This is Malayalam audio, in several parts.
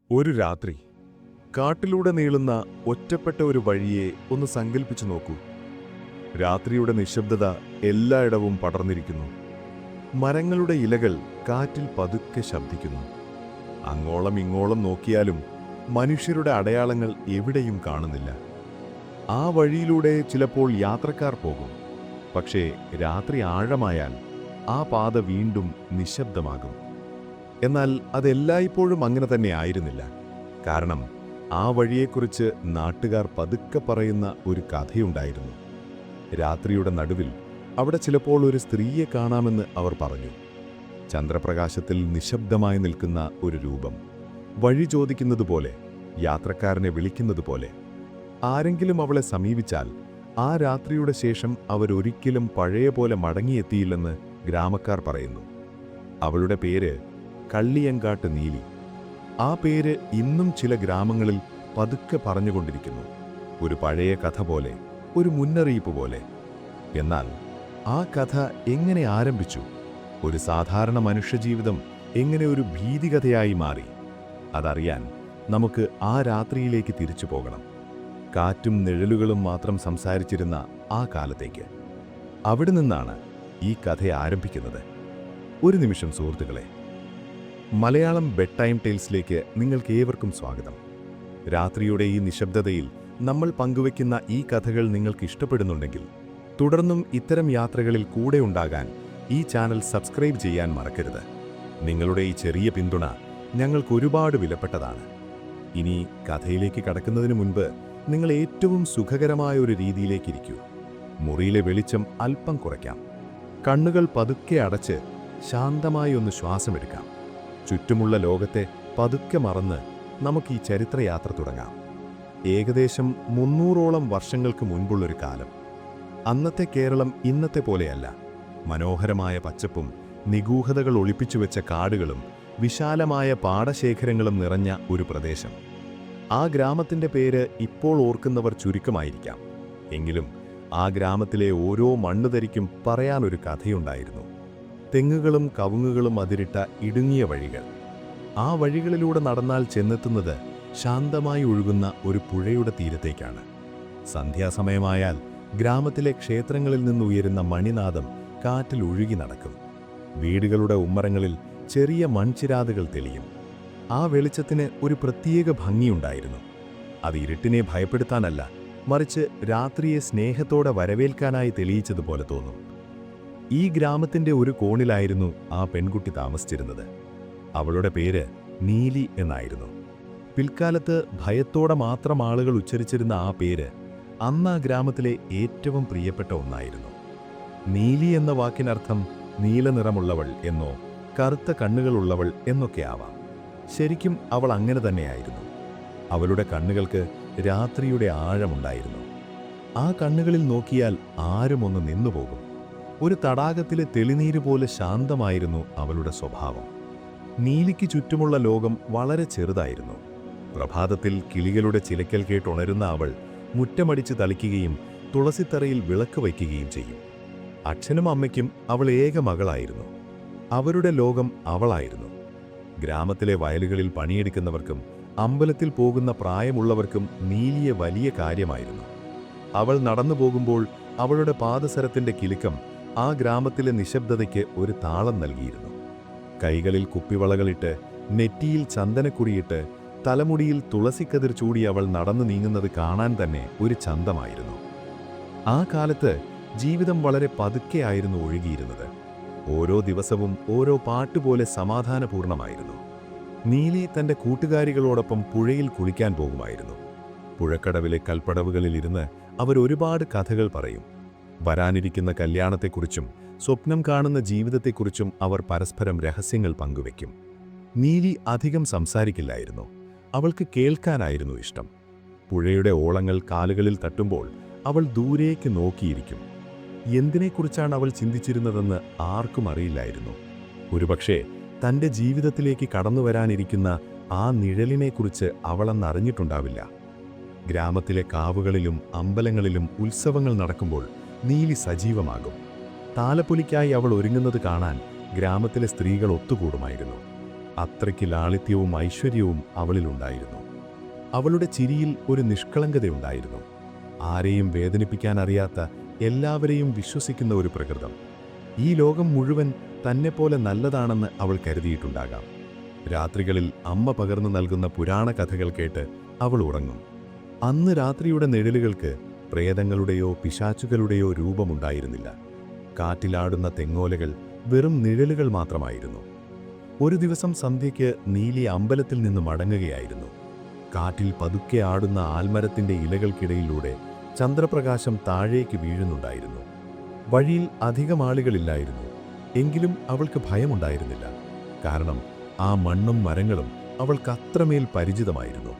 ഒരു രാത്രി കാട്ടിലൂടെ നീളുന്ന ഒറ്റപ്പെട്ട ഒരു വഴിയെ ഒന്ന് സങ്കൽപ്പിച്ചു നോക്കൂ. രാത്രിയുടെ നിശബ്ദത എല്ലായിടവും പടർന്നിരിക്കുന്നു. മരങ്ങളുടെ ഇലകൾ കാറ്റിൽ പതുക്കെ ശബ്ദിക്കുന്നു. അങ്ങോളം ഇങ്ങോളം നോക്കിയാലും മനുഷ്യരുടെ അടയാളങ്ങൾ എവിടെയും കാണുന്നില്ല. ആ വഴിയിലൂടെ ചിലപ്പോൾ യാത്രക്കാർ പോകും. പക്ഷേ രാത്രി ആഴമായാൽ ആ പാത വീണ്ടും നിശബ്ദമാകും. എന്നാൽ അതെല്ലായ്പ്പോഴും അങ്ങനെ തന്നെ ആയിരുന്നില്ല. കാരണം ആ വഴിയെക്കുറിച്ച് നാട്ടുകാർ പതുക്കെ പറയുന്ന ഒരു കഥയുണ്ടായിരുന്നു. രാത്രിയുടെ നടുവിൽ അവിടെ ചിലപ്പോൾ ഒരു സ്ത്രീയെ കാണാമെന്ന് അവർ പറഞ്ഞു. ചന്ദ്രപ്രകാശത്തിൽ നിശബ്ദമായി നിൽക്കുന്ന ഒരു രൂപം, വഴി ചോദിക്കുന്നതുപോലെ, യാത്രക്കാരനെ വിളിക്കുന്നതുപോലെ. ആരെങ്കിലും അവളെ സമീപിച്ചാൽ ആ രാത്രിയുടെ ശേഷം അവരൊരിക്കലും പഴയ പോലെ മടങ്ങിയെത്തിയില്ലെന്ന് ഗ്രാമക്കാർ പറയുന്നു. അവളുടെ പേര് കള്ളിയങ്കാട്ട് നീലി. ആ പേര് ഇന്നും ചില ഗ്രാമങ്ങളിൽ പതുക്കെ പറഞ്ഞുകൊണ്ടിരിക്കുന്നു. ഒരു പഴയ കഥ പോലെ, ഒരു മുന്നറിയിപ്പ് പോലെ. എന്നാൽ ആ കഥ എങ്ങനെ ആരംഭിച്ചു? ഒരു സാധാരണ മനുഷ്യജീവിതം എങ്ങനെ ഒരു ഭീതികഥയായി മാറി? അതറിയാൻ നമുക്ക് ആ രാത്രിയിലേക്ക് തിരിച്ചു പോകണം. കാറ്റും നിഴലുകളും മാത്രം സംസാരിച്ചിരുന്ന ആ കാലത്തേക്ക്. അവിടെ നിന്നാണ് ഈ കഥ ആരംഭിക്കുന്നത്. ഒരു നിമിഷം സുഹൃത്തുക്കളെ, മലയാളം ബെഡ് ടൈം ടെയിൽസിലേക്ക് നിങ്ങൾക്കേവർക്കും സ്വാഗതം. രാത്രിയുടെ ഈ നിശബ്ദതയിൽ നമ്മൾ പങ്കുവയ്ക്കുന്ന ഈ കഥകൾ നിങ്ങൾക്ക് ഇഷ്ടപ്പെടുന്നുണ്ടെങ്കിൽ തുടർന്നും ഇത്തരം യാത്രകളിൽ കൂടെ ഉണ്ടാകാൻ ഈ ചാനൽ സബ്സ്ക്രൈബ് ചെയ്യാൻ മറക്കരുത്. നിങ്ങളുടെ ഈ ചെറിയ പിന്തുണ ഞങ്ങൾക്ക് ഒരുപാട് വിലപ്പെട്ടതാണ്. ഇനി കഥയിലേക്ക് കടക്കുന്നതിന് മുൻപ് നിങ്ങൾ ഏറ്റവും സുഖകരമായ ഒരു രീതിയിലേക്കിരിക്കൂ. മുറിയിലെ വെളിച്ചം അല്പം കുറയ്ക്കാം. കണ്ണുകൾ പതുക്കെ അടച്ച് ശാന്തമായി ഒന്ന് ശ്വാസമെടുക്കാം. ചുറ്റുമുള്ള ലോകത്തെ പതുക്കെ മറന്ന് നമുക്ക് ഈ ചരിത്രയാത്ര തുടങ്ങാം. ഏകദേശം 300ഓളം വർഷങ്ങൾക്ക് മുൻപുള്ളൊരു കാലം. അന്നത്തെ കേരളം ഇന്നത്തെ പോലെയല്ല. മനോഹരമായ പച്ചപ്പും നിഗൂഢതകൾ ഒളിപ്പിച്ചുവെച്ച കാടുകളും വിശാലമായ പാടശേഖരങ്ങളും നിറഞ്ഞ ഒരു പ്രദേശം. ആ ഗ്രാമത്തിൻ്റെ പേര് ഇപ്പോൾ ഓർക്കുന്നവർ ചുരുക്കമായിരിക്കാം. എങ്കിലും ആ ഗ്രാമത്തിലെ ഓരോ മണ്ണുതരിക്കും പറയാനൊരു കഥയുണ്ടായിരുന്നു. തെങ്ങുകളും കവുങ്ങുകളും അതിരിട്ട ഇടുങ്ങിയ വഴികൾ. ആ വഴികളിലൂടെ നടന്നാൽ ചെന്നെത്തുന്നത് ശാന്തമായി ഒഴുകുന്ന ഒരു പുഴയുടെ തീരത്തേക്കാണ്. സന്ധ്യാസമയമായാൽ ഗ്രാമത്തിലെ ക്ഷേത്രങ്ങളിൽ നിന്നുയരുന്ന മണിനാദം കാറ്റിൽ ഒഴുകി നടക്കും. വീടുകളുടെ ഉമ്മറങ്ങളിൽ ചെറിയ മൺചിരാതുകൾ തെളിയും. ആ വെളിച്ചത്തിന് ഒരു പ്രത്യേക ഭംഗിയുണ്ടായിരുന്നു. അത് ഇരുട്ടിനെ ഭയപ്പെടുത്താനല്ല, മറിച്ച് രാത്രിയെ സ്നേഹത്തോടെ വരവേൽക്കാനായി തെളിയിച്ചതുപോലെ തോന്നും. ഈ ഗ്രാമത്തിൻ്റെ ഒരു കോണിലായിരുന്നു ആ പെൺകുട്ടി താമസിച്ചിരുന്നത്. അവളുടെ പേര് നീലി എന്നായിരുന്നു. പിൽക്കാലത്ത് ഭയത്തോടെ മാത്രം ആളുകൾ ഉച്ചരിച്ചിരുന്ന ആ പേര് അന്ന് ആ ഗ്രാമത്തിലെ ഏറ്റവും പ്രിയപ്പെട്ട ഒന്നായിരുന്നു. നീലി എന്ന വാക്കിനർത്ഥം നീലനിറമുള്ളവൾ എന്നോ കറുത്ത കണ്ണുകളുള്ളവൾ എന്നൊക്കെ ആവാം. ശരിക്കും അവൾ അങ്ങനെ തന്നെയായിരുന്നു. അവളുടെ കണ്ണുകൾക്ക് രാത്രിയുടെ ആഴമുണ്ടായിരുന്നു. ആ കണ്ണുകളിൽ നോക്കിയാൽ ആരും ഒന്ന് നിന്നുപോകും. ഒരു തടാകത്തിലെ തെളിനീര് പോലെ ശാന്തമായിരുന്നു അവളുടെ സ്വഭാവം. നീലിക്ക് ചുറ്റുമുള്ള ലോകം വളരെ ചെറുതായിരുന്നു. പ്രഭാതത്തിൽ കിളികളുടെ ചിലക്കൽ കേട്ടുണരുന്ന അവൾ മുറ്റമടിച്ച് തളിക്കുകയും തുളസിത്തറയിൽ വിളക്ക് വയ്ക്കുകയും ചെയ്യും. അച്ഛനും അമ്മയ്ക്കും അവൾ ഏക മകളായിരുന്നു. അവരുടെ ലോകം അവളായിരുന്നു. ഗ്രാമത്തിലെ വയലുകളിൽ പണിയെടുക്കുന്നവർക്കും അമ്പലത്തിൽ പോകുന്ന പ്രായമുള്ളവർക്കും നീലിയെ വലിയ കാര്യമായിരുന്നു. അവൾ നടന്നു പോകുമ്പോൾ അവളുടെ പാദസരത്തിന്റെ കിലുക്കം ആ ഗ്രാമത്തിലെ നിശബ്ദതയ്ക്ക് ഒരു താളം നൽകിയിരുന്നു. കൈകളിൽ കുപ്പിവളകളിട്ട്, നെറ്റിയിൽ ചന്ദനക്കുറിയിട്ട്, തലമുടിയിൽ തുളസിക്കതിർ ചൂടി അവൾ നടന്നു നീങ്ങുന്നത് കാണാൻ തന്നെ ഒരു ചന്തമായിരുന്നു. ആ കാലത്ത് ജീവിതം വളരെ പതുക്കെയായിരുന്നു ഒഴുകിയിരുന്നത്. ഓരോ ദിവസവും ഓരോ പാട്ടുപോലെ സമാധാനപൂർണമായിരുന്നു. നീലി തൻ്റെ കൂട്ടുകാരികളോടൊപ്പം പുഴയിൽ കുളിക്കാൻ പോകുമായിരുന്നു. പുഴക്കടവിലെ കൽപ്പടവുകളിലിരുന്ന് അവരൊരുപാട് കഥകൾ പറയും. വരാനിരിക്കുന്ന കല്യാണത്തെക്കുറിച്ചും സ്വപ്നം കാണുന്ന ജീവിതത്തെക്കുറിച്ചും അവർ പരസ്പരം രഹസ്യങ്ങൾ പങ്കുവെക്കും. നീലി അധികം സംസാരിക്കില്ലായിരുന്നു. അവൾക്ക് കേൾക്കാനായിരുന്നു ഇഷ്ടം. പുഴയുടെ ഓളങ്ങൾ കാലുകളിൽ തട്ടുമ്പോൾ അവൾ ദൂരേക്ക് നോക്കിയിരിക്കും. എന്തിനെക്കുറിച്ചാണ് അവൾ ചിന്തിച്ചിരുന്നതെന്ന് ആർക്കും അറിയില്ലായിരുന്നു. ഒരുപക്ഷേ തൻ്റെ ജീവിതത്തിലേക്ക് കടന്നുവരാനിരിക്കുന്ന ആ നിഴലിനെക്കുറിച്ച് അവളന്ന് അറിഞ്ഞിട്ടുണ്ടാവില്ല. ഗ്രാമത്തിലെ കാവുകളിലും അമ്പലങ്ങളിലും ഉത്സവങ്ങൾ നടക്കുമ്പോൾ നീലി സജീവമാകും. താലപ്പൊലിക്കായി അവൾ ഒരുങ്ങുന്നത് കാണാൻ ഗ്രാമത്തിലെ സ്ത്രീകൾ ഒത്തുകൂടുമായിരുന്നു. അത്രയ്ക്ക് ലാളിത്യവും ഐശ്വര്യവും അവളിലുണ്ടായിരുന്നു. അവളുടെ ചിരിയിൽ ഒരു നിഷ്കളങ്കതയുണ്ടായിരുന്നു. ആരെയും വേദനിപ്പിക്കാൻ അറിയാത്ത, എല്ലാവരെയും വിശ്വസിക്കുന്ന ഒരു പ്രകൃതം. ഈ ലോകം മുഴുവൻ തന്നെപ്പോലെ നല്ലതാണെന്ന് അവൾ കരുതിയിട്ടുണ്ടാകാം. രാത്രികളിൽ അമ്മ പകർന്നു നൽകുന്ന പുരാണ കഥകൾ കേട്ട് അവൾ ഉറങ്ങും. അന്ന് രാത്രിയുടെ നിഴലുകൾക്ക് പ്രേതങ്ങളുടെയോ പിശാചുകളുടെയോ രൂപമുണ്ടായിരുന്നില്ല. കാറ്റിലാടുന്ന തെങ്ങോലകൾ വെറും നിഴലുകൾ മാത്രമായിരുന്നു. ഒരു ദിവസം സന്ധ്യയ്ക്ക് നീലി അമ്പലത്തിൽ നിന്ന് മടങ്ങുകയായിരുന്നു. കാറ്റിൽ പതുക്കെ ആടുന്ന ആൽമരത്തിന്റെ ഇലകൾക്കിടയിലൂടെ ചന്ദ്രപ്രകാശം താഴേക്ക് വീഴുന്നുണ്ടായിരുന്നു. വഴിയിൽ അധികം ആളുകളില്ലായിരുന്നു. എങ്കിലും അവൾക്ക് ഭയമുണ്ടായിരുന്നില്ല. കാരണം ആ മണ്ണും മരങ്ങളും അവൾക്ക് അത്രമേൽ പരിചിതമായിരുന്നു.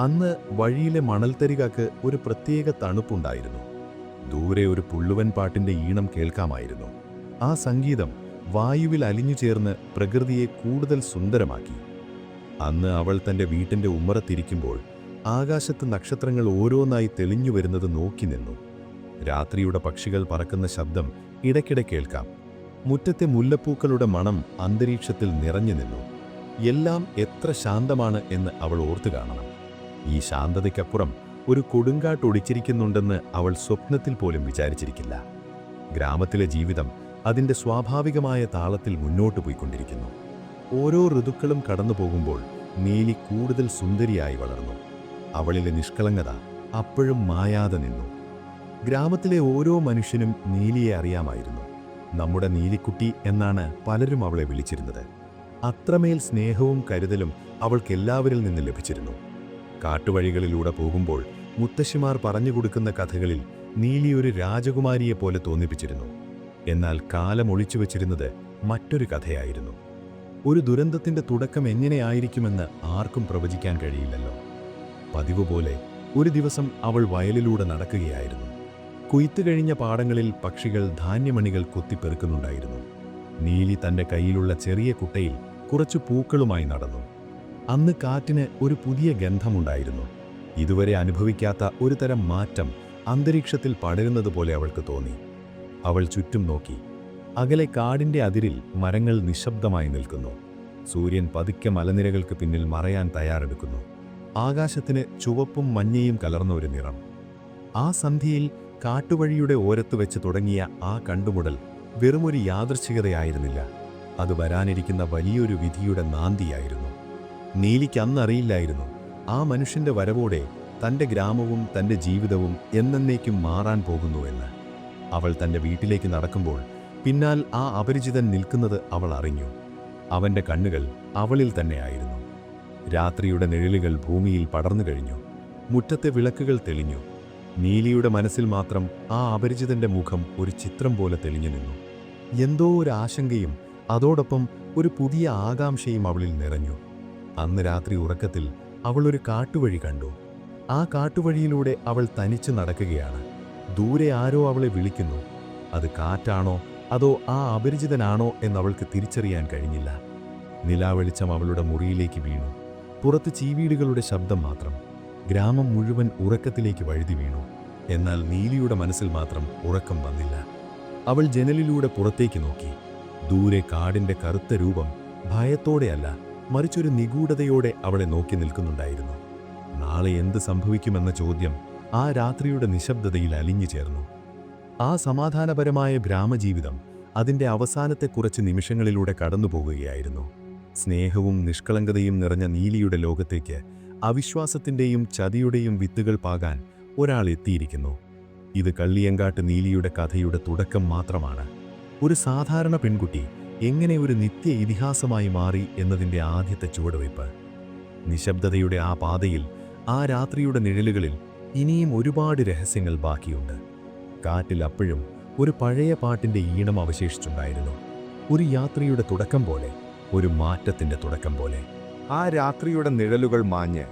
അന്ന് വഴിയിലെ മണൽത്തരികൾക്ക് ഒരു പ്രത്യേക തണുപ്പുണ്ടായിരുന്നു. ദൂരെ ഒരു പുള്ളുവൻ പാട്ടിന്റെ ഈണം കേൾക്കാമായിരുന്നു. ആ സംഗീതം വായുവിൽ അലിഞ്ഞു ചേർന്ന് പ്രകൃതിയെ കൂടുതൽ സുന്ദരമാക്കി. അന്ന് അവൾ തന്റെ വീട്ടിന്റെ ഉമ്മറത്തിരിക്കുമ്പോൾ ആകാശത്ത് നക്ഷത്രങ്ങൾ ഓരോന്നായി തെളിഞ്ഞു വരുന്നത് നോക്കി നിന്നു. രാത്രിയുടെ പക്ഷികൾ പറക്കുന്ന ശബ്ദം ഇടയ്ക്കിടെ കേൾക്കാം. മുറ്റത്തെ മുല്ലപ്പൂക്കളുടെ മണം അന്തരീക്ഷത്തിൽ നിറഞ്ഞു നിന്നു. എല്ലാം എത്ര ശാന്തമാണ് എന്ന് അവൾ ഓർത്തു കാണണം. ഈ ശാന്തതയ്ക്കപ്പുറം ഒരു കൊടുങ്കാട്ടൊടിച്ചിരിക്കുന്നുണ്ടെന്ന് അവൾ സ്വപ്നത്തിൽ പോലും വിചാരിച്ചിരിക്കില്ല. ഗ്രാമത്തിലെ ജീവിതം അതിൻ്റെ സ്വാഭാവികമായ താളത്തിൽ മുന്നോട്ടു പോയിക്കൊണ്ടിരിക്കുന്നു. ഓരോ ഋതുക്കളും കടന്നു പോകുമ്പോൾ നീലി കൂടുതൽ സുന്ദരിയായി വളർന്നു. അവളിലെ നിഷ്കളങ്കത അപ്പോഴും മായാതെ നിന്നു. ഗ്രാമത്തിലെ ഓരോ മനുഷ്യനും നീലിയെ അറിയാമായിരുന്നു. നമ്മുടെ നീലിക്കുട്ടി എന്നാണ് പലരും അവളെ വിളിച്ചിരുന്നത്. അത്രമേൽ സ്നേഹവും കരുതലും അവൾക്കെല്ലാവരിൽ നിന്ന് ലഭിച്ചിരുന്നു. കാട്ടുവഴികളിലൂടെ പോകുമ്പോൾ മുത്തശ്ശിമാർ പറഞ്ഞുകൊടുക്കുന്ന കഥകളിൽ നീലി ഒരു രാജകുമാരിയെപ്പോലെ തോന്നിപ്പിച്ചിരുന്നു. എന്നാൽ കാലം ഒളിച്ചുവെച്ചിരുന്നത് മറ്റൊരു കഥയായിരുന്നു. ഒരു ദുരന്തത്തിന്റെ തുടക്കം എങ്ങനെയായിരിക്കുമെന്ന് ആർക്കും പ്രവചിക്കാൻ കഴിയില്ലല്ലോ. പതിവ് പോലെ ഒരു ദിവസം അവൾ വയലിലൂടെ നടക്കുകയായിരുന്നു. കൊയ്ത്തു കഴിഞ്ഞ പാടങ്ങളിൽ പക്ഷികൾ ധാന്യമണികൾ കൊത്തിപ്പെറുക്കുന്നുണ്ടായിരുന്നു. നീലി തന്റെ കയ്യിലുള്ള ചെറിയ കുട്ടയിൽ കുറച്ചു പൂക്കളുമായി നടന്നു. അന്ന് കാറ്റിന് ഒരു പുതിയ ഗന്ധമുണ്ടായിരുന്നു. ഇതുവരെ അനുഭവിക്കാത്ത ഒരു തരം മാറ്റം അന്തരീക്ഷത്തിൽ പടരുന്നതുപോലെ അവൾക്ക് തോന്നി. അവൾ ചുറ്റും നോക്കി. അകലെ കാടിന്റെ അതിരിൽ മരങ്ങൾ നിശബ്ദമായി നിൽക്കുന്നു. സൂര്യൻ പതുക്കെ മലനിരകൾക്ക് പിന്നിൽ മറയാൻ തയ്യാറെടുക്കുന്നു. ആകാശത്തിന് ചുവപ്പും മഞ്ഞയും കലർന്ന ഒരു നിറം. ആ സന്ധ്യയിൽ കാട്ടുവഴിയുടെ ഓരത്ത് വെച്ച് തുടങ്ങിയ ആ കണ്ടുമുടൽ വെറുമൊരു യാദൃച്ഛികതയായിരുന്നില്ല. അത് വരാനിരിക്കുന്ന വലിയൊരു വിധിയുടെ നാന്ദിയായിരുന്നു. നീലിക്ക് അന്നറിയില്ലായിരുന്നു ആ മനുഷ്യന്റെ വരവോടെ തന്റെ ഗ്രാമവും തന്റെ ജീവിതവും എന്നേക്കും മാറാൻ പോകുന്നുവെന്ന്. അവൾ തന്റെ വീട്ടിലേക്ക് നടക്കുമ്പോൾ പിന്നാൽ ആ അപരിചിതൻ നിൽക്കുന്നത് അവൾ അറിഞ്ഞു. അവന്റെ കണ്ണുകൾ അവളിൽ തന്നെയായിരുന്നു. രാത്രിയുടെ നിഴലുകൾ ഭൂമിയിൽ പടർന്നു കഴിഞ്ഞു. മുറ്റത്തെ വിളക്കുകൾ തെളിഞ്ഞു. നീലിയുടെ മനസ്സിൽ മാത്രം ആ അപരിചിതന്റെ മുഖം ഒരു ചിത്രം പോലെ തെളിഞ്ഞു നിന്നു. എന്തോ ഒരു ആശങ്കയും അതോടൊപ്പം ഒരു പുതിയ ആകാംക്ഷയും അവളിൽ നിറഞ്ഞു. അന്ന് രാത്രി ഉറക്കത്തിൽ അവൾ ഒരു കാട്ടുവഴി കണ്ടു. ആ കാട്ടുവഴിയിലൂടെ അവൾ തനിച്ചു നടക്കുകയാണ്. ദൂരെ ആരോ അവളെ വിളിക്കുന്നു. അത് കാറ്റാണോ അതോ ആ അപരിചിതനാണോ എന്നവൾക്ക് തിരിച്ചറിയാൻ കഴിഞ്ഞില്ല. നിലാവെളിച്ചം അവളുടെ മുറിയിലേക്ക് വീണു. പുറത്ത് ചീവീടുകളുടെ ശബ്ദം മാത്രം. ഗ്രാമം മുഴുവൻ ഉറക്കത്തിലേക്ക് വഴുതി വീണു. എന്നാൽ നീലിയുടെ മനസ്സിൽ മാത്രം ഉറക്കം വന്നില്ല. അവൾ ജനലിലൂടെ പുറത്തേക്ക് നോക്കി. ദൂരെ കാടിന്റെ കറുത്ത രൂപം ഭയത്തോടെയല്ല, മറിച്ചൊരു നിഗൂഢതയോടെ അവളെ നോക്കി നിൽക്കുന്നുണ്ടായിരുന്നു. നാളെ എന്ത് സംഭവിക്കുമെന്ന ചോദ്യം ആ രാത്രിയുടെ നിശബ്ദതയിൽ അലിഞ്ഞു ചേർന്നു. ആ സമാധാനപരമായ ഗ്രാമജീവിതം അതിൻ്റെ അവസാനത്തെ കുറച്ച് നിമിഷങ്ങളിലൂടെ കടന്നുപോകുകയായിരുന്നു. സ്നേഹവും നിഷ്കളങ്കതയും നിറഞ്ഞ നീലിയുടെ ലോകത്തേക്ക് അവിശ്വാസത്തിൻ്റെയും ചതിയുടെയും വിത്തുകൾ പാകാൻ ഒരാൾ എത്തിയിരിക്കുന്നു. ഇത് കള്ളിയങ്കാട്ട് നീലിയുടെ കഥയുടെ തുടക്കം മാത്രമാണ്. ഒരു സാധാരണ പെൺകുട്ടി എങ്ങനെ ഒരു നിത്യ ഇതിഹാസമായി മാറി എന്നതിൻ്റെ ആദ്യത്തെ ചുവടുവയ്പ്. നിശബ്ദതയുടെ ആ പാതയിൽ, ആ രാത്രിയുടെ നിഴലുകളിൽ ഇനിയും ഒരുപാട് രഹസ്യങ്ങൾ ബാക്കിയുണ്ട്. കാറ്റിൽ അപ്പോഴും ഒരു പഴയ പാട്ടിൻ്റെ ഈണം അവശേഷിച്ചുണ്ടായിരുന്നു. ഒരു യാത്രയുടെ തുടക്കം പോലെ, ഒരു മാറ്റത്തിൻ്റെ തുടക്കം പോലെ. ആ രാത്രിയുടെ നിഴലുകൾ മാഞ്ഞ്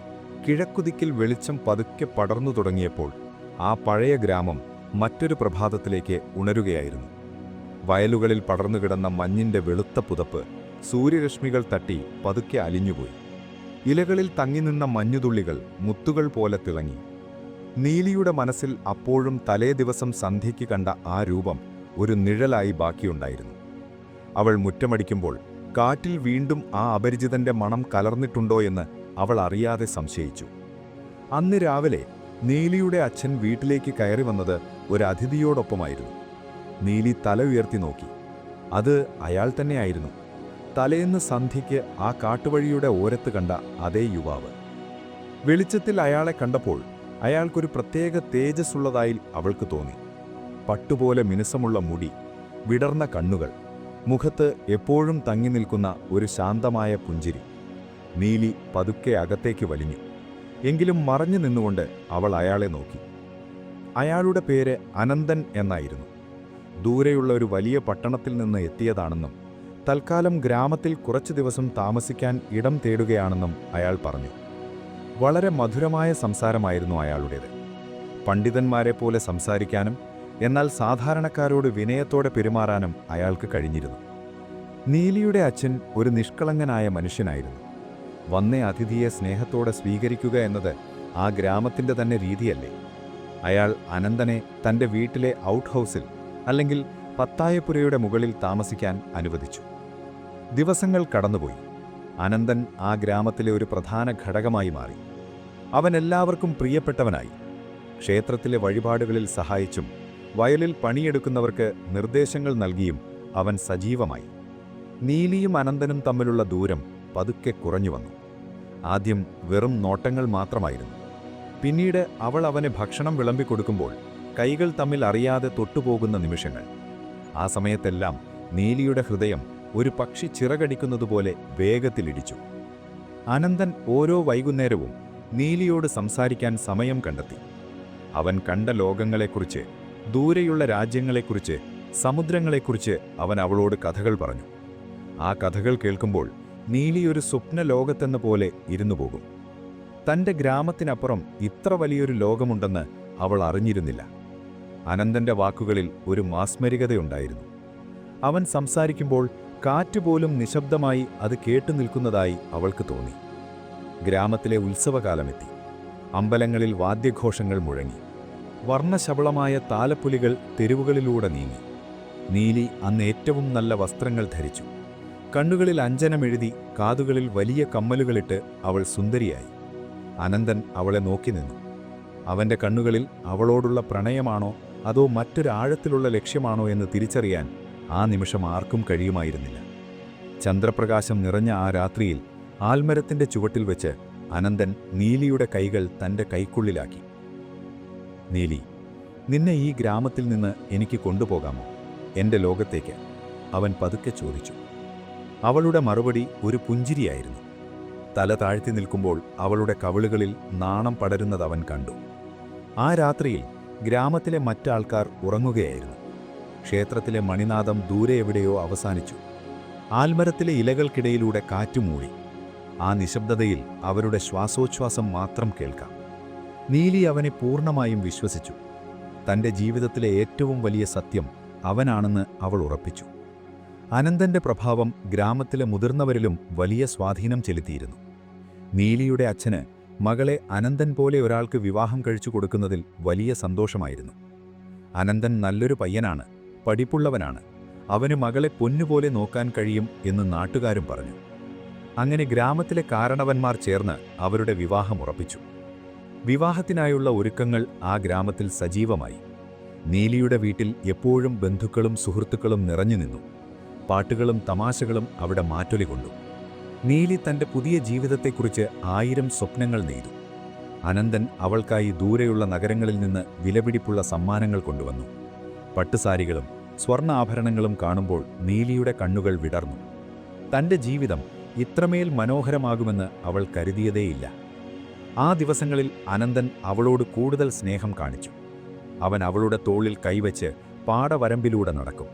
കിഴക്കുദിക്കിൽ വെളിച്ചം പതുക്കെ പടർന്നു തുടങ്ങിയപ്പോൾ ആ പഴയ ഗ്രാമം മറ്റൊരു പ്രഭാതത്തിലേക്ക് ഉണരുകയായിരുന്നു. വയലുകളിൽ പടർന്നുകിടന്ന മഞ്ഞിൻ്റെ വെളുത്ത പുതപ്പ് സൂര്യരശ്മികൾ തട്ടി പതുക്കെ അലിഞ്ഞുപോയി. ഇലകളിൽ തങ്ങിനിന്ന മഞ്ഞുതുള്ളികൾ മുത്തുകൾ പോലെ തിളങ്ങി. നീലിയുടെ മനസ്സിൽ അപ്പോഴും തലേ ദിവസം സന്ധ്യയ്ക്ക് കണ്ട ആ രൂപം ഒരു നിഴലായി ബാക്കിയുണ്ടായിരുന്നു. അവൾ മുറ്റമടിക്കുമ്പോൾ കാറ്റിൽ വീണ്ടും ആ അപരിചിതന്റെ മണം കലർന്നിട്ടുണ്ടോ എന്ന് അവൾ അറിയാതെ സംശയിച്ചു. അന്ന് രാവിലെ നീലിയുടെ അച്ഛൻ വീട്ടിലേക്ക് കയറി വന്നത് ഒരു അതിഥിയോടൊപ്പമായിരുന്നു. നീലി തല ഉയർത്തി നോക്കി. അത് അയാൾ തന്നെയായിരുന്നു. തലേന്ന് സന്ധ്യയ്ക്ക് ആ കാട്ടുവഴിയുടെ ഓരത്ത് കണ്ട അതേ യുവാവ്. വെളിച്ചത്തിൽ അയാളെ കണ്ടപ്പോൾ അയാൾക്കൊരു പ്രത്യേക തേജസ്സുള്ളതായി അവൾക്ക് തോന്നി. പട്ടുപോലെ മിനുസമുള്ള മുടി, വിടർന്ന കണ്ണുകൾ, മുഖത്ത് എപ്പോഴും തങ്ങി നിൽക്കുന്ന ഒരു ശാന്തമായ പുഞ്ചിരി. നീലി പതുക്കെ അകത്തേക്ക് വലിഞ്ഞു. എങ്കിലും മറഞ്ഞു നിന്നുകൊണ്ട് അവൾ അയാളെ നോക്കി. അയാളുടെ പേര് അനന്തൻ എന്നായിരുന്നു. ദൂരെയുള്ള ഒരു വലിയ പട്ടണത്തിൽ നിന്ന് എത്തിയതാണെന്നും തൽക്കാലം ഗ്രാമത്തിൽ കുറച്ചു ദിവസം താമസിക്കാൻ ഇടം തേടുകയാണെന്നും അയാൾ പറഞ്ഞു. വളരെ മധുരമായ സംസാരമായിരുന്നു അയാളുടേത്. പണ്ഡിതന്മാരെപ്പോലെ സംസാരിക്കാനും എന്നാൽ സാധാരണക്കാരോട് വിനയത്തോടെ പെരുമാറാനും അയാൾക്ക് കഴിഞ്ഞിരുന്നു. നീലിയുടെ അച്ഛൻ ഒരു നിഷ്കളങ്കനായ മനുഷ്യനായിരുന്നു. വന്ന അതിഥിയെ സ്നേഹത്തോടെ സ്വീകരിക്കുക എന്നത് ആ ഗ്രാമത്തിൻ്റെ തന്നെ രീതിയല്ലേ? അയാൾ അനന്തനെ തൻ്റെ വീട്ടിലെ ഔട്ട് ഹൗസിൽ അല്ലെങ്കിൽ പത്തായപ്പുരയുടെ മുകളിൽ താമസിക്കാൻ അനുവദിച്ചു. ദിവസങ്ങൾ കടന്നുപോയി. അനന്തൻ ആ ഗ്രാമത്തിലെ ഒരു പ്രധാന ഘടകമായി മാറി. അവൻ എല്ലാവർക്കും പ്രിയപ്പെട്ടവനായി. ക്ഷേത്രത്തിലെ വഴിപാടുകളിൽ സഹായിച്ചും വയലിൽ പണിയെടുക്കുന്നവർക്ക് നിർദ്ദേശങ്ങൾ നൽകിയും അവൻ സജീവമായി. നീലിയും അനന്തനും തമ്മിലുള്ള ദൂരം പതുക്കെ കുറഞ്ഞു വന്നു. ആദ്യം വെറും നോട്ടങ്ങൾ മാത്രമായിരുന്നു. പിന്നീട് അവൾ അവന് ഭക്ഷണം വിളമ്പിക്കൊടുക്കുമ്പോൾ കൈകൾ തമ്മിൽ അറിയാതെ തൊട്ടുപോകുന്ന നിമിഷങ്ങൾ. ആ സമയത്തെല്ലാം നീലിയുടെ ഹൃദയം ഒരു പക്ഷി ചിറകടിക്കുന്നതുപോലെ വേഗത്തിലിടിച്ചു. അനന്തൻ ഓരോ വൈകുന്നേരവും നീലിയോട് സംസാരിക്കാൻ സമയം കണ്ടെത്തി. അവൻ കണ്ട ലോകങ്ങളെക്കുറിച്ച്, ദൂരെയുള്ള രാജ്യങ്ങളെക്കുറിച്ച്, സമുദ്രങ്ങളെക്കുറിച്ച് അവൻ അവളോട് കഥകൾ പറഞ്ഞു. ആ കഥകൾ കേൾക്കുമ്പോൾ നീലി ഒരു സ്വപ്ന ലോകത്തെന്ന പോലെ ഇരുന്നു പോകും. തൻ്റെ ഗ്രാമത്തിനപ്പുറം ഇത്ര വലിയൊരു ലോകമുണ്ടെന്ന് അവൾ അറിഞ്ഞിരുന്നില്ല. അനന്തൻ്റെ വാക്കുകളിൽ ഒരു മാസ്മരികതയുണ്ടായിരുന്നു. അവൻ സംസാരിക്കുമ്പോൾ കാറ്റുപോലും നിശബ്ദമായി അത് കേട്ടുനിൽക്കുന്നതായി അവൾക്ക് തോന്നി. ഗ്രാമത്തിലെ ഉത്സവകാലമെത്തി. അമ്പലങ്ങളിൽ വാദ്യഘോഷങ്ങൾ മുഴങ്ങി. വർണ്ണശബളമായ താലപ്പൊലികൾ തെരുവുകളിലൂടെ നീങ്ങി. നീലി അന്ന് ഏറ്റവും നല്ല വസ്ത്രങ്ങൾ ധരിച്ചു. കണ്ണുകളിൽ അഞ്ജനമെഴുതി, കാതുകളിൽ വലിയ കമ്മലുകളിട്ട് അവൾ സുന്ദരിയായി. അനന്തൻ അവളെ നോക്കി നിന്നു. അവൻ്റെ കണ്ണുകളിൽ അവളോടുള്ള പ്രണയമാണോ അതോ മറ്റൊരാഴത്തിലുള്ള ലക്ഷ്യമാണോ എന്ന് തിരിച്ചറിയാൻ ആ നിമിഷം ആർക്കും കഴിയുമായിരുന്നില്ല. ചന്ദ്രപ്രകാശം നിറഞ്ഞ ആ രാത്രിയിൽ ആൽമരത്തിൻ്റെ ചുവട്ടിൽ വെച്ച് അനന്തൻ നീലിയുടെ കൈകൾ തൻ്റെ കൈക്കുള്ളിലാക്കി. നീലി, നിന്നെ ഈ ഗ്രാമത്തിൽ നിന്ന് എനിക്ക് കൊണ്ടുപോകാമോ, എൻ്റെ ലോകത്തേക്ക്? അവൻ പതുക്കെ ചോദിച്ചു. അവളുടെ മറുപടി ഒരു പുഞ്ചിരിയായിരുന്നു. തല താഴ്ത്തി നിൽക്കുമ്പോൾ അവളുടെ കവിളുകളിൽ നാണം പടരുന്നത് അവൻ കണ്ടു. ആ രാത്രിയിൽ ഗ്രാമത്തിലെ മറ്റാൾക്കാർ ഉറങ്ങുകയായിരുന്നു. ക്ഷേത്രത്തിലെ മണിനാദം ദൂരെ എവിടെയോ അവസാനിച്ചു. ആൽമരത്തിലെ ഇലകൾക്കിടയിലൂടെ കാറ്റുമൂടി. ആ നിശബ്ദതയിൽ അവരുടെ ശ്വാസോച്ഛ്വാസം മാത്രം കേൾക്കാം. നീലി അവനെ പൂർണ്ണമായും വിശ്വസിച്ചു. തൻ്റെ ജീവിതത്തിലെ ഏറ്റവും വലിയ സത്യം അവനാണെന്ന് അവൾ ഉറപ്പിച്ചു. അനന്തൻ്റെ പ്രഭാവം ഗ്രാമത്തിലെ മുതിർന്നവരിലും വലിയ സ്വാധീനം ചെലുത്തിയിരുന്നു. നീലിയുടെ അച്ഛന് മകളെ അനന്തൻ പോലെ ഒരാൾക്ക് വിവാഹം കഴിച്ചു കൊടുക്കുന്നതിൽ വലിയ സന്തോഷമായിരുന്നു. അനന്തൻ നല്ലൊരു പയ്യനാണ്, പഠിപ്പുള്ളവനാണ്, അവന് മകളെ പൊന്നുപോലെ നോക്കാൻ കഴിയും എന്ന് നാട്ടുകാരും പറഞ്ഞു. അങ്ങനെ ഗ്രാമത്തിലെ കാരണവന്മാർ ചേർന്ന് അവരുടെ വിവാഹം ഉറപ്പിച്ചു. വിവാഹത്തിനായുള്ള ഒരുക്കങ്ങൾ ആ ഗ്രാമത്തിൽ സജീവമായി. നീലിയുടെ വീട്ടിൽ എപ്പോഴും ബന്ധുക്കളും സുഹൃത്തുക്കളും നിറഞ്ഞു നിന്നു. പാട്ടുകളും തമാശകളും അവിടെ മാറ്റൊലി കൊണ്ടു. നീലി തൻ്റെ പുതിയ ജീവിതത്തെക്കുറിച്ച് 1000 സ്വപ്നങ്ങൾ നെയ്തു. അനന്തൻ അവൾക്കായി ദൂരെയുള്ള നഗരങ്ങളിൽ നിന്ന് വിലപിടിപ്പുള്ള സമ്മാനങ്ങൾ കൊണ്ടുവന്നു. പട്ടുസാരികളും സ്വർണ്ണ ആഭരണങ്ങളും കാണുമ്പോൾ നീലിയുടെ കണ്ണുകൾ വിടർന്നു. തൻ്റെ ജീവിതം ഇത്രമേൽ മനോഹരമാകുമെന്ന് അവൾ കരുതിയതേയില്ല. ആ ദിവസങ്ങളിൽ അനന്തൻ അവളോട് കൂടുതൽ സ്നേഹം കാണിച്ചു. അവൻ അവളുടെ തോളിൽ കൈവച്ച് പാടവരമ്പിലൂടെ നടക്കും.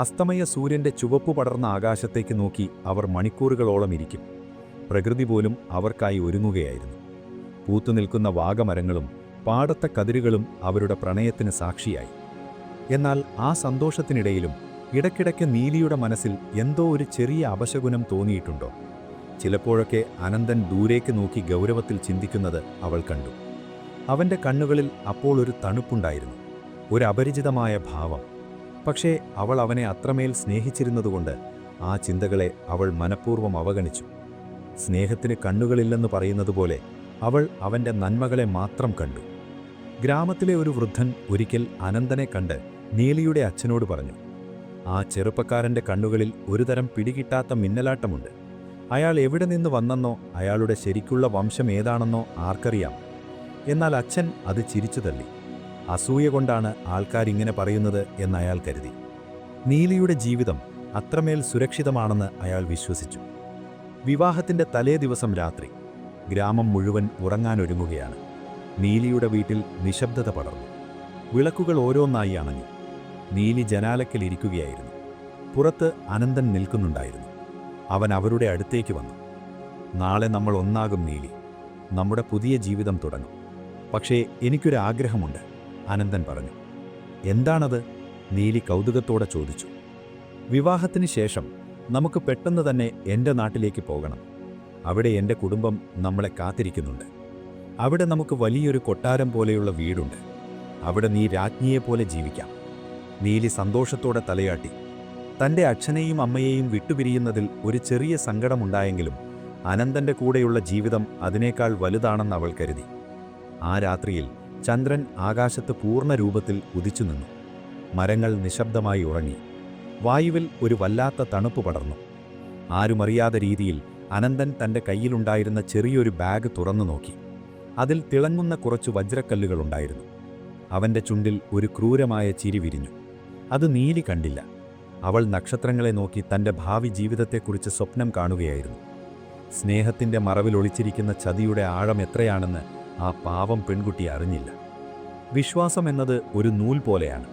അസ്തമയ സൂര്യൻ്റെ ചുവപ്പു പടർന്ന ആകാശത്തേക്ക് നോക്കി അവർ മണിക്കൂറുകളോളം ഇരിക്കും. പ്രകൃതി പോലും അവർക്കായി ഒരുങ്ങുകയായിരുന്നു. പൂത്തുനിൽക്കുന്ന വാഗമരങ്ങളും പാടത്തെ കതിരുകളും അവരുടെ പ്രണയത്തിന് സാക്ഷിയായി. എന്നാൽ ആ സന്തോഷത്തിനിടയിലും ഇടയ്ക്കിടയ്ക്ക് നീലിയുടെ മനസ്സിൽ എന്തോ ഒരു ചെറിയ അപശകുനം തോന്നിയിട്ടുണ്ടോ? ചിലപ്പോഴൊക്കെ അനന്തൻ ദൂരേക്ക് നോക്കി ഗൗരവത്തിൽ ചിന്തിക്കുന്നത് അവൾ കണ്ടു. അവൻ്റെ കണ്ണുകളിൽ അപ്പോൾ ഒരു തണുപ്പുണ്ടായിരുന്നു, ഒരു അപരിചിതമായ ഭാവം. പക്ഷേ അവൾ അവനെ അത്രമേൽ സ്നേഹിച്ചിരുന്നതുകൊണ്ട് ആ ചിന്തകളെ അവൾ മനഃപൂർവ്വം അവഗണിച്ചു. സ്നേഹത്തിന് കണ്ണുകളില്ലെന്ന് പറയുന്നതുപോലെ അവൾ അവൻ്റെ നന്മകളെ മാത്രം കണ്ടു. ഗ്രാമത്തിലെ ഒരു വൃദ്ധൻ ഒരിക്കൽ അനന്തനെ കണ്ട് നീലിയുടെ അച്ഛനോട് പറഞ്ഞു, "ആ ചെറുപ്പക്കാരൻ്റെ കണ്ണുകളിൽ ഒരുതരം പിടികിട്ടാത്ത മിന്നലാട്ടമുണ്ട്. അയാൾ എവിടെ നിന്ന് വന്നെന്നോ അയാളുടെ ശരിക്കുള്ള വംശം ഏതാണെന്നോ ആർക്കറിയാം?" എന്നാൽ അച്ഛൻ അത് ചിരിച്ചു തള്ളി. അസൂയ കൊണ്ടാണ് ആൾക്കാരിങ്ങനെ പറയുന്നത് എന്നയാൾ കരുതി. നീലിയുടെ ജീവിതം അത്രമേൽ സുരക്ഷിതമാണെന്ന് അയാൾ വിശ്വസിച്ചു. വിവാഹത്തിൻ്റെ തലേ ദിവസം രാത്രി ഗ്രാമം മുഴുവൻ ഉറങ്ങാനൊരുങ്ങുകയാണ്. നീലിയുടെ വീട്ടിൽ നിശബ്ദത പടർന്നു. വിളക്കുകൾ ഓരോന്നായി അണഞ്ഞു. നീലി ജനാലയ്ക്കൽ ഇരിക്കുകയായിരുന്നു. പുറത്ത് അനന്തൻ നിൽക്കുന്നുണ്ടായിരുന്നു. അവൻ അവരുടെ അടുത്തേക്ക് വന്നു. "നാളെ നമ്മൾ ഒന്നാകും നീലി. നമ്മുടെ പുതിയ ജീവിതം തുടങ്ങും. പക്ഷേ എനിക്കൊരാഗ്രഹമുണ്ട്," അനന്തൻ പറഞ്ഞു. "എന്താണത്?" നീലി കൗതുകത്തോടെ ചോദിച്ചു. "വിവാഹത്തിന് ശേഷം നമുക്ക് പെട്ടെന്ന് തന്നെ എൻ്റെ നാട്ടിലേക്ക് പോകണം. അവിടെ എൻ്റെ കുടുംബം നമ്മളെ കാത്തിരിക്കുന്നുണ്ട്. അവിടെ നമുക്ക് വലിയൊരു കൊട്ടാരം പോലെയുള്ള വീടുണ്ട്. അവിടെ നീ രാജ്ഞിയെപ്പോലെ ജീവിക്കാം." നീലി സന്തോഷത്തോടെ തലയാട്ടി. തൻ്റെ അച്ഛനെയും അമ്മയെയും വിട്ടുപിരിയുന്നതിൽ ഒരു ചെറിയ സങ്കടമുണ്ടായെങ്കിലും അനന്തൻ്റെ കൂടെയുള്ള ജീവിതം അതിനേക്കാൾ വലുതാണെന്ന് അവൾ കരുതി. ആ രാത്രിയിൽ ചന്ദ്രൻ ആകാശത്ത് പൂർണ്ണ രൂപത്തിൽ ഉദിച്ചുനിന്നു. മരങ്ങൾ നിശബ്ദമായി ഉറങ്ങി. വായുവിൽ ഒരു വല്ലാത്ത തണുപ്പ് പടർന്നു. ആരുമറിയാത്ത രീതിയിൽ അനന്തൻ തൻ്റെ കയ്യിലുണ്ടായിരുന്ന ചെറിയൊരു ബാഗ് തുറന്നു നോക്കി. അതിൽ തിളങ്ങുന്ന കുറച്ചു വജ്രക്കല്ലുകളുണ്ടായിരുന്നു. അവൻ്റെ ചുണ്ടിൽ ഒരു ക്രൂരമായ ചിരി വിരിഞ്ഞു. അത് നീലി കണ്ടില്ല. അവൾ നക്ഷത്രങ്ങളെ നോക്കി തൻ്റെ ഭാവി ജീവിതത്തെക്കുറിച്ച് സ്വപ്നം കാണുകയായിരുന്നു. സ്നേഹത്തിൻ്റെ മറവിൽ ഒളിച്ചിരിക്കുന്ന ചതിയുടെ ആഴം എത്രയാണെന്ന് ആ പാവം പെൺകുട്ടി അറിഞ്ഞില്ല. വിശ്വാസം എന്നത് ഒരു നൂൽ പോലെയാണ്.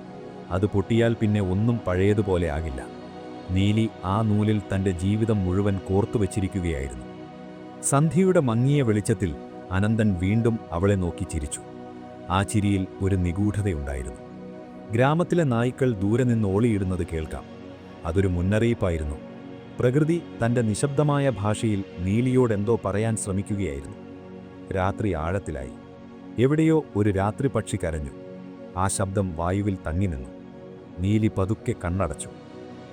അത് പൊട്ടിയാൽ പിന്നെ ഒന്നും പഴയതുപോലെ ആകില്ല. നീലി ആ നൂലിൽ തൻ്റെ ജീവിതം മുഴുവൻ കോർത്തുവച്ചിരിക്കുകയായിരുന്നു. സന്ധ്യയുടെ മങ്ങിയ വെളിച്ചത്തിൽ അനന്തൻ വീണ്ടും അവളെ നോക്കി ചിരിച്ചു. ആ ചിരിയിൽ ഒരു നിഗൂഢതയുണ്ടായിരുന്നു. ഗ്രാമത്തിലെ നായ്ക്കൾ ദൂരെ നിന്ന് ഓളിയിടുന്നത് കേൾക്കാം. അതൊരു മുന്നറിയിപ്പായിരുന്നു. പ്രകൃതി തൻ്റെ നിശബ്ദമായ ഭാഷയിൽ നീലിയോടെന്തോ പറയാൻ ശ്രമിക്കുകയായിരുന്നു. രാത്രി ആഴത്തിലായി. എവിടെയോ ഒരു രാത്രി പക്ഷി കരഞ്ഞു. ആ ശബ്ദം വായുവിൽ തങ്ങി നിന്നു. നീലി പതുക്കെ കണ്ണടച്ചു.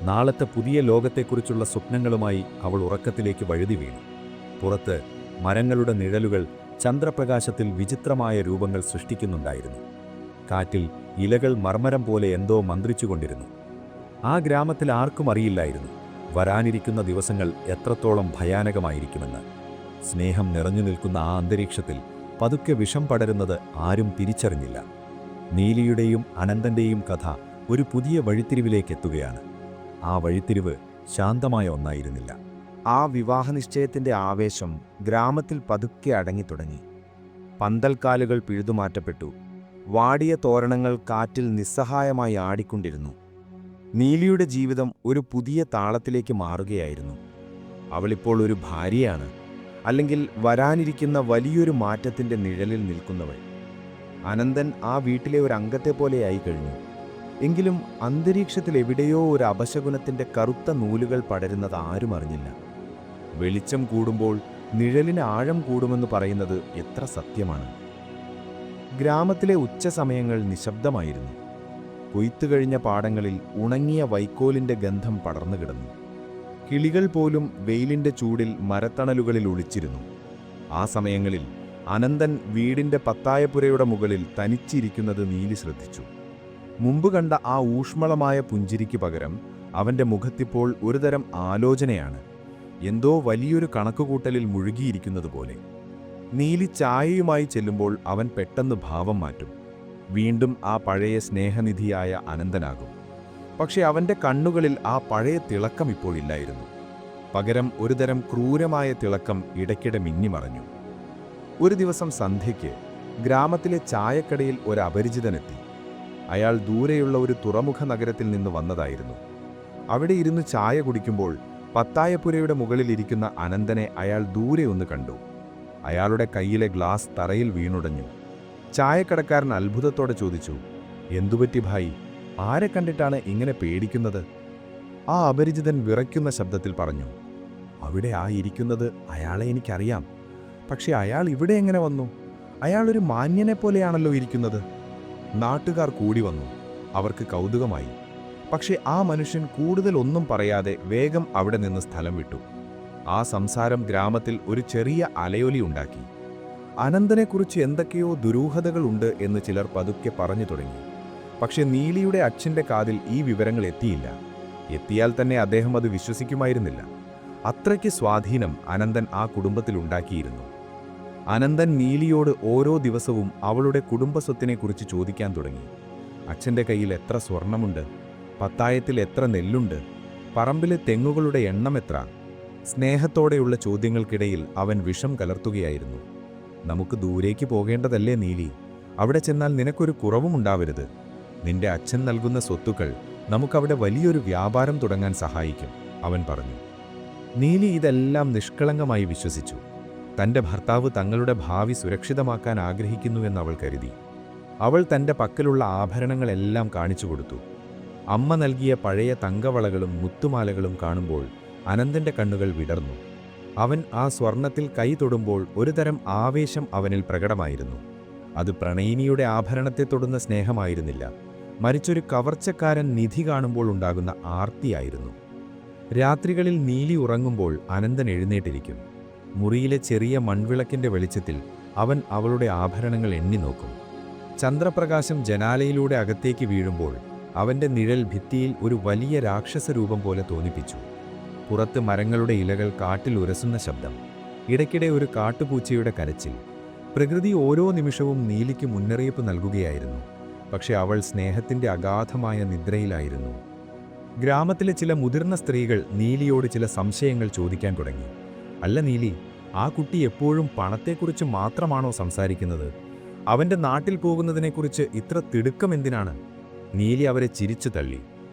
നാളത്തെ പുതിയ ലോകത്തെക്കുറിച്ചുള്ള സ്വപ്നങ്ങളുമായി അവൾ ഉറക്കത്തിലേക്ക് വഴുതി വീണു. പുറത്ത് മരങ്ങളുടെ നിഴലുകൾ ചന്ദ്രപ്രകാശത്തിൽ വിചിത്രമായ രൂപങ്ങൾ സൃഷ്ടിക്കുന്നുണ്ടായിരുന്നു. കാറ്റിൽ ഇലകൾ മർമരം പോലെ എന്തോ മന്ത്രിച്ചുകൊണ്ടിരുന്നു. ആ ഗ്രാമത്തിൽ ആർക്കും അറിയില്ലായിരുന്നു വരാനിരിക്കുന്ന ദിവസങ്ങൾ എത്രത്തോളം ഭയാനകമായിരിക്കുമെന്ന്. സ്നേഹം നിറഞ്ഞു നിൽക്കുന്ന ആ അന്തരീക്ഷത്തിൽ പതുക്കെ വിഷം പടരുന്നത് ആരും തിരിച്ചറിഞ്ഞില്ല. നീലിയുടെയും അനന്തൻ്റെയും കഥ ഒരു പുതിയ വഴിത്തിരിവിലേക്കെത്തുകയാണ്. ആ വഴിത്തിരിവ് ശാന്തമായ ഒന്നായിരുന്നില്ല. ആ വിവാഹനിശ്ചയത്തിൻ്റെ ആവേശം ഗ്രാമത്തിൽ പതുക്കെ അടങ്ങിത്തുടങ്ങി. പന്തൽക്കാലുകൾ പിഴുതുമാറ്റപ്പെട്ടു. വാടിയ തോരണങ്ങൾ കാറ്റിൽ നിസ്സഹായമായി ആടിക്കൊണ്ടിരുന്നു. നീലിയുടെ ജീവിതം ഒരു പുതിയ താളത്തിലേക്ക് മാറുകയായിരുന്നു. അവളിപ്പോൾ ഒരു ഭാര്യയാണ്, അല്ലെങ്കിൽ വരാനിരിക്കുന്ന വലിയൊരു മാറ്റത്തിൻ്റെ നിഴലിൽ നിൽക്കുന്നവൾ. അനന്തൻ ആ വീട്ടിലെ ഒരു അംഗത്തെപ്പോലെയായി കഴിഞ്ഞു. എങ്കിലും അന്തരീക്ഷത്തിൽ എവിടെയോ ഒരു അപശകുനത്തിൻ്റെ കറുത്ത നൂലുകൾ പടരുന്നത് ആരും അറിഞ്ഞില്ല. വെളിച്ചം കൂടുമ്പോൾ നിഴലിന് ആഴം കൂടുമെന്ന് പറയുന്നത് എത്ര സത്യമാണ്. ഗ്രാമത്തിലെ ഉച്ചസമയങ്ങൾ നിശബ്ദമായിരുന്നു. കൊയ്ത്തുകഴിഞ്ഞ പാടങ്ങളിൽ ഉണങ്ങിയ വൈക്കോലിൻ്റെ ഗന്ധം പടർന്നു കിടന്നു. കിളികൾ പോലും വെയിലിൻ്റെ ചൂടിൽ മരത്തണലുകളിൽ ഒളിച്ചിരുന്നു. ആ സമയങ്ങളിൽ അനന്തൻ വീടിൻ്റെ പത്തായപ്പുരയുടെ മുകളിൽ തനിച്ചിരിക്കുന്നത് നീലി ശ്രദ്ധിച്ചു. മുമ്പ് കണ്ട ആ ഊഷ്മളമായ പുഞ്ചിരിക്ക് പകരം അവൻ്റെ മുഖത്തിപ്പോൾ ഒരുതരം ആലോചനയാണ്. എന്തോ വലിയൊരു കണക്കുകൂട്ടലിൽ മുഴുകിയിരിക്കുന്നതുപോലെ. നീലി ചായയുമായി ചെല്ലുമ്പോൾ അവൻ പെട്ടെന്ന് ഭാവം മാറ്റും. വീണ്ടും ആ പഴയ സ്നേഹനിധിയായ അനന്തനാകും. പക്ഷെ അവൻ്റെ കണ്ണുകളിൽ ആ പഴയ തിളക്കം ഇപ്പോൾ ഇല്ലായിരുന്നു. പകരം ഒരുതരം ക്രൂരമായ തിളക്കം ഇടയ്ക്കിടെ മിന്നിമറഞ്ഞു. ഒരു ദിവസം സന്ധ്യയ്ക്ക് ഗ്രാമത്തിലെ ചായക്കടയിൽ ഒരു അപരിചിതനെത്തി. അയാൾ ദൂരെയുള്ള ഒരു തുറമുഖ നഗരത്തിൽ നിന്ന് വന്നതായിരുന്നു. അവിടെ ഇരുന്ന് ചായ കുടിക്കുമ്പോൾ പത്തായപ്പുരയുടെ മുകളിലിരിക്കുന്ന അനന്തനെ അയാൾ ദൂരെ ഒന്ന് കണ്ടു. അയാളുടെ കയ്യിലെ ഗ്ലാസ് തറയിൽ വീണുടഞ്ഞു. ചായക്കടക്കാരൻ അത്ഭുതത്തോടെ ചോദിച്ചു, "എന്തുപറ്റി ഭായി? ആരെ കണ്ടിട്ടാണ് ഇങ്ങനെ പേടിക്കുന്നത്?" ആ അപരിചിതൻ വിറയ്ക്കുന്ന ശബ്ദത്തിൽ പറഞ്ഞു, "അവിടെ ആ ഇരിക്കുന്നത് അയാളെ എനിക്കറിയാം. പക്ഷെ അയാൾ ഇവിടെ എങ്ങനെ വന്നു? അയാളൊരു മാന്യനെപ്പോലെയാണല്ലോ ഇരിക്കുന്നത്." നാട്ടുകാർ കൂടി വന്നു. അവർക്ക് കൗതുകമായി. പക്ഷേ ആ മനുഷ്യൻ കൂടുതൽ ഒന്നും പറയാതെ വേഗം അവിടെ നിന്ന് സ്ഥലം വിട്ടു. ആ സംസാരം ഗ്രാമത്തിൽ ഒരു ചെറിയ അലയൊലി ഉണ്ടാക്കി. അനന്തനെക്കുറിച്ച് എന്തൊക്കെയോ ദുരൂഹതകളുണ്ട് എന്ന് ചിലർ പതുക്കെ പറഞ്ഞു തുടങ്ങി. പക്ഷെ നീലിയുടെ അച്ഛൻ്റെ കാതിൽ ഈ വിവരങ്ങൾ എത്തിയില്ല. എത്തിയാൽ തന്നെ അദ്ദേഹം അത് വിശ്വസിക്കുമായിരുന്നില്ല. അത്രയ്ക്ക് സ്വാധീനം അനന്തൻ ആ കുടുംബത്തിലുണ്ടാക്കിയിരുന്നു. അനന്തൻ നീലിയോട് ഓരോ ദിവസവും അവളുടെ കുടുംബസ്വത്തിനെക്കുറിച്ച് ചോദിക്കാൻ തുടങ്ങി. അച്ഛൻ്റെ കയ്യിൽ എത്ര സ്വർണമുണ്ട്, പത്തായത്തിൽ എത്ര നെല്ലുണ്ട്, പറമ്പിലെ തെങ്ങുകളുടെ എണ്ണം എത്ര? സ്നേഹത്തോടെയുള്ള ചോദ്യങ്ങൾക്കിടയിൽ അവൻ വിഷം കലർത്തുകയായിരുന്നു. നമുക്ക് ദൂരേക്ക് പോകേണ്ടതല്ലേ നീലി? അവിടെ ചെന്നാൽ നിനക്കൊരു കുറവും ഉണ്ടാവരുത്. നിന്റെ അച്ഛൻ നൽകുന്ന സ്വത്തുക്കൾ നമുക്കവിടെ വലിയൊരു വ്യാപാരം തുടങ്ങാൻ സഹായിക്കും, അവൻ പറഞ്ഞു. നീലി ഇതെല്ലാം നിഷ്കളങ്കമായി വിശ്വസിച്ചു. തൻ്റെ ഭർത്താവ് തങ്ങളുടെ ഭാവി സുരക്ഷിതമാക്കാൻ ആഗ്രഹിക്കുന്നുവെന്ന് അവൾ കരുതി. അവൾ തൻ്റെ പക്കലുള്ള ആഭരണങ്ങളെല്ലാം കാണിച്ചു കൊടുത്തു. അമ്മ നൽകിയ പഴയ തങ്കവളകളും മുത്തുമാലകളും കാണുമ്പോൾ അനന്തൻ്റെ കണ്ണുകൾ വിടർന്നു. അവൻ ആ സ്വർണത്തിൽ കൈ തൊടുമ്പോൾ ഒരുതരം ആവേശം അവനിൽ പ്രകടമായിരുന്നു. അത് പ്രണയിനിയുടെ ആഭരണത്തെ തൊടുന്ന സ്നേഹമായിരുന്നില്ല, മറിച്ചൊരു കവർച്ചക്കാരൻ നിധി കാണുമ്പോൾ ഉണ്ടാകുന്ന ആർത്തിയായിരുന്നു. രാത്രികളിൽ നീലി ഉറങ്ങുമ്പോൾ അനന്തൻ എഴുന്നേറ്റിരിക്കും. മുറിയിലെ ചെറിയ മൺവിളക്കിൻ്റെ വെളിച്ചത്തിൽ അവൻ അവളുടെ ആഭരണങ്ങൾ എണ്ണി നോക്കും. ചന്ദ്രപ്രകാശം ജനാലയിലൂടെ അകത്തേക്ക് വീഴുമ്പോൾ അവൻ്റെ നിഴൽ ഭിത്തിയിൽ ഒരു വലിയ രാക്ഷസരൂപം പോലെ തോന്നിപ്പിച്ചു. പുറത്ത് മരങ്ങളുടെ ഇലകൾ കാട്ടിൽ ഉരസുന്ന ശബ്ദം, ഇടയ്ക്കിടെ ഒരു കാട്ടുപൂച്ചയുടെ കരച്ചിൽ. പ്രകൃതി ഓരോ നിമിഷവും നീലിക്ക് മുന്നറിയിപ്പ് നൽകുകയായിരുന്നു. പക്ഷെ അവൾ സ്നേഹത്തിൻ്റെ അഗാധമായ നിദ്രയിലായിരുന്നു. ഗ്രാമത്തിലെ ചില മുതിർന്ന സ്ത്രീകൾ നീലിയോട് ചില സംശയങ്ങൾ ചോദിക്കാൻ തുടങ്ങി. അല്ല നീലി, ആ കുട്ടി എപ്പോഴും പണത്തെക്കുറിച്ച് മാത്രമാണോ സംസാരിക്കുന്നത്? അവൻ്റെ നാട്ടിൽ പോകുന്നതിനെക്കുറിച്ച് ഇത്ര തിടുക്കം എന്തിനാണ്? നീലി അവരെ ചിരിച്ചു തള്ളി.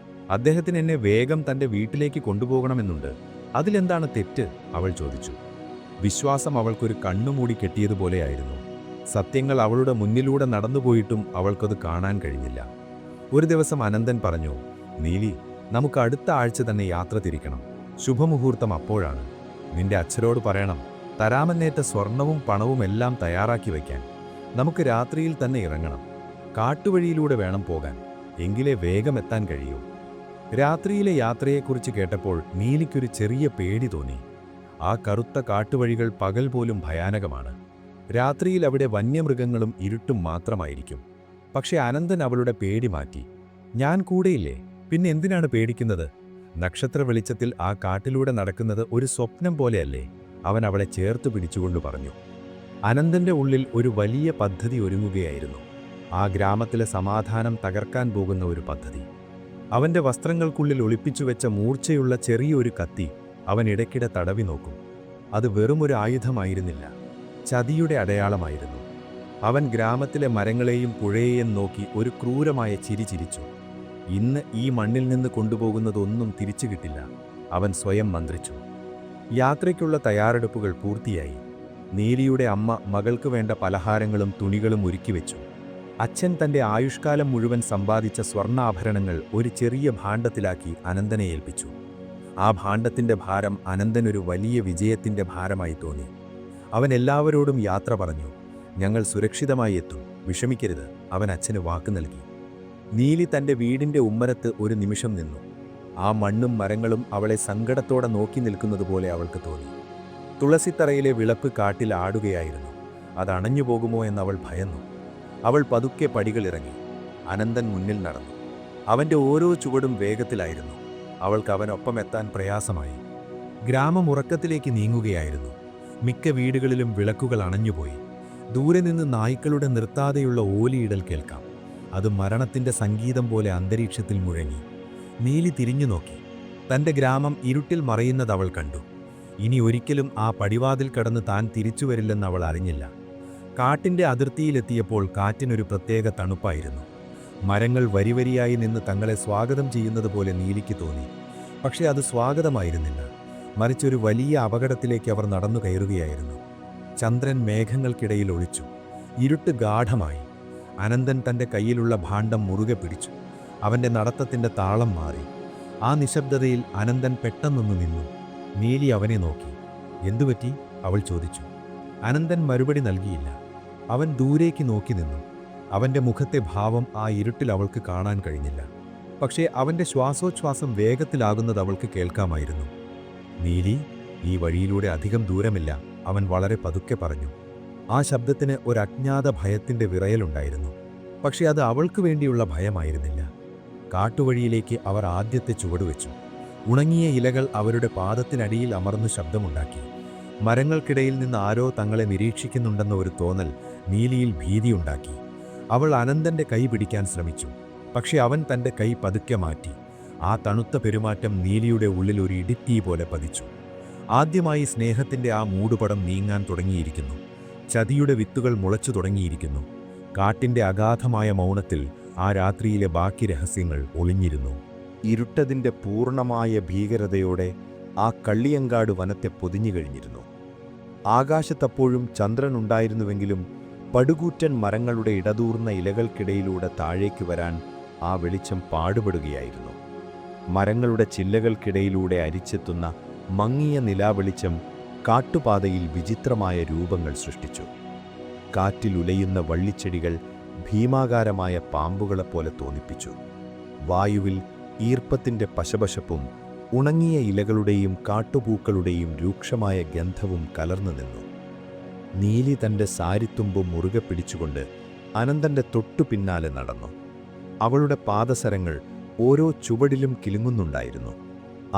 അദ്ദേഹത്തിന് എന്നെ വേഗം തൻ്റെ വീട്ടിലേക്ക് കൊണ്ടുപോകണമെന്നുണ്ട്. അതിലെന്താണ് തെറ്റ്? അവൾ ചോദിച്ചു. വിശ്വാസം അവൾക്കൊരു കണ്ണുമൂടി കെട്ടിയതുപോലെയായിരുന്നു. സത്യങ്ങൾ അവളുടെ മുന്നിലൂടെ നടന്നുപോയിട്ടും അവൾക്കത് കാണാൻ കഴിഞ്ഞില്ല. ഒരു ദിവസം അനന്തൻ പറഞ്ഞു, നീലി, നമുക്ക് അടുത്ത ആഴ്ച തന്നെ യാത്ര തിരിക്കണം. ശുഭമുഹൂർത്തം അപ്പോഴാണ്. നിന്റെ അച്ഛനോട് പറയണം, തരാമെന്നേറ്റ സ്വർണവും പണവും എല്ലാം തയ്യാറാക്കി വയ്ക്കാൻ. നമുക്ക് രാത്രിയിൽ തന്നെ ഇറങ്ങണം. കാട്ടുവഴിയിലൂടെ വേണം പോകാൻ, എങ്കിലേ വേഗം എത്താൻ കഴിയൂ. രാത്രിയിലെ യാത്രയെക്കുറിച്ച് കേട്ടപ്പോൾ നീലിക്കൊരു ചെറിയ പേടി തോന്നി. ആ കറുത്ത കാട്ടുവഴികൾ പകൽ പോലും ഭയാനകമാണ്. രാത്രിയിൽ അവിടെ വന്യമൃഗങ്ങളും ഇരുട്ടും മാത്രമായിരിക്കും. പക്ഷെ അനന്തൻ അവളുടെ പേടി മാറ്റി. ഞാൻ കൂടെയില്ലേ, പിന്നെ എന്തിനാണ് പേടിക്കുന്നത്? നക്ഷത്ര വെളിച്ചത്തിൽ ആ കാട്ടിലൂടെ നടക്കുന്നത് ഒരു സ്വപ്നം പോലെയല്ലേ? അവൻ അവളെ ചേർത്ത് പിടിച്ചുകൊണ്ട് പറഞ്ഞു. അനന്തന്റെ ഉള്ളിൽ ഒരു വലിയ പദ്ധതി ഒരുങ്ങുകയായിരുന്നു. ആ ഗ്രാമത്തിലെ സമാധാനം തകർക്കാൻ പോകുന്ന ഒരു പദ്ധതി. അവന്റെ വസ്ത്രങ്ങൾക്കുള്ളിൽ ഒളിപ്പിച്ചുവെച്ച മൂർച്ചയുള്ള ചെറിയൊരു കത്തി അവൻ ഇടയ്ക്കിടെ തടവി നോക്കും. അത് വെറുമൊരു ആയുധമായിരുന്നില്ല, ചതിയുടെ അടയാളമായിരുന്നു. അവൻ ഗ്രാമത്തിലെ മരങ്ങളെയും പുഴയെയും നോക്കി ഒരു ക്രൂരമായ ചിരി ചിരിച്ചു. ഇന്ന് ഈ മണ്ണിൽ നിന്ന് കൊണ്ടുപോകുന്നതൊന്നും തിരിച്ചു കിട്ടില്ല, അവൻ സ്വയം മന്ത്രിച്ചു. യാത്രയ്ക്കുള്ള തയ്യാറെടുപ്പുകൾ പൂർത്തിയായി. നീലിയുടെ അമ്മ മകൾക്ക് വേണ്ട പലഹാരങ്ങളും തുണികളും ഒരുക്കിവെച്ചു. അച്ഛൻ തൻ്റെ ആയുഷ്കാലം മുഴുവൻ സമ്പാദിച്ച സ്വർണ്ണാഭരണങ്ങൾ ഒരു ചെറിയ ഭാണ്ഡത്തിലാക്കി അനന്തനെ ഏൽപ്പിച്ചു. ആ ഭാണ്ഡത്തിൻ്റെ ഭാരം അനന്തനൊരു വലിയ വിജയത്തിൻ്റെ ഭാരമായി തോന്നി. അവൻ എല്ലാവരോടും യാത്ര പറഞ്ഞു. ഞങ്ങൾ സുരക്ഷിതമായി എത്തും, വിഷമിക്കരുത്, അവൻ അച്ഛന് വാക്ക് നൽകി. നീലി തൻ്റെ വീടിൻ്റെ ഉമ്മരത്ത് ഒരു നിമിഷം നിന്നു. ആ മണ്ണും മരങ്ങളും അവളെ സങ്കടത്തോടെ നോക്കി നിൽക്കുന്നതുപോലെ അവൾക്ക് തോന്നി. തുളസിത്തറയിലെ വിളക്ക് കാട്ടിൽ ആടുകയായിരുന്നു. അത് അണഞ്ഞുപോകുമോ എന്നവൾ ഭയന്നു. അവൾ പതുക്കെ പടികളിറങ്ങി. അനന്തൻ മുന്നിൽ നടന്നു. അവൻ്റെ ഓരോ ചുവടും വേഗത്തിലായിരുന്നു. അവൾക്ക് അവനൊപ്പം എത്താൻ പ്രയാസമായി. ഗ്രാമം ഉറക്കത്തിലേക്ക് നീങ്ങുകയായിരുന്നു. മിക്ക വീടുകളിലും വിളക്കുകൾ അണഞ്ഞുപോയി. ദൂരെ നിന്ന് നായ്ക്കളുടെ നിർത്താതെയുള്ള ഓലിയിടൽ കേൾക്കാം. അത് മരണത്തിൻ്റെ സംഗീതം പോലെ അന്തരീക്ഷത്തിൽ മുഴങ്ങി. നീലി തിരിഞ്ഞു നോക്കി. തൻ്റെ ഗ്രാമം ഇരുട്ടിൽ മറയുന്നത് അവൾ കണ്ടു. ഇനി ഒരിക്കലും ആ പടിവാതിൽ കടന്ന് താൻ തിരിച്ചുവരില്ലെന്ന് അവൾ അറിഞ്ഞില്ല. കാട്ടിൻ്റെ അതിർത്തിയിലെത്തിയപ്പോൾ കാറ്റിനൊരു പ്രത്യേക തണുപ്പായിരുന്നു. മരങ്ങൾ വരിവരിയായി നിന്ന് തങ്ങളെ സ്വാഗതം ചെയ്യുന്നത് പോലെ നീലിക്ക് തോന്നി. പക്ഷേ അത് സ്വാഗതമായിരുന്നില്ല, മറിച്ചൊരു വലിയ അപകടത്തിലേക്ക് അവർ നടന്നു കയറുകയായിരുന്നു. ചന്ദ്രൻ മേഘങ്ങൾക്കിടയിൽ ഒളിച്ചു. ഇരുട്ട് ഗാഢമായി. അനന്തൻ തൻ്റെ കയ്യിലുള്ള ഭാണ്ഡം മുറുകെ പിടിച്ചു. അവൻ്റെ നടത്തത്തിൻ്റെ താളം മാറി. ആ നിശബ്ദതയിൽ അനന്തൻ പെട്ടെന്നൊന്നു നിന്നു. നീലി അവനെ നോക്കി. എന്തുപറ്റി? അവൾ ചോദിച്ചു. അനന്തൻ മറുപടി നൽകിയില്ല. അവൻ ദൂരേക്ക് നോക്കി നിന്നു. അവൻ്റെ മുഖത്തെ ഭാവം ആ ഇരുട്ടിൽ അവൾക്ക് കാണാൻ കഴിഞ്ഞില്ല. പക്ഷേ അവന്റെ ശ്വാസോച്ഛ്വാസം വേഗത്തിലാകുന്നത് അവൾക്ക് കേൾക്കാമായിരുന്നു. നീലി, ഈ വഴിയിലൂടെ അധികം ദൂരമില്ല, അവൻ വളരെ പതുക്കെ പറഞ്ഞു. ആ ശബ്ദത്തിന് ഒരു അജ്ഞാത ഭയത്തിന്റെ വിറയലുണ്ടായിരുന്നു. പക്ഷെ അത് അവൾക്ക് വേണ്ടിയുള്ള ഭയമായിരുന്നില്ല. കാട്ടുവഴിയിലേക്ക് അവർ ആദ്യത്തെ ചുവടുവെച്ചു. ഉണങ്ങിയ ഇലകൾ അവരുടെ പാദത്തിനടിയിൽ അമർന്ന് ശബ്ദമുണ്ടാക്കി. മരങ്ങൾക്കിടയിൽ നിന്ന് ആരോ തങ്ങളെ നിരീക്ഷിക്കുന്നുണ്ടെന്ന ഒരു തോന്നൽ നീലിയിൽ ഭീതിയുണ്ടാക്കി. അവൾ അനന്തന്റെ കൈ പിടിക്കാൻ ശ്രമിച്ചു. പക്ഷെ അവൻ തന്റെ കൈ പതുക്കെ മാറ്റി. ആ തണുത്ത പെരുമാറ്റം നീലിയുടെ ഉള്ളിൽ ഒരു ഇടിത്തീ പോലെ പതിച്ചു. ആദ്യമായി സ്നേഹത്തിന്റെ ആ മൂടുപടം നീങ്ങാൻ തുടങ്ങിയിരിക്കുന്നു. ചതിയുടെ വിത്തുകൾ മുളച്ചു തുടങ്ങിയിരിക്കുന്നു. കാട്ടിന്റെ അഗാധമായ മൗനത്തിൽ ആ രാത്രിയിലെ ബാക്കി രഹസ്യങ്ങൾ ഒളിഞ്ഞിരുന്നു. ഇരുട്ടതിൻ്റെ പൂർണ്ണമായ ഭീകരതയോടെ ആ കള്ളിയങ്കാട് വനത്തെ പൊതിഞ്ഞു കഴിഞ്ഞിരുന്നു. ആകാശത്തപ്പോഴും ചന്ദ്രനുണ്ടായിരുന്നുവെങ്കിലും പടുകൂറ്റൻ മരങ്ങളുടെ ഇടതൂർന്ന ഇലകൾക്കിടയിലൂടെ താഴേക്ക് വരാൻ ആ വെളിച്ചം പാടുപെടുകയായിരുന്നു. മരങ്ങളുടെ ചില്ലകൾക്കിടയിലൂടെ അരിച്ചെത്തുന്ന മങ്ങിയ നിലാവെളിച്ചം കാട്ടുപാതയിൽ വിചിത്രമായ രൂപങ്ങൾ സൃഷ്ടിച്ചു. കാറ്റിൽ ഉലയുന്ന വള്ളിച്ചെടികൾ ഭീമാകാരമായ പാമ്പുകളെപ്പോലെ തോന്നിപ്പിച്ചു. വായുവിൽ ഈർപ്പത്തിൻ്റെ പശപശപ്പും ഉണങ്ങിയ ഇലകളുടെയും കാട്ടുപൂക്കളുടെയും രൂക്ഷമായ ഗന്ധവും കലർന്നു നിന്നു. നീലി തൻ്റെ സാരിത്തുമ്പ് മുറുകെ പിടിച്ചുകൊണ്ട് അനന്തൻ്റെ തൊട്ടു പിന്നാലെ നടന്നു. അവളുടെ പാദസരങ്ങൾ ഓരോ ചുവടിലും കിലുങ്ങുന്നുണ്ടായിരുന്നു.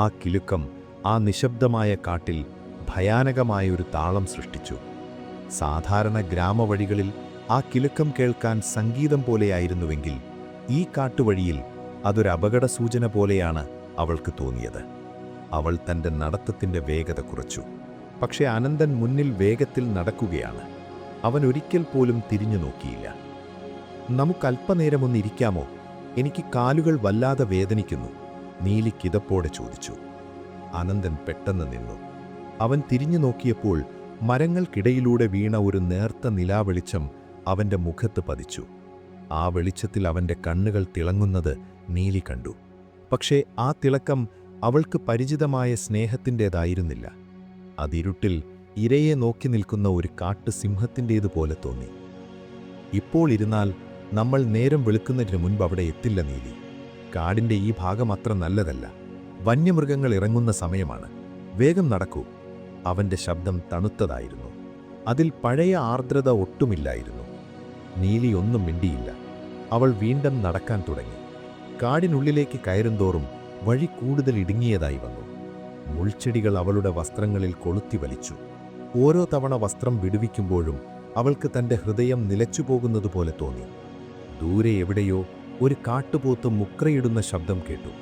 ആ കിലുക്കം ആ നിശബ്ദമായ കാട്ടിൽ ഭയാനകമായൊരു താളം സൃഷ്ടിച്ചു. സാധാരണ ഗ്രാമവഴികളിൽ ആ കിലുക്കം കേൾക്കാൻ സംഗീതം പോലെയായിരുന്നുവെങ്കിൽ ഈ കാട്ടുവഴിയിൽ അതൊരു അപകടസൂചന പോലെയാണ് അവൾക്ക് തോന്നിയത്. അവൾ തൻ്റെ നടത്തത്തിൻ്റെ വേഗത കുറച്ചു. പക്ഷേ അനന്തൻ മുന്നിൽ വേഗത്തിൽ നടക്കുകയാണ്. അവൻ ഒരിക്കൽ പോലും തിരിഞ്ഞു നോക്കിയില്ല. നമുക്കല്പനേരമൊന്നിരിക്കാമോ? എനിക്ക് കാലുകൾ വല്ലാതെ വേദനിക്കുന്നു, നീലി കിതപ്പോടെ ചോദിച്ചു. അനന്തൻ പെട്ടെന്ന് നിന്നു. അവൻ തിരിഞ്ഞു നോക്കിയപ്പോൾ മരങ്ങൾക്കിടയിലൂടെ വീണ ഒരു നേർത്ത നിലാവെളിച്ചം അവൻ്റെ മുഖത്ത് പതിച്ചു. ആ വെളിച്ചത്തിൽ അവൻ്റെ കണ്ണുകൾ തിളങ്ങുന്നത് നീലി കണ്ടു. പക്ഷേ ആ തിളക്കം അവൾക്ക് പരിചിതമായ സ്നേഹത്തിൻ്റേതായിരുന്നില്ല. അതിരുട്ടിൽ ഇരയെ നോക്കി നിൽക്കുന്ന ഒരു കാട്ടുസിംഹത്തിൻ്റേതുപോലെ തോന്നി. ഇപ്പോൾ ഇരുന്നാൽ നമ്മൾ നേരം വെളുക്കുന്നതിന് മുൻപ് അവിടെ എത്തില്ല നീലി. കാടിൻ്റെ ഈ ഭാഗം അത്ര നല്ലതല്ല. വന്യമൃഗങ്ങൾ ഇറങ്ങുന്ന സമയമാണ്. വേഗം നടക്കൂ. അവൻ്റെ ശബ്ദം തണുത്തതായിരുന്നു. അതിൽ പഴയ ആർദ്രത ഒട്ടുമില്ലായിരുന്നു. നീലി ഒന്നും മിണ്ടിയില്ല. അവൾ വീണ്ടും നടക്കാൻ തുടങ്ങി. കാടിനുള്ളിലേക്ക് കയറുന്തോറും വഴി കൂടുതൽ ഇടുങ്ങിയതായി വന്നു. മുൾച്ചെടികൾ അവളുടെ വസ്ത്രങ്ങളിൽ കൊളുത്തി വലിച്ചു. ഓരോ തവണ വസ്ത്രം വിടുവിക്കുമ്പോഴും അവൾക്ക് തൻ്റെ ഹൃദയം നിലച്ചുപോകുന്നതുപോലെ തോന്നി. ദൂരെ എവിടെയോ ഒരു കാട്ടുപോത്ത് മുക്രയിടുന്ന ശബ്ദം കേട്ടു.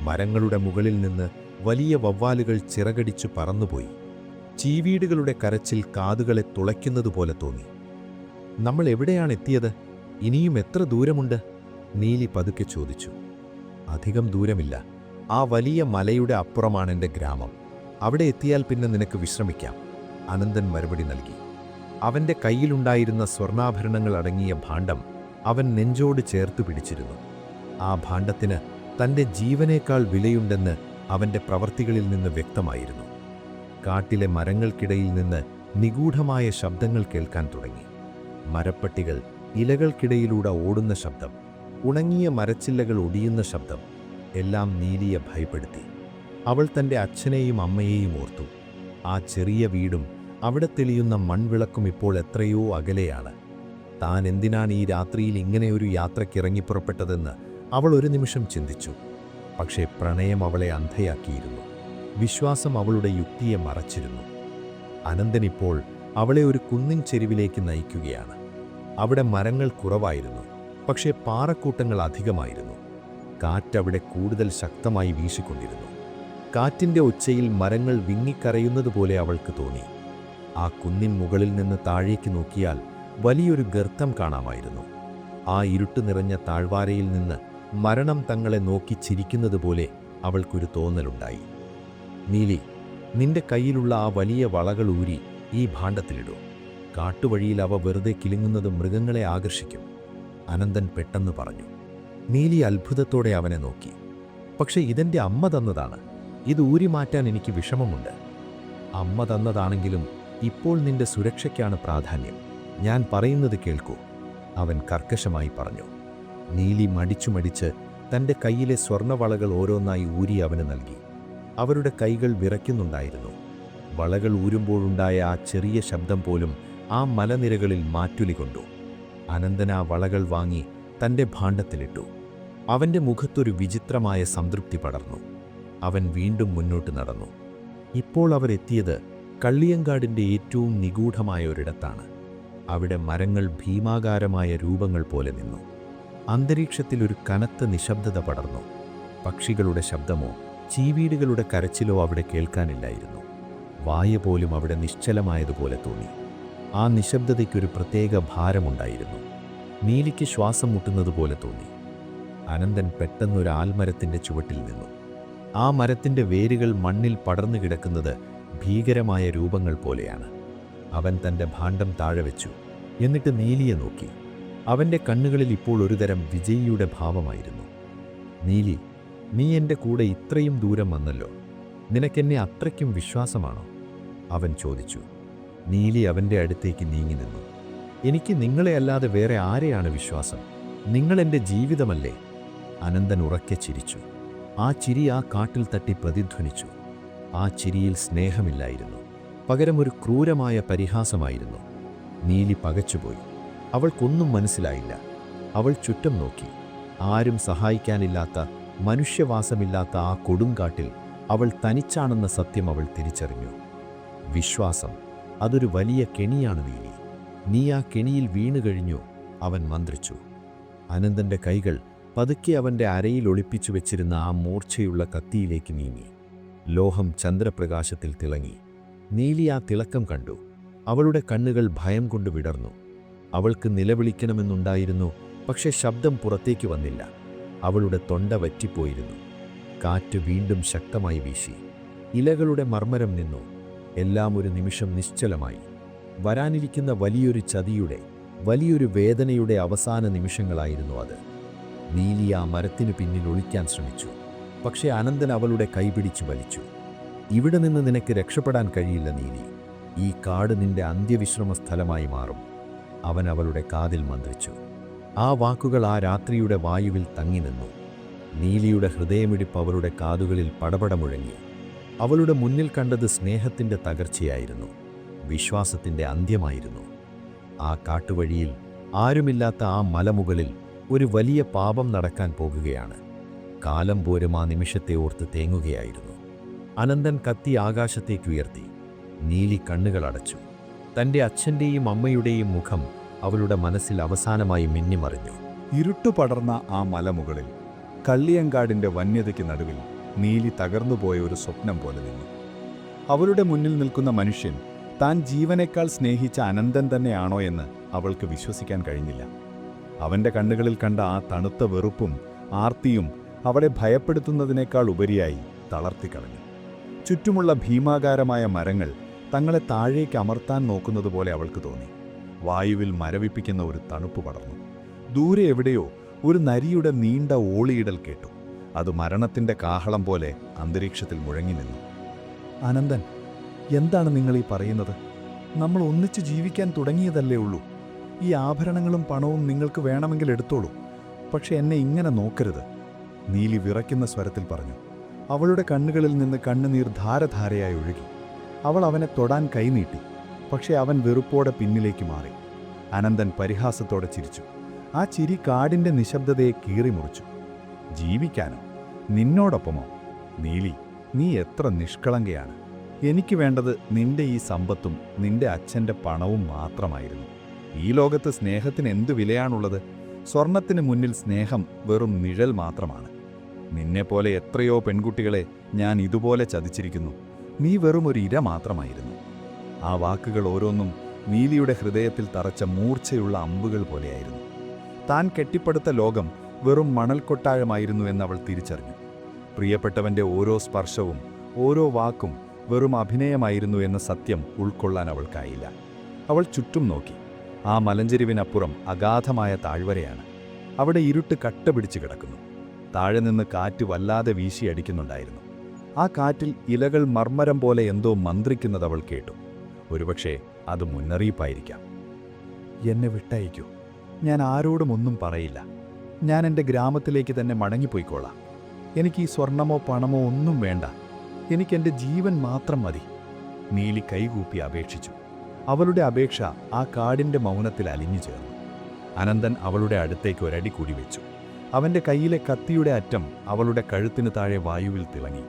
മരങ്ങളുടെ മുകളിൽ നിന്ന് വലിയ വവ്വാലുകൾ ചിറകടിച്ചു പറന്നുപോയി. ചീവീടുകളുടെ കരച്ചിൽ കാതുകളെ തുളയ്ക്കുന്നതുപോലെ തോന്നി. നമ്മൾ എവിടെയാണ് എത്തിയത്? ഇനിയും എത്ര ദൂരമുണ്ട്? നീലി പതുക്കെ ചോദിച്ചു. അധികം ദൂരമില്ല. ആ വലിയ മലയുടെ അപ്പുറമാണെൻ്റെ ഗ്രാമം. അവിടെ എത്തിയാൽ പിന്നെ നിനക്ക് വിശ്രമിക്കാം, അനന്തൻ മറുപടി നൽകി. അവൻ്റെ കയ്യിലുണ്ടായിരുന്ന സ്വർണ്ണാഭരണങ്ങൾ അടങ്ങിയ ഭാണ്ഡം അവൻ നെഞ്ചോട് ചേർത്ത് പിടിച്ചിരുന്നു. ആ ഭാണ്ഡത്തിന് തൻ്റെ ജീവനേക്കാൾ വിലയുണ്ടെന്ന് അവൻ്റെ പ്രവർത്തികളിൽ നിന്ന് വ്യക്തമായിരുന്നു. കാട്ടിലെ മരങ്ങൾക്കിടയിൽ നിന്ന് നിഗൂഢമായ ശബ്ദങ്ങൾ കേൾക്കാൻ തുടങ്ങി. മരപ്പട്ടികൾ ഇലകൾക്കിടയിലൂടെ ഓടുന്ന ശബ്ദം, ഉണങ്ങിയ മരച്ചില്ലകൾ ഒടിയുന്ന ശബ്ദം എല്ലാം നീലിയെ ഭയപ്പെടുത്തി. അവൾ തൻ്റെ അച്ഛനെയും അമ്മയെയും ഓർത്തു. ആ ചെറിയ വീടും അവിടെ തെളിയുന്ന മൺവിളക്കും ഇപ്പോൾ എത്രയോ അകലെയാണ്. താൻ എന്തിനാണ് ഈ രാത്രിയിൽ ഇങ്ങനെയൊരു യാത്രയ്ക്കിറങ്ങിപ്പുറപ്പെട്ടതെന്ന് അവൾ ഒരു നിമിഷം ചിന്തിച്ചു. പക്ഷേ പ്രണയം അവളെ അന്ധയാക്കിയിരുന്നു. വിശ്വാസം അവളുടെ യുക്തിയെ മറച്ചിരുന്നു. അനന്തനിപ്പോൾ അവളെ ഒരു കുന്നിൻ ചെരുവിലേക്ക് നയിക്കുകയാണ്. അവിടെ മരങ്ങൾ കുറവായിരുന്നു, പക്ഷേ പാറക്കൂട്ടങ്ങൾ അധികമായിരുന്നു. കാറ്റവിടെ കൂടുതൽ ശക്തമായി വീശിക്കൊണ്ടിരുന്നു. കാറ്റിൻ്റെ ഒച്ചയിൽ മരങ്ങൾ വിങ്ങിക്കരയുന്നതുപോലെ അവൾക്ക് തോന്നി. ആ കുന്നിൻ മുകളിൽ നിന്ന് താഴേക്ക് നോക്കിയാൽ വലിയൊരു ഗർത്തം കാണാമായിരുന്നു. ആ ഇരുട്ട് നിറഞ്ഞ താഴ്വാരയിൽ നിന്ന് മരണം തങ്ങളെ നോക്കി ചിരിക്കുന്നതുപോലെ അവൾക്കൊരു തോന്നലുണ്ടായി. നീലി, നിന്റെ കയ്യിലുള്ള ആ വലിയ വളകൾ ഊരി ഈ ഭാണ്ഡത്തിലിടൂ. കാട്ടുവഴിയിൽ അവ വെറുതെ കിലുങ്ങുന്നത് മൃഗങ്ങളെ ആകർഷിക്കും, അനന്തൻ പെട്ടെന്ന് പറഞ്ഞു. നീലി അത്ഭുതത്തോടെ അവനെ നോക്കി. പക്ഷെ ഇതെൻ്റെ അമ്മ തന്നതാണ്. ഇത് ഊരി മാറ്റാൻ എനിക്ക് വിഷമമുണ്ട്. അമ്മ തന്നതാണെങ്കിലും ഇപ്പോൾ നിന്റെ സുരക്ഷയ്ക്കാണ് പ്രാധാന്യം. ഞാൻ പറയുന്നത് കേൾക്കൂ, അവൻ കർക്കശമായി പറഞ്ഞു. നീലി മടിച്ചു തൻ്റെ കയ്യിലെ സ്വർണവളകൾ ഓരോന്നായി ഊരി അവന് നൽകി. അവരുടെ കൈകൾ വിറയ്ക്കുന്നുണ്ടായിരുന്നു. വളകൾ ഊരുമ്പോഴുണ്ടായ ആ ചെറിയ ശബ്ദം പോലും ആ മലനിരകളിൽ മാറ്റുലി കൊണ്ടു. അനന്തൻ ആ വളകൾ വാങ്ങി തൻ്റെ ഭാണ്ഡത്തിലിട്ടു. അവൻ്റെ മുഖത്തൊരു വിചിത്രമായ സംതൃപ്തി പടർന്നു. അവൻ വീണ്ടും മുന്നോട്ട് നടന്നു. ഇപ്പോൾ അവർ എത്തിയത് കള്ളിയങ്കാടിൻ്റെ ഏറ്റവും നിഗൂഢമായ ഒരിടത്താണ്. അവിടെ മരങ്ങൾ ഭീമാകാരമായ രൂപങ്ങൾ പോലെ നിന്നു. അന്തരീക്ഷത്തിൽ ഒരു കനത്ത നിശബ്ദത പടർന്നു. പക്ഷികളുടെ ശബ്ദമോ ചീവീടുകളുടെ കരച്ചിലോ അവിടെ കേൾക്കാനില്ലായിരുന്നു. വായ പോലും അവിടെ നിശ്ചലമായതുപോലെ തോന്നി. ആ നിശബ്ദതയ്ക്കൊരു പ്രത്യേക ഭാരമുണ്ടായിരുന്നു. നീലിക്ക് ശ്വാസം മുട്ടുന്നതുപോലെ തോന്നി. അനന്തൻ പെട്ടെന്നൊരു ആൽമരത്തിൻ്റെ ചുവട്ടിൽ നിന്നു. ആ മരത്തിൻ്റെ വേരുകൾ മണ്ണിൽ പടർന്നു കിടക്കുന്നത് ഭീകരമായ രൂപങ്ങൾ പോലെയാണ്. അവൻ തൻ്റെ ഭാണ്ഡം താഴെ വെച്ചു. എന്നിട്ട് നീലിയെ നോക്കി. അവൻ്റെ കണ്ണുകളിൽ ഇപ്പോൾ ഒരുതരം വിജയിയുടെ ഭാവമായിരുന്നു. നീലി, നീ എൻ്റെ കൂടെ ഇത്രയും ദൂരം വന്നല്ലോ. നിനക്കെന്നെ അത്രയ്ക്കും വിശ്വാസമാണോ? അവൻ ചോദിച്ചു. നീലി അവൻ്റെ അടുത്തേക്ക് നീങ്ങി നിന്നു. എനിക്ക് നിങ്ങളെ അല്ലാതെ വേറെ ആരെയാണ് വിശ്വാസം? നിങ്ങളെൻ്റെ ജീവിതമല്ലേ? അനന്തൻ ഉറക്കെ ചിരിച്ചു. ആ ചിരി ആ കാട്ടിൽ തട്ടി പ്രതിധ്വനിച്ചു. ആ ചിരിയിൽ സ്നേഹമില്ലായിരുന്നു, പകരം ഒരു ക്രൂരമായ പരിഹാസമായിരുന്നു. നീലി പകച്ചുപോയി. അവൾക്കൊന്നും മനസ്സിലായില്ല. അവൾ ചുറ്റും നോക്കി. ആരും സഹായിക്കാനില്ലാത്ത, മനുഷ്യവാസമില്ലാത്ത ആ കൊടുങ്കാട്ടിൽ അവൾ തനിച്ചാണെന്ന സത്യം അവൾ തിരിച്ചറിഞ്ഞു. വിശ്വാസം, അതൊരു വലിയ കെണിയാണ് നീലി. നീ ആ കെണിയിൽ വീണുകഴിഞ്ഞു, അവൻ മന്ത്രിച്ചു. അനന്തൻ്റെ കൈകൾ പതുക്കെ അവൻ്റെ അരയിൽ ഒളിപ്പിച്ചു വെച്ചിരുന്ന ആ മൂർച്ചയുള്ള കത്തിയിലേക്ക് നീങ്ങി. ലോഹം ചന്ദ്രപ്രകാശത്തിൽ തിളങ്ങി. നീലി ആ തിളക്കം കണ്ടു. അവളുടെ കണ്ണുകൾ ഭയം കൊണ്ട് വിടർന്നു. അവൾക്ക് നിലവിളിക്കണമെന്നുണ്ടായിരുന്നു, പക്ഷെ ശബ്ദം പുറത്തേക്ക് വന്നില്ല. അവളുടെ തൊണ്ട വറ്റിപ്പോയിരുന്നു. കാറ്റ് വീണ്ടും ശക്തമായി വീശി. ഇലകളുടെ മർമ്മരം നിന്നു. എല്ലാം ഒരു നിമിഷം നിശ്ചലമായി. വരാനിരിക്കുന്ന വലിയൊരു ചതിയുടെ, വലിയൊരു വേദനയുടെ അവസാന നിമിഷങ്ങളായിരുന്നു അത്. നീലി ആ മരത്തിനു പിന്നിൽ ഒളിക്കാൻ ശ്രമിച്ചു. പക്ഷേ അനന്തൻ അവളുടെ കൈപിടിച്ചു വലിച്ചു. ഇവിടെ നിന്ന് നിനക്ക് രക്ഷപ്പെടാൻ കഴിയില്ല നീലി. ഈ കാട് നിന്റെ അന്ത്യവിശ്രമ സ്ഥലമായി മാറും. അവൻ അവളുടെ കാതിൽ മന്ത്രിച്ചു. ആ വാക്കുകൾ ആ രാത്രിയുടെ വായുവിൽ തങ്ങി നിന്നു. നീലിയുടെ ഹൃദയമിടിപ്പ് അവളുടെ കാതുകളിൽ പടപട മുഴങ്ങി. അവളുടെ മുന്നിൽ കണ്ടത് സ്നേഹത്തിൻ്റെ തകർച്ചയായിരുന്നു, വിശ്വാസത്തിൻ്റെ അന്ത്യമായിരുന്നു. ആ കാട്ടുവഴിയിൽ ആരുമില്ലാത്ത ആ മലമുകളിൽ ഒരു വലിയ പാപം നടക്കാൻ പോകുകയാണ്. കാലം പോരും ആ നിമിഷത്തെ ഓർത്ത് തേങ്ങുകയായിരുന്നു. അനന്തൻ കത്തി ആകാശത്തേക്കുയർത്തി. നീലി കണ്ണുകൾ അടച്ചു. തൻ്റെ അച്ഛൻ്റെയും അമ്മയുടെയും മുഖം അവളുടെ മനസ്സിൽ അവസാനമായി മിന്നിമറിഞ്ഞു. ഇരുട്ടുപടർന്ന ആ മലമുകളിൽ കള്ളിയങ്കാടിൻ്റെ വന്യതയ്ക്ക് നടുവിൽ നീലി തകർന്നുപോയ ഒരു സ്വപ്നം പോലെ നിന്നു. അവളുടെ മുന്നിൽ നിൽക്കുന്ന മനുഷ്യൻ താൻ ജീവനേക്കാൾ സ്നേഹിച്ച അനന്തൻ തന്നെയാണോ എന്ന് അവൾക്ക് വിശ്വസിക്കാൻ കഴിഞ്ഞില്ല. അവൻ്റെ കണ്ണുകളിൽ കണ്ട ആ തണുത്ത വെറുപ്പും ആർത്തിയും അവളെ ഭയപ്പെടുത്തുന്നതിനേക്കാൾ ഉപരിയായി തളർത്തിക്കളഞ്ഞു. ചുറ്റുമുള്ള ഭീമാകാരമായ മരങ്ങൾ തങ്ങളെ താഴേക്ക് അമർത്താൻ നോക്കുന്നതുപോലെ അവൾക്ക് തോന്നി. വായുവിൽ മരവിപ്പിക്കുന്ന ഒരു തണുപ്പ് പടർന്നു. ദൂരെ എവിടെയോ ഒരു നരിയുടെ നീണ്ട ഓളിയിടൽ കേട്ടു. അത് മരണത്തിൻ്റെ കാഹളം പോലെ അന്തരീക്ഷത്തിൽ മുഴങ്ങി നിന്നു. അനന്തൻ, എന്താണ് നിങ്ങൾ ഈ പറയുന്നത്? നമ്മൾ ഒന്നിച്ച് ജീവിക്കാൻ തുടങ്ങിയതല്ലേ ഉള്ളൂ. ഈ ആഭരണങ്ങളും പണവും നിങ്ങൾക്ക് വേണമെങ്കിൽ എടുത്തോളൂ, പക്ഷെ എന്നെ ഇങ്ങനെ നോക്കരുത്, നീലി വിറയ്ക്കുന്ന സ്വരത്തിൽ പറഞ്ഞു. അവളുടെ കണ്ണുകളിൽ നിന്ന് കണ്ണുനീർ ധാരധാരയായി ഒഴുകി. അവൾ അവനെ തൊടാൻ കൈനീട്ടി, പക്ഷെ അവൻ വെറുപ്പോടെ പിന്നിലേക്ക് മാറി. അനന്തൻ പരിഹാസത്തോടെ ചിരിച്ചു. ആ ചിരി കാടിൻ്റെ നിശബ്ദതയെ കീറിമുറിച്ചു. ജീവിക്കാനോ? നിന്നോടൊപ്പമോ? നീലി, നീ എത്ര നിഷ്കളങ്കയാണ്. എനിക്ക് വേണ്ടത് നിന്റെ ഈ സമ്പത്തും നിന്റെ അച്ഛൻ്റെ പണവും മാത്രമായിരുന്നു. ഈ ലോകത്ത് സ്നേഹത്തിന് എന്തു വിലയാണുള്ളത്? സ്വർണത്തിന് മുന്നിൽ സ്നേഹം വെറും നിഴൽ മാത്രമാണ്. നിന്നെപ്പോലെ എത്രയോ പെൺകുട്ടികളെ ഞാൻ ഇതുപോലെ ചതിച്ചിരിക്കുന്നു. നീ വെറും ഒരു ഇര മാത്രമായിരുന്നു. ആ വാക്കുകൾ ഓരോന്നും നീലിയുടെ ഹൃദയത്തിൽ തറച്ച മൂർച്ചയുള്ള അമ്പുകൾ പോലെയായിരുന്നു. താൻ കെട്ടിപ്പടുത്ത ലോകം വെറും മണൽക്കൊട്ടാരമായിരുന്നു എന്നവൾ തിരിച്ചറിഞ്ഞു. പ്രിയപ്പെട്ടവൻ്റെ ഓരോ സ്പർശവും ഓരോ വാക്കും വെറും അഭിനയമായിരുന്നു എന്ന സത്യം ഉൾക്കൊള്ളാൻ അവൾക്കായില്ല. അവൾ ചുറ്റും നോക്കി. ആ മലഞ്ചെരിവിനപ്പുറം അഗാധമായ താഴ്വരയാണ്. അവിടെ ഇരുട്ട് കട്ട പിടിച്ചു കിടക്കുന്നു. താഴെ നിന്ന് കാറ്റ് വല്ലാതെ വീശിയടിക്കുന്നുണ്ടായിരുന്നു. ആ കാറ്റിൽ ഇലകൾ മർമ്മരം പോലെ എന്തോ മന്ത്രിക്കുന്നത് അവൾ കേട്ടു. ഒരുപക്ഷെ അത് മുന്നറിയിപ്പായിരിക്കാം. എന്നെ വിട്ടയക്കൂ, ഞാൻ ആരോടും ഒന്നും പറയില്ല. ഞാൻ എൻ്റെ ഗ്രാമത്തിലേക്ക് തന്നെ മടങ്ങിപ്പോയിക്കോളാം. എനിക്ക് ഈ സ്വർണമോ പണമോ ഒന്നും വേണ്ട. എനിക്കെൻ്റെ ജീവൻ മാത്രം മതി. നീലി കൈകൂപ്പി അപേക്ഷിച്ചു. അവളുടെ അപേക്ഷ ആ കാടിൻ്റെ മൗനത്തിൽ അലിഞ്ഞു ചേർന്നു. അനന്തൻ അവളുടെ അടുത്തേക്ക് ഒരടി കൂടി വെച്ചു. അവൻ്റെ കയ്യിലെ കത്തിയുടെ അറ്റം അവളുടെ കഴുത്തിന് താഴെ വായുവിൽ തിളങ്ങി.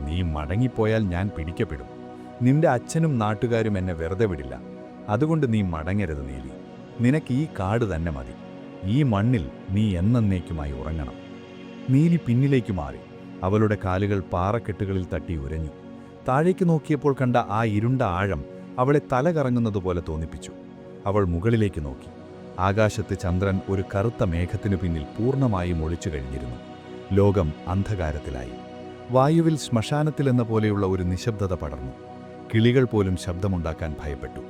നീ മടങ്ങിപ്പോയാൽ ഞാൻ പിടിക്കപ്പെടും. നിന്റെ അച്ഛനും നാട്ടുകാരും എന്നെ വെറുതെ വിടില്ല. അതുകൊണ്ട് നീ മടങ്ങരുത് നീലി. നിനക്ക് ഈ കാട് തന്നെ മതി. ഈ മണ്ണിൽ നീ എന്നേക്കുമായി ഉറങ്ങണം. നീലി പിന്നിലേക്ക് മാറി. അവളുടെ കാലുകൾ പാറക്കെട്ടുകളിൽ തട്ടി ഉരഞ്ഞു. താഴേക്ക് നോക്കിയപ്പോൾ കണ്ട ആ ഇരുണ്ട ആഴം അവളെ തല കറങ്ങുന്നതുപോലെ തോന്നിപ്പിച്ചു. അവൾ മുകളിലേക്ക് നോക്കി. ആകാശത്ത് ചന്ദ്രൻ ഒരു കറുത്ത മേഘത്തിനു പിന്നിൽ പൂർണ്ണമായും ഒളിച്ചു കഴിഞ്ഞിരുന്നു. ലോകം അന്ധകാരത്തിലായി. വായുവിൽ ശ്മശാനത്തിലെന്ന പോലെയുള്ള ഒരു നിശബ്ദത പടർന്നു. കിളികൾ പോലും ശബ്ദമുണ്ടാക്കാൻ ഭയപ്പെട്ടു.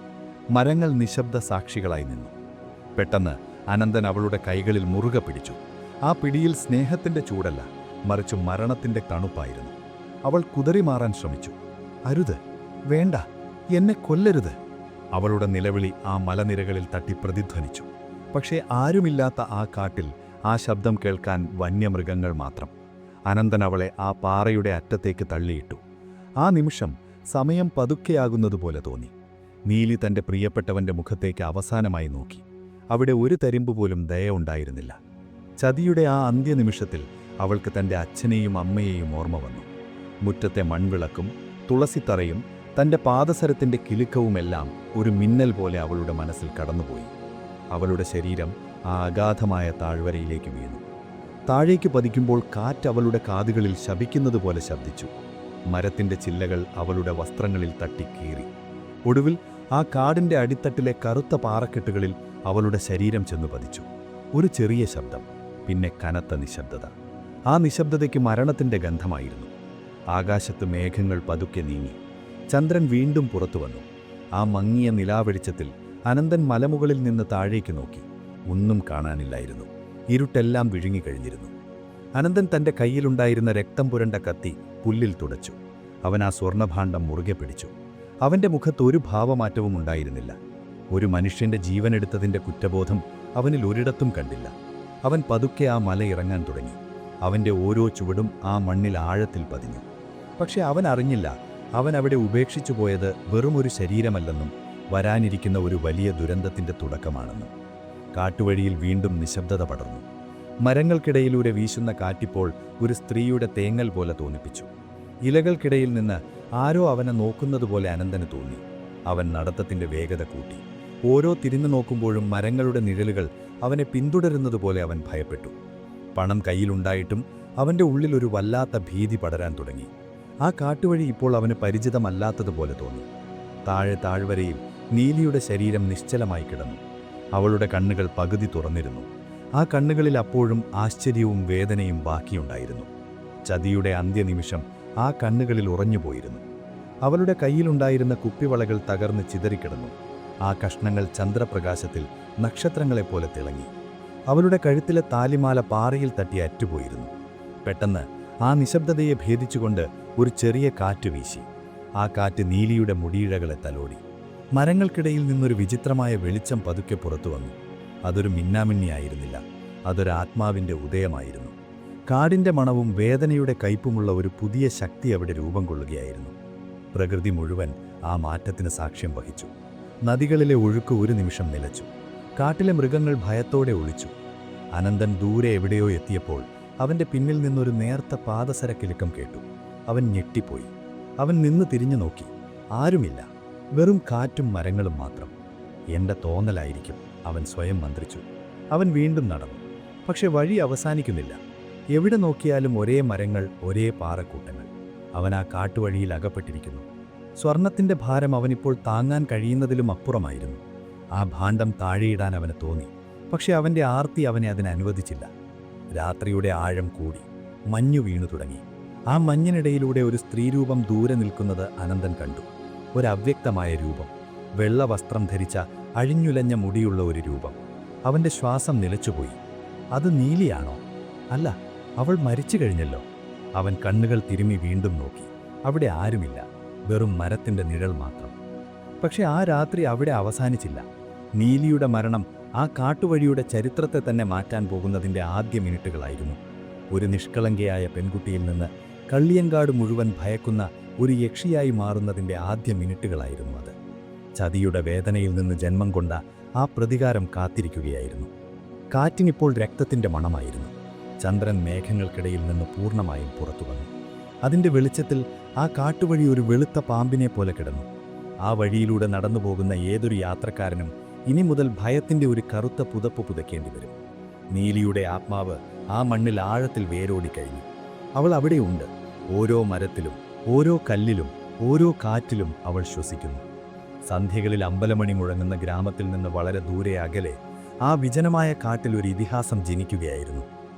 മരങ്ങൾ നിശബ്ദ സാക്ഷികളായി നിന്നു. പെട്ടെന്ന് അനന്തൻ അവളുടെ കൈകളിൽ മുറുകെ പിടിച്ചു. ആ പിടിയിൽ സ്നേഹത്തിന്റെ ചൂടല്ല, മറിച്ച് മരണത്തിന്റെ തണുപ്പായിരുന്നു. അവൾ കുതറിമാറാൻ ശ്രമിച്ചു. അരുത്, വേണ്ട, എന്നെ കൊല്ലരുത്. അവളുടെ നിലവിളി ആ മലനിരകളിൽ തട്ടി പ്രതിധ്വനിച്ചു. പക്ഷേ ആരുമില്ലാത്ത ആ കാട്ടിൽ ആ ശബ്ദം കേൾക്കാൻ വന്യമൃഗങ്ങൾ മാത്രം. അനന്തൻ അവളെ ആ പാറയുടെ അറ്റത്തേക്ക് തള്ളിയിട്ടു. ആ നിമിഷം സമയം പതുക്കെയാകുന്നതുപോലെ തോന്നി. നീലി തന്റെ പ്രിയപ്പെട്ടവന്റെ മുഖത്തേക്ക് അവസാനമായി നോക്കി. അവിടെ ഒരു തരിമ്പ് പോലും ദയ ഉണ്ടായിരുന്നില്ല. ചതിയുടെ ആ അന്ത്യനിമിഷത്തിൽ അവൾക്ക് തന്റെ അച്ഛനെയും അമ്മയെയും ഓർമ്മ വന്നു. മുറ്റത്തെ മൺവിളക്കും തുളസിത്തറയും തന്റെ പാദസരത്തിന്റെ കിലുക്കവുമെല്ലാം ഒരു മിന്നൽ പോലെ അവളുടെ മനസ്സിൽ കടന്നുപോയി. അവളുടെ ശരീരം ആ അഗാധമായ താഴ്വരയിലേക്ക് വീണു. താഴേക്ക് പതിക്കുമ്പോൾ കാറ്റ് അവളുടെ കാതുകളിൽ ശപിക്കുന്നതുപോലെ ശബ്ദിച്ചു. മരത്തിന്റെ ചില്ലകൾ അവളുടെ വസ്ത്രങ്ങളിൽ തട്ടിക്കീറി. ഒടുവിൽ ആ കാടിന്റെ അടിത്തട്ടിലെ കറുത്ത പാറക്കെട്ടുകളിൽ അവളുടെ ശരീരം ചെന്നു പതിച്ചു. ഒരു ചെറിയ ശബ്ദം, പിന്നെ കനത്ത നിശബ്ദത. ആ നിശബ്ദതയ്ക്ക് മരണത്തിന്റെ ഗന്ധമായിരുന്നു. ആകാശത്ത് മേഘങ്ങൾ പതുക്കെ നീങ്ങി. ചന്ദ്രൻ വീണ്ടും പുറത്തു വന്നു. ആ മങ്ങിയ നിലാവെളിച്ചത്തിൽ അനന്തൻ മലമുകളിൽ നിന്ന് താഴേക്ക് നോക്കി. ഒന്നും കാണാനില്ലായിരുന്നു. ഇരുട്ടെല്ലാം വിഴുങ്ങിക്കഴിഞ്ഞിരുന്നു. അനന്തൻ തന്റെ കയ്യിലുണ്ടായിരുന്ന രക്തം പുരണ്ട കത്തി പുല്ലിൽ തുടച്ചു. അവൻ ആ സ്വർണ്ണഭാണ്ഡം മുറുകെ പിടിച്ചു. അവന്റെ മുഖത്ത് ഒരു ഭാവമാറ്റവും ഉണ്ടായിരുന്നില്ല. ഒരു മനുഷ്യന്റെ ജീവനെടുത്തതിന്റെ കുറ്റബോധം അവനിൽ ഒരിടത്തും കണ്ടില്ല. അവൻ പതുക്കെ ആ മല ഇറങ്ങാൻ തുടങ്ങി. അവന്റെ ഓരോ ചുവടും ആ മണ്ണിൽ ആഴത്തിൽ പതിഞ്ഞു. പക്ഷെ അവൻ അറിഞ്ഞില്ല, അവൻ അവിടെ ഉപേക്ഷിച്ചു പോയത് വെറുമൊരു ശരീരമല്ലെന്നും വരാനിരിക്കുന്ന ഒരു വലിയ ദുരന്തത്തിന്റെ തുടക്കമാണെന്നും. കാട്ടുവഴിയിൽ വീണ്ടും നിശബ്ദത പടർന്നു. മരങ്ങൾക്കിടയിലൂടെ വീശുന്ന കാറ്റിപ്പോൾ ഒരു സ്ത്രീയുടെ തേങ്ങൽ പോലെ തോന്നിപ്പിച്ചു. ഇലകൾക്കിടയിൽ നിന്ന് ആരോ അവനെ നോക്കുന്നതുപോലെ അനന്തന് തോന്നി. അവൻ നടത്തത്തിന്റെ വേഗത കൂട്ടി. ഓരോ തിരിഞ്ഞു നോക്കുമ്പോഴും മരങ്ങളുടെ നിഴലുകൾ അവനെ പിന്തുടരുന്നതുപോലെ അവൻ ഭയപ്പെട്ടു. പണം കയ്യിലുണ്ടായിട്ടും അവന്റെ ഉള്ളിൽ ഒരു വല്ലാത്ത ഭീതി പടരാൻ തുടങ്ങി. ആ കാട്ടുവഴി ഇപ്പോൾ അവന് പരിചിതമല്ലാത്തതുപോലെ തോന്നി. താഴെ താഴ്വരയിൽ നീലിയുടെ ശരീരം നിശ്ചലമായി കിടന്നു. അവളുടെ കണ്ണുകൾ പകുതി തുറന്നിരുന്നു. ആ കണ്ണുകളിൽ അപ്പോഴും ആശ്ചര്യവും വേദനയും ബാക്കിയുണ്ടായിരുന്നു. ചതിയുടെ അന്ത്യനിമിഷം ആ കണ്ണുകളിൽ ഉറഞ്ഞുപോയിരുന്നു. അവളുടെ കയ്യിലുണ്ടായിരുന്ന കുപ്പിവളകൾ തകർന്ന് ചിതറിക്കിടന്നു. ആ കഷ്ണങ്ങൾ ചന്ദ്രപ്രകാശത്തിൽ നക്ഷത്രങ്ങളെപ്പോലെ തിളങ്ങി. അവളുടെ കഴുത്തിലെ താലിമാല പാറയിൽ തട്ടി അറ്റുപോയിരുന്നു. പെട്ടെന്ന് ആ നിശബ്ദതയെ ഭേദിച്ചുകൊണ്ട് ഒരു ചെറിയ കാറ്റ് വീശി. ആ കാറ്റ് നീലിയുടെ മുടിയിഴകളെ തലോടി. മരങ്ങൾക്കിടയിൽ നിന്നൊരു വിചിത്രമായ വെളിച്ചം പതുക്കെ പുറത്തു വന്നു. അതൊരു മിന്നാമിന്നിയായിരുന്നില്ല, അതൊരു ആത്മാവിൻ്റെ ഉദയമായിരുന്നു. കാടിൻ്റെ മണവും വേദനയുടെ കയ്പുമുള്ള ഒരു പുതിയ ശക്തി അവിടെ രൂപം കൊള്ളുകയായിരുന്നു. പ്രകൃതി മുഴുവൻ ആ മാറ്റത്തിന് സാക്ഷ്യം വഹിച്ചു. നദികളിലെ ഒഴുക്ക് ഒരു നിമിഷം നിലച്ചു. കാട്ടിലെ മൃഗങ്ങൾ ഭയത്തോടെ ഒളിച്ചു. അനന്തൻ ദൂരെ എവിടെയോ എത്തിയപ്പോൾ അവൻ്റെ പിന്നിൽ നിന്നൊരു നേർത്ത പാദസരക്കിലുക്കം കേട്ടു. അവൻ ഞെട്ടിപ്പോയി. അവൻ നിന്ന് തിരിഞ്ഞു നോക്കി. ആരുമില്ല, വെറും കാറ്റും മരങ്ങളും മാത്രം. എൻ്റെ തോന്നലായിരിക്കും, അവൻ സ്വയം മന്ത്രിച്ചു. അവൻ വീണ്ടും നടന്നു. പക്ഷെ വഴി അവസാനിക്കുന്നില്ല. എവിടെ നോക്കിയാലും ഒരേ മരങ്ങൾ, ഒരേ പാറക്കൂട്ടങ്ങൾ. അവൻ ആ കാട്ടുവഴിയിൽ അകപ്പെട്ടിരിക്കുന്നു. സ്വർണത്തിൻ്റെ ഭാരം അവനിപ്പോൾ താങ്ങാൻ കഴിയുന്നതിലും അപ്പുറമായിരുന്നു. ആ ഭാണ്ഡം താഴെയിടാൻ അവന് തോന്നി. പക്ഷെ അവൻ്റെ ആർത്തി അവനെ അതിനനുവദിച്ചില്ല. രാത്രിയുടെ ആഴം കൂടി. മഞ്ഞു വീണു തുടങ്ങി. ആ മഞ്ഞിനിടയിലൂടെ ഒരു സ്ത്രീരൂപം ദൂരെ നിൽക്കുന്നത് അനന്തൻ കണ്ടു. ഒരവ്യക്തമായ രൂപം. വെള്ള വസ്ത്രം ധരിച്ച അഴിഞ്ഞുലഞ്ഞ മുടിയുള്ള ഒരു രൂപം. അവൻ്റെ ശ്വാസം നിലച്ചുപോയി. അത് നീലിയാണോ? അല്ല, അവൾ മരിച്ചു കഴിഞ്ഞല്ലോ. അവൻ കണ്ണുകൾ തിരുമ്മി വീണ്ടും നോക്കി. അവിടെ ആരുമില്ല, വെറും മരത്തിൻ്റെ നിഴൽ മാത്രം. പക്ഷെ ആ രാത്രി അവിടെ അവസാനിച്ചില്ല. നീലിയുടെ മരണം ആ കാട്ടുവഴിയുടെ ചരിത്രത്തെ തന്നെ മാറ്റാൻ പോകുന്നതിൻ്റെ ആദ്യ മിനിറ്റുകളായിരുന്നു. ഒരു നിഷ്കളങ്കയായ പെൺകുട്ടിയിൽ നിന്ന് കള്ളിയങ്കാട് മുഴുവൻ ഭയക്കുന്ന ഒരു യക്ഷിയായി മാറുന്നതിൻ്റെ ആദ്യ മിനിറ്റുകളായിരുന്നു അത്. ചതിയുടെ വേദനയിൽ നിന്ന് ജന്മം കൊണ്ട ആ പ്രതികാരം കാത്തിരിക്കുകയായിരുന്നു. കാറ്റിനിപ്പോൾ രക്തത്തിൻ്റെ മണമായിരുന്നു. ചന്ദ്രൻ മേഘങ്ങൾക്കിടയിൽ നിന്ന് പൂർണ്ണമായും പുറത്തു വന്നു. അതിൻ്റെ വെളിച്ചത്തിൽ ആ കാട്ടുവഴി ഒരു വെളുത്ത പാമ്പിനെ പോലെ കിടന്നു. ആ വഴിയിലൂടെ നടന്നു പോകുന്ന ഏതൊരു യാത്രക്കാരനും ഇനി മുതൽ ഭയത്തിൻ്റെ ഒരു കറുത്ത പുതപ്പ് പുതയ്ക്കേണ്ടി വരും. നീലിയുടെ ആത്മാവ് ആ മണ്ണിൽ ആഴത്തിൽ വേരോടിക്കഴിഞ്ഞു. അവൾ അവിടെയുണ്ട്. ഓരോ മരത്തിലും, ഓരോ കല്ലിലും, ഓരോ കാറ്റിലും അവൾ ശ്വസിക്കുന്നു. സന്ധ്യകളിൽ അമ്പലമണി മുഴങ്ങുന്ന ഗ്രാമത്തിൽ നിന്ന് വളരെ ദൂരെ അകലെ ആ വിജനമായ കാട്ടിൽ ഒരു ഇതിഹാസം ജനിക്കുകയായിരുന്നു.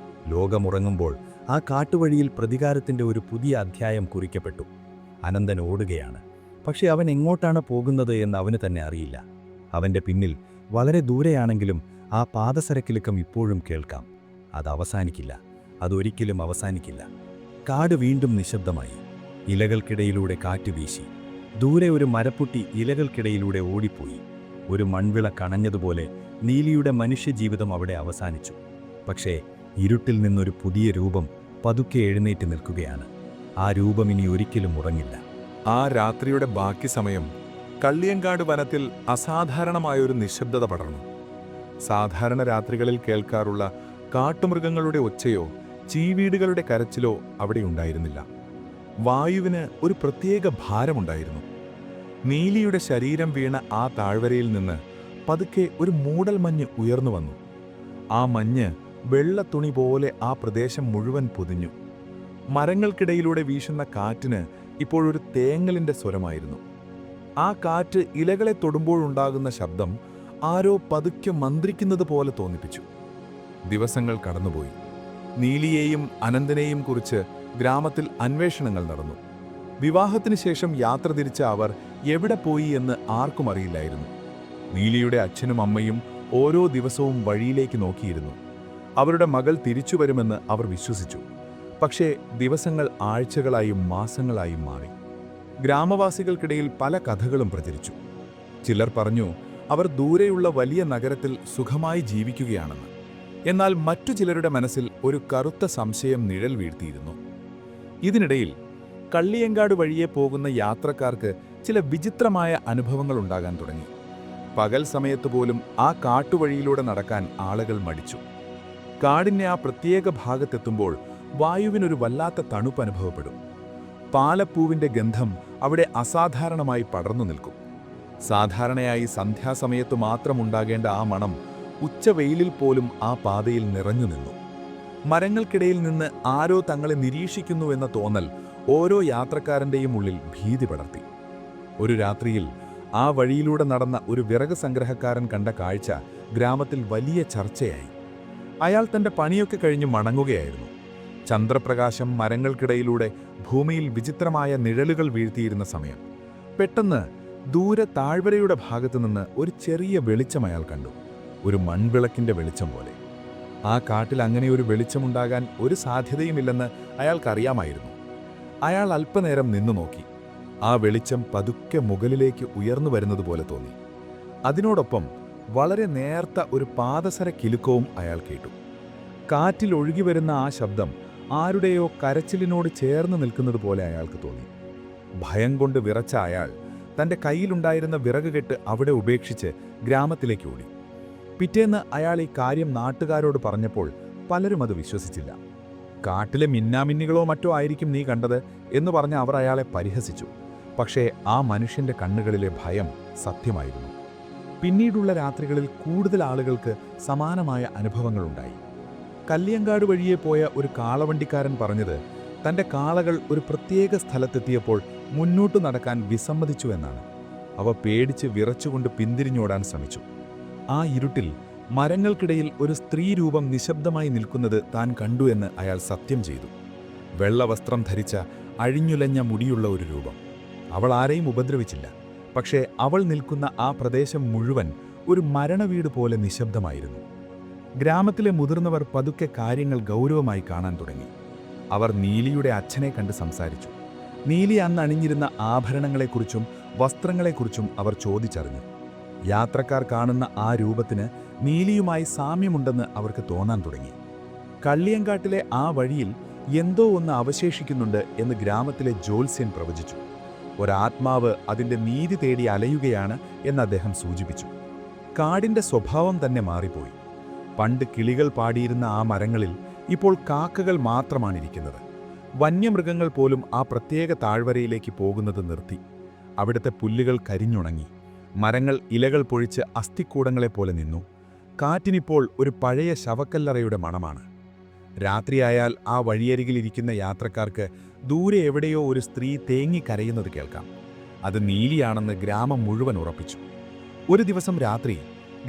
ലോകമുറങ്ങുമ്പോൾ ആ കാട്ടുവഴിയിൽ പ്രതികാരത്തിൻ്റെ ഒരു പുതിയ അധ്യായം കുറിക്കപ്പെട്ടു. അനന്തൻ ഓടുകയാണ്. പക്ഷെ അവൻ എങ്ങോട്ടാണ് പോകുന്നത് എന്ന് അവന് തന്നെ അറിയില്ല. അവൻ്റെ പിന്നിൽ വളരെ ദൂരെയാണെങ്കിലും ആ പാദസരക്കിലുക്കം ഇപ്പോഴും കേൾക്കാം. അത് അവസാനിക്കില്ല. അതൊരിക്കലും അവസാനിക്കില്ല. കാട് വീണ്ടും നിശബ്ദമായി. ഇലകൾക്കിടയിലൂടെ കാറ്റ് വീശി. ദൂരെ ഒരു മരപ്പുട്ടി ഇലകൾക്കിടയിലൂടെ ഓടിപ്പോയി. ഒരു മൺവിള കണഞ്ഞതുപോലെ നീലിയുടെ മനുഷ്യജീവിതം അവിടെ അവസാനിച്ചു. പക്ഷേ ഇരുട്ടിൽ നിന്നൊരു പുതിയ രൂപം പതുക്കെ എഴുന്നേറ്റ് നിൽക്കുകയാണ്. ആ രൂപം ഇനി ഒരിക്കലും ഉറങ്ങില്ല. ആ രാത്രിയുടെ ബാക്കി സമയം കള്ളിയങ്കാട് വനത്തിൽ അസാധാരണമായൊരു നിശബ്ദത പടർന്നു. സാധാരണ രാത്രികളിൽ കേൾക്കാറുള്ള കാട്ടുമൃഗങ്ങളുടെ ഒച്ചയോ ചീവീടുകളുടെ കരച്ചിലോ അവിടെ ഉണ്ടായിരുന്നില്ല. വായുവിന് ഒരു പ്രത്യേക ഭാരമുണ്ടായിരുന്നു. നീലിയുടെ ശരീരം വീണ ആ താഴ്വരയിൽ നിന്ന് പതുക്കെ ഒരു മൂടൽമഞ്ഞ് ഉയർന്നു വന്നു. ആ മഞ്ഞ് വെള്ളത്തുണി പോലെ ആ പ്രദേശം മുഴുവൻ പൊതിഞ്ഞു. മരങ്ങൾക്കിടയിലൂടെ വീശുന്ന കാറ്റിന് ഇപ്പോഴൊരു തേങ്ങലിൻ്റെ സ്വരമായിരുന്നു. ആ കാറ്റ് ഇലകളെ തൊടുമ്പോഴുണ്ടാകുന്ന ശബ്ദം ആരോ പതുക്കെ മന്ത്രിക്കുന്നത് പോലെ തോന്നിപ്പിച്ചു. ദിവസങ്ങൾ കടന്നുപോയി. നീലിയെയും അനന്തനെയും കുറിച്ച് ഗ്രാമത്തിൽ അന്വേഷണങ്ങൾ നടന്നു. വിവാഹത്തിന് ശേഷം യാത്ര തിരിച്ച അവർ എവിടെ പോയി എന്ന് ആർക്കും അറിയില്ലായിരുന്നു. നീലിയുടെ അച്ഛനും അമ്മയും ഓരോ ദിവസവും വഴിയിലേക്ക് നോക്കിയിരുന്നു. അവരുടെ മകൾ തിരിച്ചു വരുമെന്ന് അവർ വിശ്വസിച്ചു. പക്ഷേ ദിവസങ്ങൾ ആഴ്ചകളായും മാസങ്ങളായും മാറി. ഗ്രാമവാസികൾക്കിടയിൽ പല കഥകളും പ്രചരിച്ചു. ചിലർ പറഞ്ഞു അവർ ദൂരെയുള്ള വലിയ നഗരത്തിൽ സുഖമായി ജീവിക്കുകയാണെന്ന്. എന്നാൽ മറ്റു ചിലരുടെ മനസ്സിൽ ഒരു കറുത്ത സംശയം നിഴൽ വീഴ്ത്തിയിരുന്നു. ഇതിനിടയിൽ കള്ളിയങ്കാട് വഴിയെ പോകുന്ന യാത്രക്കാർക്ക് ചില വിചിത്രമായ അനുഭവങ്ങൾ ഉണ്ടാകാൻ തുടങ്ങി. പകൽ സമയത്ത് പോലും ആ കാട്ടുവഴിയിലൂടെ നടക്കാൻ ആളുകൾ മടിച്ചു. കാടിൻ്റെ ആ പ്രത്യേക ഭാഗത്തെത്തുമ്പോൾ വായുവിനൊരു വല്ലാത്ത തണുപ്പ് അനുഭവപ്പെടും. പാലപ്പൂവിൻ്റെ ഗന്ധം അവിടെ അസാധാരണമായി പടർന്നു നിൽക്കും. സാധാരണയായി സന്ധ്യാസമയത്ത് മാത്രമുണ്ടാകേണ്ട ആ മണം ഉച്ചവെയിലിൽ പോലും ആ പാതയിൽ നിറഞ്ഞു നിന്നു. മരങ്ങൾക്കിടയിൽ നിന്ന് ആരോ തങ്ങളെ നിരീക്ഷിക്കുന്നുവെന്ന തോന്നൽ ഓരോ യാത്രക്കാരൻ്റെയും ഉള്ളിൽ ഭീതി പടർത്തി. ഒരു രാത്രിയിൽ ആ വഴിയിലൂടെ നടന്ന ഒരു വിറക് സംഗ്രഹക്കാരൻ കണ്ട കാഴ്ച ഗ്രാമത്തിൽ വലിയ ചർച്ചയായി. അയാൾ തൻ്റെ പണിയൊക്കെ കഴിഞ്ഞ് മടങ്ങുകയായിരുന്നു. ചന്ദ്രപ്രകാശം മരങ്ങൾക്കിടയിലൂടെ ഭൂമിയിൽ വിചിത്രമായ നിഴലുകൾ വീഴ്ത്തിയിരുന്ന സമയം പെട്ടെന്ന് ദൂരെ താഴ്വരയുടെ ഭാഗത്തുനിന്ന് ഒരു ചെറിയ വെളിച്ചം അയാൾ കണ്ടു. ഒരു മൺവിളക്കിൻ്റെ വെളിച്ചം പോലെ. ആ കാട്ടിൽ അങ്ങനെ ഒരു വെളിച്ചമുണ്ടാകാൻ ഒരു സാധ്യതയുമില്ലെന്ന് അയാൾക്കറിയാമായിരുന്നു. അയാൾ അല്പനേരം നിന്നു നോക്കി. ആ വെളിച്ചം പതുക്കെ മുകളിലേക്ക് ഉയർന്നു വരുന്നതുപോലെ തോന്നി. അതിനോടൊപ്പം വളരെ നേർത്ത ഒരു പാദസര കിലുക്കവും അയാൾ കേട്ടു. കാറ്റിൽ ഒഴുകിവരുന്ന ആ ശബ്ദം ആരുടെയോ കരച്ചിലിനോട് ചേർന്ന് നിൽക്കുന്നത് പോലെ അയാൾക്ക് തോന്നി. ഭയം കൊണ്ട് വിറച്ച അയാൾ തൻ്റെ കയ്യിലുണ്ടായിരുന്ന വിറക് കെട്ട് അവിടെ ഉപേക്ഷിച്ച് ഗ്രാമത്തിലേക്ക് ഓടി. പിറ്റേന്ന് അയാൾ ഈ കാര്യം നാട്ടുകാരോട് പറഞ്ഞപ്പോൾ പലരും അത് വിശ്വസിച്ചില്ല. കാട്ടിലെ മിന്നാമിന്നികളോ മറ്റോ ആയിരിക്കും നീ കണ്ടത് എന്ന് പറഞ്ഞ് അവർ അയാളെ പരിഹസിച്ചു. പക്ഷേ ആ മനുഷ്യൻ്റെ കണ്ണുകളിലെ ഭയം സത്യമായിരുന്നു. പിന്നീടുള്ള രാത്രികളിൽ കൂടുതൽ ആളുകൾക്ക് സമാനമായ അനുഭവങ്ങളുണ്ടായി. കല്ലിയങ്കാട് വഴിയെ പോയ ഒരു കാളവണ്ടിക്കാരൻ പറഞ്ഞത് തൻ്റെ കാളകൾ ഒരു പ്രത്യേക സ്ഥലത്തെത്തിയപ്പോൾ മുന്നോട്ടു നടക്കാൻ വിസമ്മതിച്ചു എന്നാണ്. അവ പേടിച്ച് വിറച്ചുകൊണ്ട് പിന്തിരിഞ്ഞോടാൻ ശ്രമിച്ചു. ആ ഇരുട്ടിൽ മരങ്ങൾക്കിടയിൽ ഒരു സ്ത്രീരൂപം നിശബ്ദമായി നിൽക്കുന്നത് താൻ കണ്ടു എന്ന് അയാൾ സത്യം ചെയ്തു. വെള്ളവസ്ത്രം ധരിച്ച അഴിഞ്ഞുലഞ്ഞ മുടിയുള്ള ഒരു രൂപം. അവൾ ആരെയും ഉപദ്രവിച്ചില്ല. പക്ഷേ അവൾ നിൽക്കുന്ന ആ പ്രദേശം മുഴുവൻ ഒരു മരണവീട് പോലെ നിശബ്ദമായിരുന്നു. ഗ്രാമത്തിലെ മുതിർന്നവർ പതുക്കെ കാര്യങ്ങൾ ഗൗരവമായി കാണാൻ തുടങ്ങി. അവർ നീലിയുടെ അച്ഛനെ കണ്ട് സംസാരിച്ചു. നീലി അന്ന് അണിഞ്ഞിരുന്ന ആഭരണങ്ങളെക്കുറിച്ചും വസ്ത്രങ്ങളെക്കുറിച്ചും അവർ ചോദിച്ചറിഞ്ഞു. യാത്രക്കാർ കാണുന്ന ആ രൂപത്തിന് നീലിയുമായി സാമ്യമുണ്ടെന്ന് അവർക്ക് തോന്നാൻ തുടങ്ങി. കള്ളിയങ്കാട്ടിലെ ആ വഴിയിൽ എന്തോ ഒന്ന് അവശേഷിക്കുന്നുണ്ട് എന്ന് ഗ്രാമത്തിലെ ജ്യോത്സ്യൻ പ്രവചിച്ചു. ഒരാത്മാവ് അതിൻ്റെ നീതി തേടി അലയുകയാണ് എന്ന് അദ്ദേഹം സൂചിപ്പിച്ചു. കാടിൻ്റെ സ്വഭാവം തന്നെ മാറിപ്പോയി. പണ്ട് കിളികൾ പാടിയിരുന്ന ആ മരങ്ങളിൽ ഇപ്പോൾ കാക്കകൾ മാത്രമാണിരിക്കുന്നത്. വന്യമൃഗങ്ങൾ പോലും ആ പ്രത്യേക താഴ്വരയിലേക്ക് പോകുന്നത് നിർത്തി. അവിടുത്തെ പുല്ലുകൾ കരിഞ്ഞുണങ്ങി. മരങ്ങൾ ഇലകൾ പൊഴിച്ച് അസ്ഥിക്കൂടങ്ങളെപ്പോലെ നിന്നു. കാറ്റിനിപ്പോൾ ഒരു പഴയ ശവക്കല്ലറയുടെ മണമാണ്. രാത്രിയായാൽ ആ വഴിയരികിലിരിക്കുന്ന യാത്രക്കാർക്ക് ദൂരെ എവിടെയോ ഒരു സ്ത്രീ തേങ്ങിക്കരയുന്നത് കേൾക്കാം. അത് നീലിയാണെന്ന് ഗ്രാമം മുഴുവൻ ഉറപ്പിച്ചു. ഒരു ദിവസം രാത്രി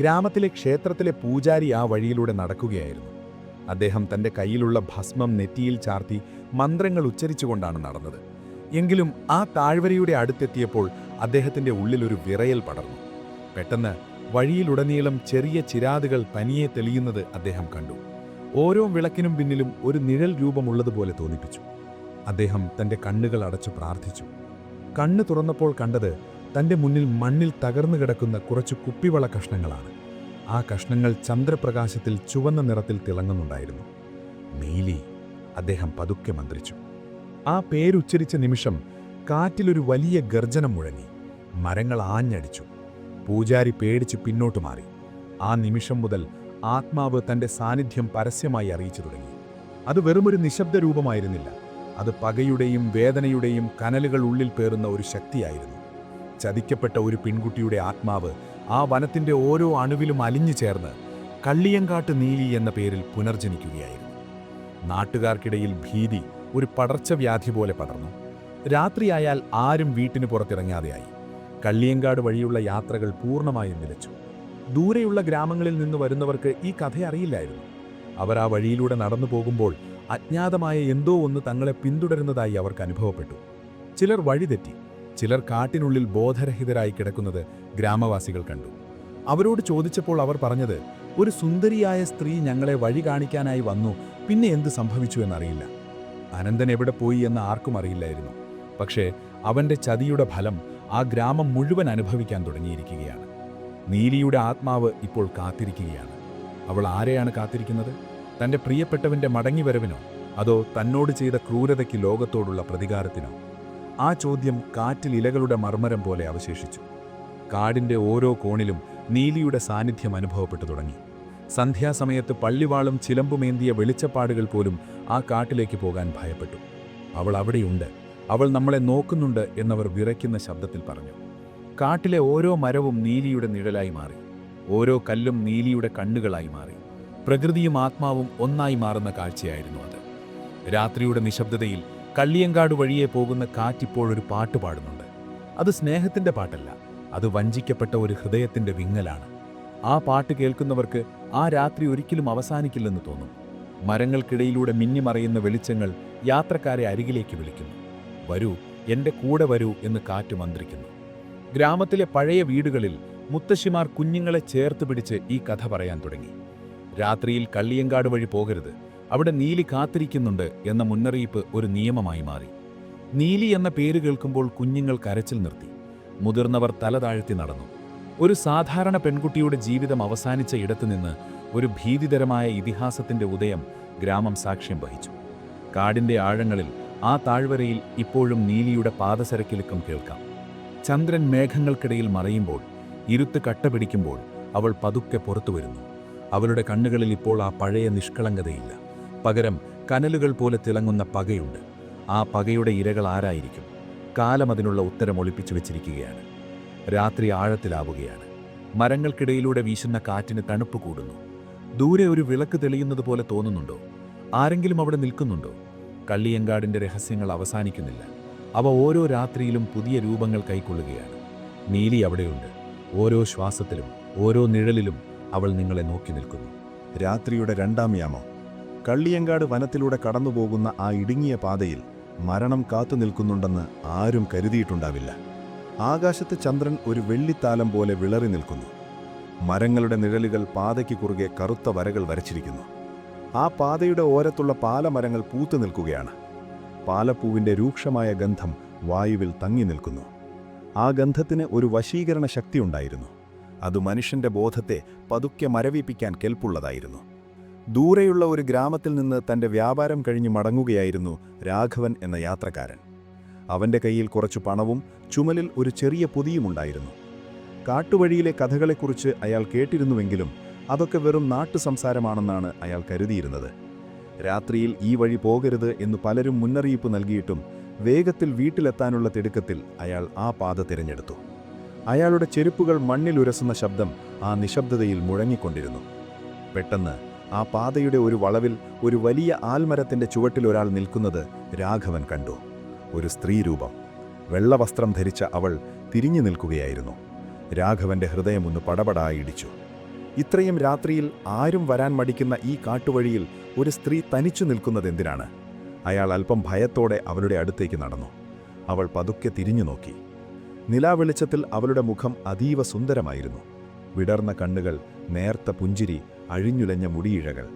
ഗ്രാമത്തിലെ ക്ഷേത്രത്തിലെ പൂജാരി ആ വഴിയിലൂടെ നടക്കുകയായിരുന്നു. അദ്ദേഹം തൻ്റെ കയ്യിലുള്ള ഭസ്മം നെറ്റിയിൽ ചാർത്തി മന്ത്രങ്ങൾ ഉച്ചരിച്ചുകൊണ്ടാണ് നടന്നത്. എങ്കിലും ആ താഴ്വരയുടെ അടുത്തെത്തിയപ്പോൾ അദ്ദേഹത്തിൻ്റെ ഉള്ളിലൊരു വിറയൽ പടർന്നു. പെട്ടെന്ന് വഴിയിലുടനീളം ചെറിയ ചിരാതുകൾ തനിയെ തെളിയുന്നത് അദ്ദേഹം കണ്ടു. ഓരോ വിളക്കിനും പിന്നിലും ഒരു നിഴൽ രൂപമുള്ളതുപോലെ തോന്നിപ്പിച്ചു. അദ്ദേഹം തൻ്റെ കണ്ണുകൾ അടച്ചു പ്രാർത്ഥിച്ചു. കണ്ണ് തുറന്നപ്പോൾ കണ്ടത് തൻ്റെ മുന്നിൽ മണ്ണിൽ തകർന്നു കിടക്കുന്ന കുറച്ച് കുപ്പിവള കഷ്ണങ്ങളാണ്. ആ കഷ്ണങ്ങൾ ചന്ദ്രപ്രകാശത്തിൽ ചുവന്ന നിറത്തിൽ തിളങ്ങുന്നുണ്ടായിരുന്നു. നീലി, അദ്ദേഹം പതുക്കെ മന്ത്രിച്ചു. ആ പേരുച്ചരിച്ച നിമിഷം കാറ്റിലൊരു വലിയ ഗർജനം മുഴങ്ങി. മരങ്ങൾ ആഞ്ഞടിച്ചു. പൂജാരി പേടിച്ച് പിന്നോട്ടു മാറി. ആ നിമിഷം മുതൽ ആത്മാവ് തൻ്റെ സാന്നിധ്യം പരസ്യമായി അറിയിച്ചു തുടങ്ങി. അത് വെറുമൊരു നിശബ്ദ രൂപമായിരുന്നില്ല. അത് പകയുടെയും വേദനയുടെയും കനലുകൾ ഉള്ളിൽ പേറുന്ന ഒരു ശക്തിയായിരുന്നു. ചതിക്കപ്പെട്ട ഒരു പെൺകുട്ടിയുടെ ആത്മാവ് ആ വനത്തിൻ്റെ ഓരോ അണുവിലും അലിഞ്ഞു ചേർന്ന് കള്ളിയങ്കാട്ട് നീലി എന്ന പേരിൽ പുനർജനിക്കുകയായിരുന്നു. നാട്ടുകാർക്കിടയിൽ ഭീതി ഒരു പടർച്ചവ്യാധി പോലെ പടർന്നു. രാത്രിയായാൽ ആരും വീട്ടിന് പുറത്തിറങ്ങാതെയായി. കള്ളിയങ്കാട് വഴിയുള്ള യാത്രകൾ പൂർണ്ണമായും നിലച്ചു. ദൂരെയുള്ള ഗ്രാമങ്ങളിൽ നിന്ന് വരുന്നവർക്ക് ഈ കഥ അറിയില്ലായിരുന്നു. അവർ ആ വഴിയിലൂടെ നടന്നു പോകുമ്പോൾ അജ്ഞാതമായ എന്തോ ഒന്ന് തങ്ങളെ പിന്തുടരുന്നതായി അവർക്ക് അനുഭവപ്പെട്ടു. ചിലർ വഴിതെറ്റി, ചിലർ കാട്ടിനുള്ളിൽ ബോധരഹിതരായി കിടക്കുന്നത് ഗ്രാമവാസികൾ കണ്ടു. അവരോട് ചോദിച്ചപ്പോൾ അവർ പറഞ്ഞത്, ഒരു സുന്ദരിയായ സ്ത്രീ ഞങ്ങളെ വഴി കാണിക്കാനായി വന്നു, പിന്നെ എന്ത് സംഭവിച്ചു എന്നറിയില്ല. അനന്തൻ എവിടെ പോയി എന്ന് ആർക്കും അറിയില്ലായിരുന്നു. പക്ഷേ അവൻ്റെ ചതിയുടെ ഫലം ആ ഗ്രാമം മുഴുവൻ അനുഭവിക്കാൻ തുടങ്ങിയിരിക്കുകയാണ്. നീലിയുടെ ആത്മാവ് ഇപ്പോൾ കാത്തിരിക്കുകയാണ്. അവൾ ആരെയാണ് കാത്തിരിക്കുന്നത്? തൻ്റെ പ്രിയപ്പെട്ടവൻ്റെ മടങ്ങിവരവിനോ, അതോ തന്നോട് ചെയ്ത ക്രൂരതയ്ക്ക് ലോകത്തോടുള്ള പ്രതികാരത്തിനോ? ആ ചോദ്യം കാറ്റിൽ ഇലകളുടെ മർമ്മരം പോലെ അവശേഷിച്ചു. കാടിൻ്റെ ഓരോ കോണിലും നീലിയുടെ സാന്നിധ്യം അനുഭവപ്പെട്ടു തുടങ്ങി. സന്ധ്യാസമയത്ത് പള്ളിവാളും ചിലമ്പുമേന്തിയ വെളിച്ചപ്പാടുകൾ പോലും ആ കാട്ടിലേക്ക് പോകാൻ ഭയപ്പെട്ടു. അവൾ അവിടെയുണ്ട്, അവൾ നമ്മളെ നോക്കുന്നുണ്ട് എന്നവർ വിറയ്ക്കുന്ന ശബ്ദത്തിൽ പറഞ്ഞു. കാട്ടിലെ ഓരോ മരവും നീലിയുടെ നിഴലായി മാറി. ഓരോ കല്ലും നീലിയുടെ കണ്ണുകളായി മാറി. പ്രകൃതിയും ആത്മാവും ഒന്നായി മാറുന്ന കാഴ്ചയായിരുന്നു അത്. രാത്രിയുടെ നിശബ്ദതയിൽ കള്ളിയങ്കാട് വഴിയെ പോകുന്ന കാറ്റിപ്പോഴൊരു പാട്ട് പാടുന്നുണ്ട്. അത് സ്നേഹത്തിൻ്റെ പാട്ടല്ല, അത് വഞ്ചിക്കപ്പെട്ട ഒരു ഹൃദയത്തിൻ്റെ വിങ്ങലാണ്. ആ പാട്ട് കേൾക്കുന്നവർക്ക് ആ രാത്രി ഒരിക്കലും അവസാനിക്കില്ലെന്ന് തോന്നും. മരങ്ങൾക്കിടയിലൂടെ മിന്നിമറയുന്ന വെളിച്ചങ്ങൾ യാത്രക്കാരെ അരികിലേക്ക് വിളിക്കുന്നു. വരൂ, എൻ്റെ കൂടെ വരൂ എന്ന് കാറ്റ് മന്ത്രിക്കുന്നു. ഗ്രാമത്തിലെ പഴയ വീടുകളിൽ മുത്തശ്ശിമാർ കുഞ്ഞുങ്ങളെ ചേർത്ത് പിടിച്ച് ഈ കഥ പറയാൻ തുടങ്ങി. രാത്രിയിൽ കള്ളിയങ്കാട് വഴി പോകരുത്, അവിടെ നീലി കാത്തിരിക്കുന്നുണ്ട് എന്ന മുന്നറിയിപ്പ് ഒരു നിയമമായി മാറി. നീലി എന്ന പേര് കേൾക്കുമ്പോൾ കുഞ്ഞുങ്ങൾ കരച്ചിൽ നിർത്തി. മുതിർന്നവർ തല താഴ്ത്തി നടന്നു. ഒരു സാധാരണ പെൺകുട്ടിയുടെ ജീവിതം അവസാനിച്ച ഇടത്തുനിന്ന് ഒരു ഭീതിതരമായ ഇതിഹാസത്തിൻ്റെ ഉദയം ഗ്രാമം സാക്ഷ്യം വഹിച്ചു. കാടിൻ്റെ ആഴങ്ങളിൽ ആ താഴ്വരയിൽ ഇപ്പോഴും നീലിയുടെ പാദസരക്കിലുക്കം കേൾക്കാം. ചന്ദ്രൻ മേഘങ്ങൾക്കിടയിൽ മറയുമ്പോൾ, ഇരുട്ട് കട്ടപിടിക്കുമ്പോൾ അവൾ പതുക്കെ പുറത്തു വരുന്നു. അവളുടെ കണ്ണുകളിൽ ഇപ്പോൾ ആ പഴയ നിഷ്കളങ്കതയില്ല. പകരം കനലുകൾ പോലെ തിളങ്ങുന്ന പകയുണ്ട്. ആ പകയുടെ ഇരകൾ ആരായിരിക്കും? കാലം അതിനുള്ള ഉത്തരം ഒളിപ്പിച്ചു വെച്ചിരിക്കുകയാണ്. രാത്രി ആഴത്തിലാവുകയാണ്. മരങ്ങൾക്കിടയിലൂടെ വീശുന്ന കാറ്റിന് തണുപ്പ് കൂടുന്നു. ദൂരെ ഒരു വിളക്ക് തെളിയുന്നത് പോലെ തോന്നുന്നുണ്ടോ? ആരെങ്കിലും അവിടെ നിൽക്കുന്നുണ്ടോ? കള്ളിയങ്കാടിൻ്റെ രഹസ്യങ്ങൾ അവസാനിക്കുന്നില്ല. അവ ഓരോ രാത്രിയിലും പുതിയ രൂപങ്ങൾ കൈക്കൊള്ളുകയാണ്. നീലി അവിടെയുണ്ട്. ഓരോ ശ്വാസത്തിലും ഓരോ നിഴലിലും അവൾ നിങ്ങളെ നോക്കി നിൽക്കുന്നു. രാത്രിയുടെ രണ്ടാം യാമം. കള്ളിയങ്കാട് വനത്തിലൂടെ കടന്നുപോകുന്ന ആ ഇടുങ്ങിയ പാതയിൽ മരണം കാത്തു നിൽക്കുന്നുണ്ടെന്ന് ആരും കരുതിയിട്ടുണ്ടാവില്ല. ആകാശത്ത് ചന്ദ്രൻ ഒരു വെള്ളിത്താലം പോലെ വിളറി നിൽക്കുന്നു. മരങ്ങളുടെ നിഴലുകൾ പാതയ്ക്ക് കുറുകെ കറുത്ത വരകൾ വരച്ചിരിക്കുന്നു. ആ പാതയുടെ ഓരത്തുള്ള പാലമരങ്ങൾ പൂത്തു നിൽക്കുകയാണ്. പാലപ്പൂവിൻ്റെ രൂക്ഷമായ ഗന്ധം വായുവിൽ തങ്ങി നിൽക്കുന്നു. ആ ഗന്ധത്തിന് ഒരു വശീകരണ ശക്തിയുണ്ടായിരുന്നു. അത് മനുഷ്യന്റെ ബോധത്തെ പതുക്കെ മരവിപ്പിക്കാൻ കെൽപ്പുള്ളതായിരുന്നു. ദൂരെയുള്ള ഒരു ഗ്രാമത്തിൽ നിന്ന് തന്റെ വ്യാപാരം കഴിഞ്ഞ് മടങ്ങുകയായിരുന്നു രാഘവൻ എന്ന യാത്രക്കാരൻ. അവന്റെ കയ്യിൽ കുറച്ചു പണവും ചുമലിൽ ഒരു ചെറിയ പൊതിയുമുണ്ടായിരുന്നു. കാട്ടുവഴിയിലെ കഥകളെക്കുറിച്ച് അയാൾ കേട്ടിരുന്നുവെങ്കിലും അതൊക്കെ വെറും നാട്ടുസംസാരമാണെന്നാണ് അയാൾ കരുതിയിരുന്നത്. രാത്രിയിൽ ഈ വഴി പോകരുത് എന്ന് പലരും മുന്നറിയിപ്പ് നൽകിയിട്ടും വേഗത്തിൽ വീട്ടിലെത്താനുള്ള തിടുക്കത്തിൽ അയാൾ ആ പാത തിരഞ്ഞെടുത്തു. അയാളുടെ ചെരുപ്പുകൾ മണ്ണിലുരസുന്ന ശബ്ദം ആ നിശബ്ദതയിൽ മുഴങ്ങിക്കൊണ്ടിരുന്നു. പെട്ടെന്ന് ആ പാതയുടെ ഒരു വളവിൽ ഒരു വലിയ ആൽമരത്തിന്റെ ചുവട്ടിൽ ഒരാൾ നിൽക്കുന്നത് രാഘവൻ കണ്ടു. ഒരു സ്ത്രീരൂപം. വെള്ളവസ്ത്രം ധരിച്ച അവൾ തിരിഞ്ഞു നിൽക്കുകയായിരുന്നു. രാഘവന്റെ ഹൃദയമൊന്ന് പടപടായിടിച്ചു. ഇത്രയും രാത്രിയിൽ ആരും വരാൻ മടിക്കുന്ന ഈ കാട്ടുവഴിയിൽ ഒരു സ്ത്രീ തനിച്ചു നിൽക്കുന്നതെന്തിനാണ്? അയാൾ അല്പം ഭയത്തോടെ അവളുടെ അടുത്തേക്ക് നടന്നു. അവൾ പതുക്കെ തിരിഞ്ഞു നോക്കി. നിലാവെളിച്ചത്തിൽ അവളുടെ മുഖം അതീവ സുന്ദരമായിരുന്നു. വിടർന്ന കണ്ണുകൾ, നേർത്ത പുഞ്ചിരി, അഴിഞ്ഞുലഞ്ഞ മുടിയിഴകൾ.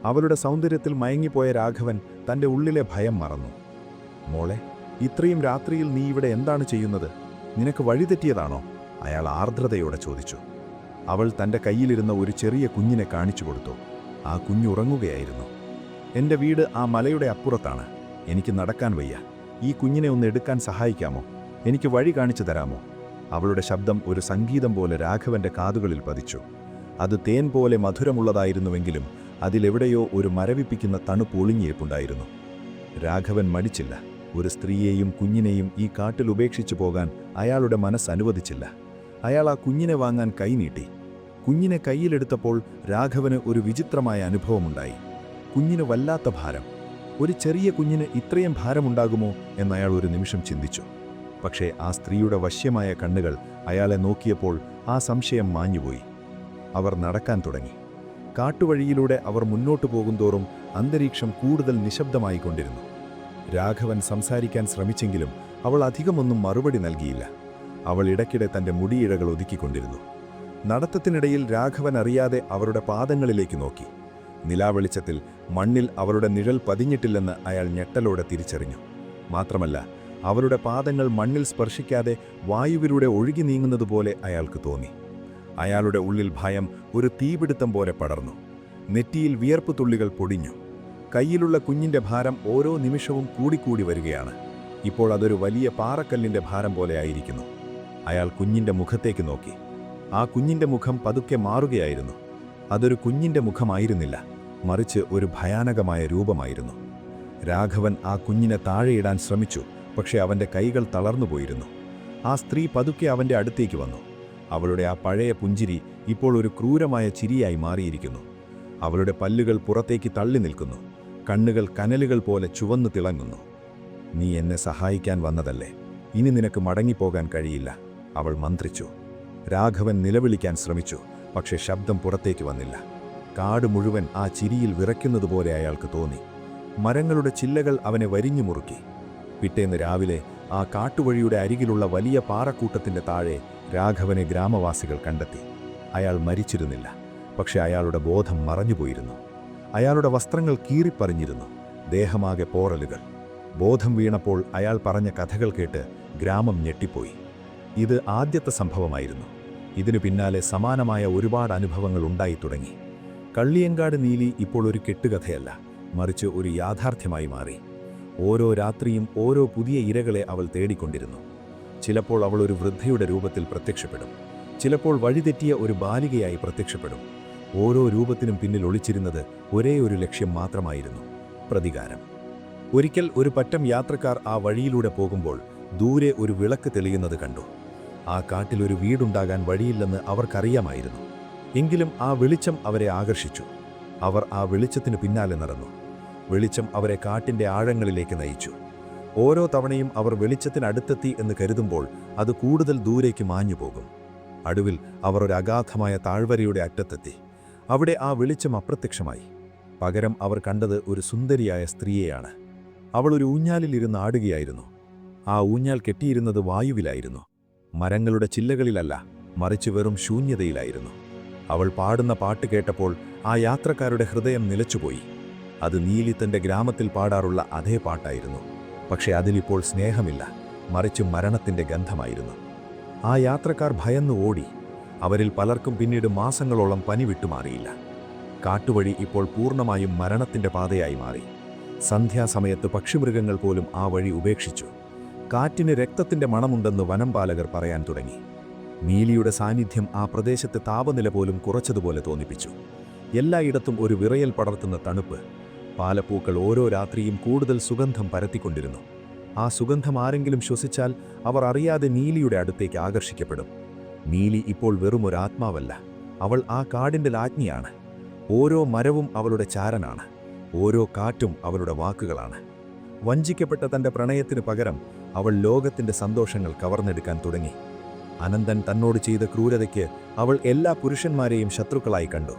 അവളുടെ സൗന്ദര്യത്തിൽ മയങ്ങിപ്പോയ രാഘവൻ തന്റെ ഉള്ളിലെ ഭയം മറന്നു. മോളെ, ഇത്രയും രാത്രിയിൽ നീ ഇവിടെ എന്താണ് ചെയ്യുന്നത്? നിനക്ക് വഴിതെറ്റിയതാണോ? അയാൾ ആർദ്രതയോടെ ചോദിച്ചു. അവൾ തന്റെ കയ്യിലിരുന്ന ഒരു ചെറിയ കുഞ്ഞിനെ കാണിച്ചു കൊടുത്തു. ആ കുഞ്ഞുറങ്ങുകയായിരുന്നു. എന്റെ വീട് ആ മലയുടെ അപ്പുറത്താണ്. എനിക്ക് നടക്കാൻ വയ്യ. ഈ കുഞ്ഞിനെ ഒന്ന് എടുക്കാൻ സഹായിക്കാമോ? എനിക്ക് വഴി കാണിച്ചു തരാമോ? അവളുടെ ശബ്ദം ഒരു സംഗീതം പോലെ രാഘവന്റെ കാതുകളിൽ പതിച്ചു. അത് തേൻ പോലെ മധുരമുള്ളതായിരുന്നുവെങ്കിലും അതിലെവിടെയോ ഒരു മരവിപ്പിക്കുന്ന തണുപ്പ് ഒളിഞ്ഞിരിപ്പുണ്ടായിരുന്നു. രാഘവൻ മടിച്ചില്ല. ഒരു സ്ത്രീയെയും കുഞ്ഞിനെയും ഈ കാട്ടിൽ ഉപേക്ഷിച്ചു പോകാൻ അയാളുടെ മനസ്സ് അനുവദിച്ചില്ല. അയാൾ ആ കുഞ്ഞിനെ വാങ്ങാൻ കൈനീട്ടി. കുഞ്ഞിനെ കയ്യിലെടുത്തപ്പോൾ രാഘവന് ഒരു വിചിത്രമായ അനുഭവമുണ്ടായി. കുഞ്ഞിന് വല്ലാത്ത ഭാരം. ഒരു ചെറിയ കുഞ്ഞിന് ഇത്രയും ഭാരമുണ്ടാകുമോ എന്നയാൾ ഒരു നിമിഷം ചിന്തിച്ചു. പക്ഷേ ആ സ്ത്രീയുടെ വശ്യമായ കണ്ണുകൾ അയാളെ നോക്കിയപ്പോൾ ആ സംശയം മാഞ്ഞുപോയി. അവർ നടക്കാൻ തുടങ്ങി. കാട്ടുവഴിയിലൂടെ അവർ മുന്നോട്ടു പോകുന്തോറും അന്തരീക്ഷം കൂടുതൽ നിശബ്ദമായിക്കൊണ്ടിരുന്നു. രാഘവൻ സംസാരിക്കാൻ ശ്രമിച്ചെങ്കിലും അവൾ അധികമൊന്നും മറുപടി നൽകിയില്ല. അവൾ ഇടയ്ക്കിടെ തന്റെ മുടിയിഴകൾ ഒതുക്കിക്കൊണ്ടിരുന്നു. നടത്തത്തിനിടയിൽ രാഘവൻ അറിയാതെ അവരുടെ പാദങ്ങളിലേക്ക് നോക്കി. നിലാവെളിച്ചത്തിൽ മണ്ണിൽ അവരുടെ നിഴൽ പതിഞ്ഞിട്ടില്ലെന്ന് അയാൾ ഞെട്ടലോടെ തിരിച്ചറിഞ്ഞു. മാത്രമല്ല, അവരുടെ പാദങ്ങൾ മണ്ണിൽ സ്പർശിക്കാതെ വായുവിലൂടെ ഒഴുകി നീങ്ങുന്നതുപോലെ അയാൾക്ക് തോന്നി. അയാളുടെ ഉള്ളിൽ ഭയം ഒരു തീപിടുത്തം പോലെ പടർന്നു. നെറ്റിയിൽ വിയർപ്പ് തുള്ളികൾ പൊടിഞ്ഞു. കയ്യിലുള്ള കുഞ്ഞിന്റെ ഭാരം ഓരോ നിമിഷവും കൂടിക്കൂടി വരികയാണ്. ഇപ്പോൾ അതൊരു വലിയ പാറക്കല്ലിന്റെ ഭാരം പോലെ ആയിരിക്കുന്നു. അയാൾ കുഞ്ഞിന്റെ മുഖത്തേക്ക് നോക്കി. ആ കുഞ്ഞിന്റെ മുഖം പതുക്കെ മാറുകയായിരുന്നു. അതൊരു കുഞ്ഞിന്റെ മുഖമായിരുന്നില്ല, മറിച്ച് ഒരു ഭയാനകമായ രൂപമായിരുന്നു. രാഘവൻ ആ കുഞ്ഞിനെ താഴെയിടാൻ ശ്രമിച്ചു. പക്ഷെ അവന്റെ കൈകൾ തളർന്നുപോയിരുന്നു. ആ സ്ത്രീ പതുക്കെ അവന്റെ അടുത്തേക്ക് വന്നു. അവളുടെ ആ പഴയ പുഞ്ചിരി ഇപ്പോൾ ഒരു ക്രൂരമായ ചിരിയായി മാറിയിരിക്കുന്നു. അവളുടെ പല്ലുകൾ പുറത്തേക്ക് തള്ളി നിൽക്കുന്നു. കണ്ണുകൾ കനലുകൾ പോലെ ചുവന്നു തിളങ്ങുന്നു. നീ എന്നെ സഹായിക്കാൻ വന്നതല്ലേ? ഇനി നിനക്ക് മടങ്ങിപ്പോകാൻ കഴിയില്ല, അവൾ മന്ത്രിച്ചു. രാഘവൻ നിലവിളിക്കാൻ ശ്രമിച്ചു. പക്ഷെ ശബ്ദം പുറത്തേക്ക് വന്നില്ല. കാട് മുഴുവൻ ആ ചിരിയിൽ വിറയ്ക്കുന്നതുപോലെ അയാൾക്ക് തോന്നി. മരങ്ങളുടെ ചില്ലകൾ അവനെ വരിഞ്ഞു മുറുക്കി. പിറ്റേന്ന് രാവിലെ ആ കാട്ടുവഴിയുടെ അരികിലുള്ള വലിയ പാറക്കൂട്ടത്തിന്റെ താഴെ രാഘവനെ ഗ്രാമവാസികൾ കണ്ടെത്തി. അയാൾ മരിച്ചിരുന്നില്ല, പക്ഷെ അയാളുടെ ബോധം മറഞ്ഞുപോയിരുന്നു. അയാളുടെ വസ്ത്രങ്ങൾ കീറിപ്പറിഞ്ഞിരുന്നു. ദേഹമാകെ പോറലുകൾ. ബോധം വീണപ്പോൾ അയാൾ പറഞ്ഞ കഥകൾ കേട്ട് ഗ്രാമം ഞെട്ടിപ്പോയി. ഇത് ആദ്യത്തെ സംഭവമായിരുന്നു. ഇതിനു പിന്നാലെ സമാനമായ ഒരുപാട് അനുഭവങ്ങൾ ഉണ്ടായി തുടങ്ങി. കള്ളിയങ്കാട് നീലി ഇപ്പോൾ ഒരു കെട്ടുകഥയല്ല, മറിച്ച് ഒരു യാഥാർത്ഥ്യമായി മാറി. ഓരോ രാത്രിയും ഓരോ പുതിയ ഇരകളെ അവൾ തേടിക്കൊണ്ടിരുന്നു. ചിലപ്പോൾ അവൾ ഒരു വൃദ്ധയുടെ രൂപത്തിൽ പ്രത്യക്ഷപ്പെടും. ചിലപ്പോൾ വഴിതെറ്റിയ ഒരു ബാലികയായി പ്രത്യക്ഷപ്പെടും. ഓരോ രൂപത്തിനും പിന്നിൽ ഒളിച്ചിരുന്നത് ഒരേ ഒരു ലക്ഷ്യം മാത്രമായിരുന്നു: പ്രതികാരം. ഒരിക്കൽ ഒരു പറ്റം യാത്രക്കാർ ആ വഴിയിലൂടെ പോകുമ്പോൾ ദൂരെ ഒരു വിളക്ക് തെളിയുന്നത് കണ്ടു. ആ കാട്ടിലൊരു വീടുണ്ടാകാൻ വഴിയില്ലെന്ന് അവർക്കറിയാമായിരുന്നു. എങ്കിലും ആ വെളിച്ചം അവരെ ആകർഷിച്ചു. അവർ ആ വെളിച്ചത്തിനു പിന്നാലെ നടന്നു. വെളിച്ചം അവരെ കാട്ടിന്റെ ആഴങ്ങളിലേക്ക് നയിച്ചു. ഓരോ തവണയും അവർ വെളിച്ചത്തിനടുത്തെത്തി എന്ന് കരുതുമ്പോൾ അത് കൂടുതൽ ദൂരേക്ക് മാഞ്ഞുപോകും. അടുവിൽ അവർ ഒരു അഗാധമായ താഴ്വരയുടെ അറ്റത്തെത്തി. അവിടെ ആ വെളിച്ചം അപ്രത്യക്ഷമായി. പകരം അവർ കണ്ടത് ഒരു സുന്ദരിയായ സ്ത്രീയെയാണ്. അവൾ ഒരു ഊഞ്ഞാലിലിരുന്ന് ആടുകയായിരുന്നു. ആ ഊഞ്ഞാൽ കെട്ടിയിരുന്നത് വായുവിലായിരുന്നു. മരങ്ങളുടെ ചില്ലകളിലല്ല, മറിച്ച് വെറും ശൂന്യതയിലായിരുന്നു. അവൾ പാടുന്ന പാട്ട് കേട്ടപ്പോൾ ആ യാത്രക്കാരുടെ ഹൃദയം നിലച്ചുപോയി. അത് നീലി തന്റെ ഗ്രാമത്തിൽ പാടാറുള്ള അതേ പാട്ടായിരുന്നു. പക്ഷെ അതിലിപ്പോൾ സ്നേഹമില്ല, മറിച്ച് മരണത്തിന്റെ ഗന്ധമായിരുന്നു. ആ യാത്രക്കാർ ഭയന്നു ഓടി. അവരിൽ പലർക്കും പിന്നീട് മാസങ്ങളോളം പനി വിട്ടുമാറിയില്ല. കാട്ടുവഴി ഇപ്പോൾ പൂർണ്ണമായും മരണത്തിന്റെ പാതയായി മാറി. സന്ധ്യാസമയത്ത് പക്ഷിമൃഗങ്ങൾ പോലും ആ വഴി ഉപേക്ഷിച്ചു. കാറ്റിന് രക്തത്തിന്റെ മണമുണ്ടെന്ന് വനംപാലകർ പറയാൻ തുടങ്ങി. നീലിയുടെ സാന്നിധ്യം ആ പ്രദേശത്തെ താപനില പോലും കുറച്ചതുപോലെ തോന്നിപ്പിച്ചു. എല്ലായിടത്തും ഒരു വിറയൽ പടർത്തുന്ന തണുപ്പ്. പാലപ്പൂക്കൾ ഓരോ രാത്രിയും കൂടുതൽ സുഗന്ധം പരത്തിക്കൊണ്ടിരുന്നു. ആ സുഗന്ധം ആരെങ്കിലും ശ്വസിച്ചാൽ അവർ അറിയാതെ നീലിയുടെ അടുത്തേക്ക് ആകർഷിക്കപ്പെടും. നീലി ഇപ്പോൾ വെറുമൊരു ആത്മാവല്ല, അവൾ ആ കാടിന്റെ രാജ്ഞിയാണ്. ഓരോ മരവും അവളുടെ ചാരനാണ്, ഓരോ കാറ്റും അവളുടെ വാക്കുകളാണ്. വഞ്ചിക്കപ്പെട്ട തന്റെ പ്രണയത്തിന് പകരം അവൾ ലോകത്തിന്റെ സന്തോഷങ്ങൾ കവർന്നെടുക്കാൻ തുടങ്ങി. അനന്തൻ തന്നോട് ചെയ്ത ക്രൂരതയ്ക്ക് അവൾ എല്ലാ പുരുഷന്മാരെയും ശത്രുക്കളായി കണ്ടു.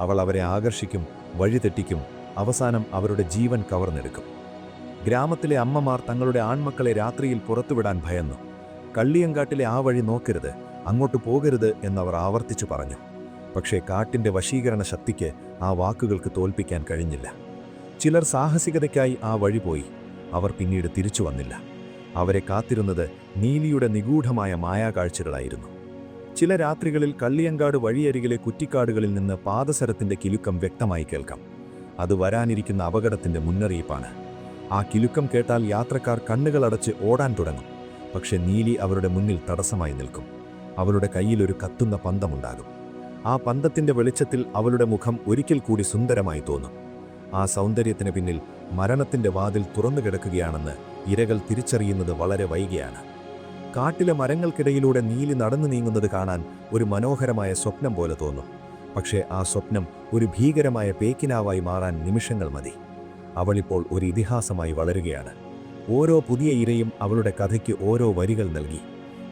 അവൾ അവരെ ആകർഷിക്കും, വഴിതെറ്റിക്കും, അവസാനം അവരുടെ ജീവൻ കവർന്നെടുക്കും. ഗ്രാമത്തിലെ അമ്മമാർ തങ്ങളുടെ ആൺമക്കളെ രാത്രിയിൽ പുറത്തുവിടാൻ ഭയന്നു. കള്ളിയങ്കാട്ടിലെ ആ വഴി നോക്കരുത്, അങ്ങോട്ട് പോകരുത് എന്നവർ ആവർത്തിച്ചു പറഞ്ഞു. പക്ഷേ കാട്ടിന്റെ വശീകരണ ശക്തിക്ക് ആ വാക്കുകൾക്ക് തോൽപ്പിക്കാൻ കഴിഞ്ഞില്ല. ചിലർ സാഹസികതയ്ക്കായി ആ വഴി പോയി. അവർ പിന്നീട് തിരിച്ചു വന്നില്ല. അവരെ കാത്തിരുന്നത് നീലിയുടെ നിഗൂഢമായ മായാകാഴ്ചകളായിരുന്നു. ചില രാത്രികളിൽ കള്ളിയങ്കാട് വഴിയരികിലെ കുറ്റിക്കാടുകളിൽ നിന്ന് പാദസരത്തിന്റെ കിലുക്കം വ്യക്തമായി കേൾക്കാം. അത് വരാനിരിക്കുന്ന അപകടത്തിന്റെ മുന്നറിയിപ്പാണ്. ആ കിലുക്കം കേട്ടാൽ യാത്രക്കാർ കണ്ണുകളടച്ച് ഓടാൻ തുടങ്ങും. പക്ഷെ നീലി അവരുടെ മുന്നിൽ തടസ്സമായി നിൽക്കും. അവളുടെ കയ്യിലൊരു കത്തുന്ന പന്തമുണ്ടാകും. ആ പന്തത്തിന്റെ വെളിച്ചത്തിൽ അവളുടെ മുഖം ഒരിക്കൽ കൂടി സുന്ദരമായി തോന്നും. ആ സൗന്ദര്യത്തിന് പിന്നിൽ മരണത്തിന്റെ വാതിൽ തുറന്നു കിടക്കുകയാണെന്ന് ഇരകൾ തിരിച്ചറിയുന്നത് വളരെ വൈകിയാണ്. കാട്ടിലെ മരങ്ങൾക്കിടയിലൂടെ നീലി നടന്നു നീങ്ങുന്നത് കാണാൻ ഒരു മനോഹരമായ സ്വപ്നം പോലെ തോന്നും. പക്ഷേ ആ സ്വപ്നം ഒരു ഭീകരമായ പേക്കിനാവായി മാറാൻ നിമിഷങ്ങൾ മതി. അവളിപ്പോൾ ഒരു ഇതിഹാസമായി വളരുകയാണ്. ഓരോ പുതിയ ഇരയും അവളുടെ കഥയ്ക്ക് ഓരോ വരികൾ നൽകി.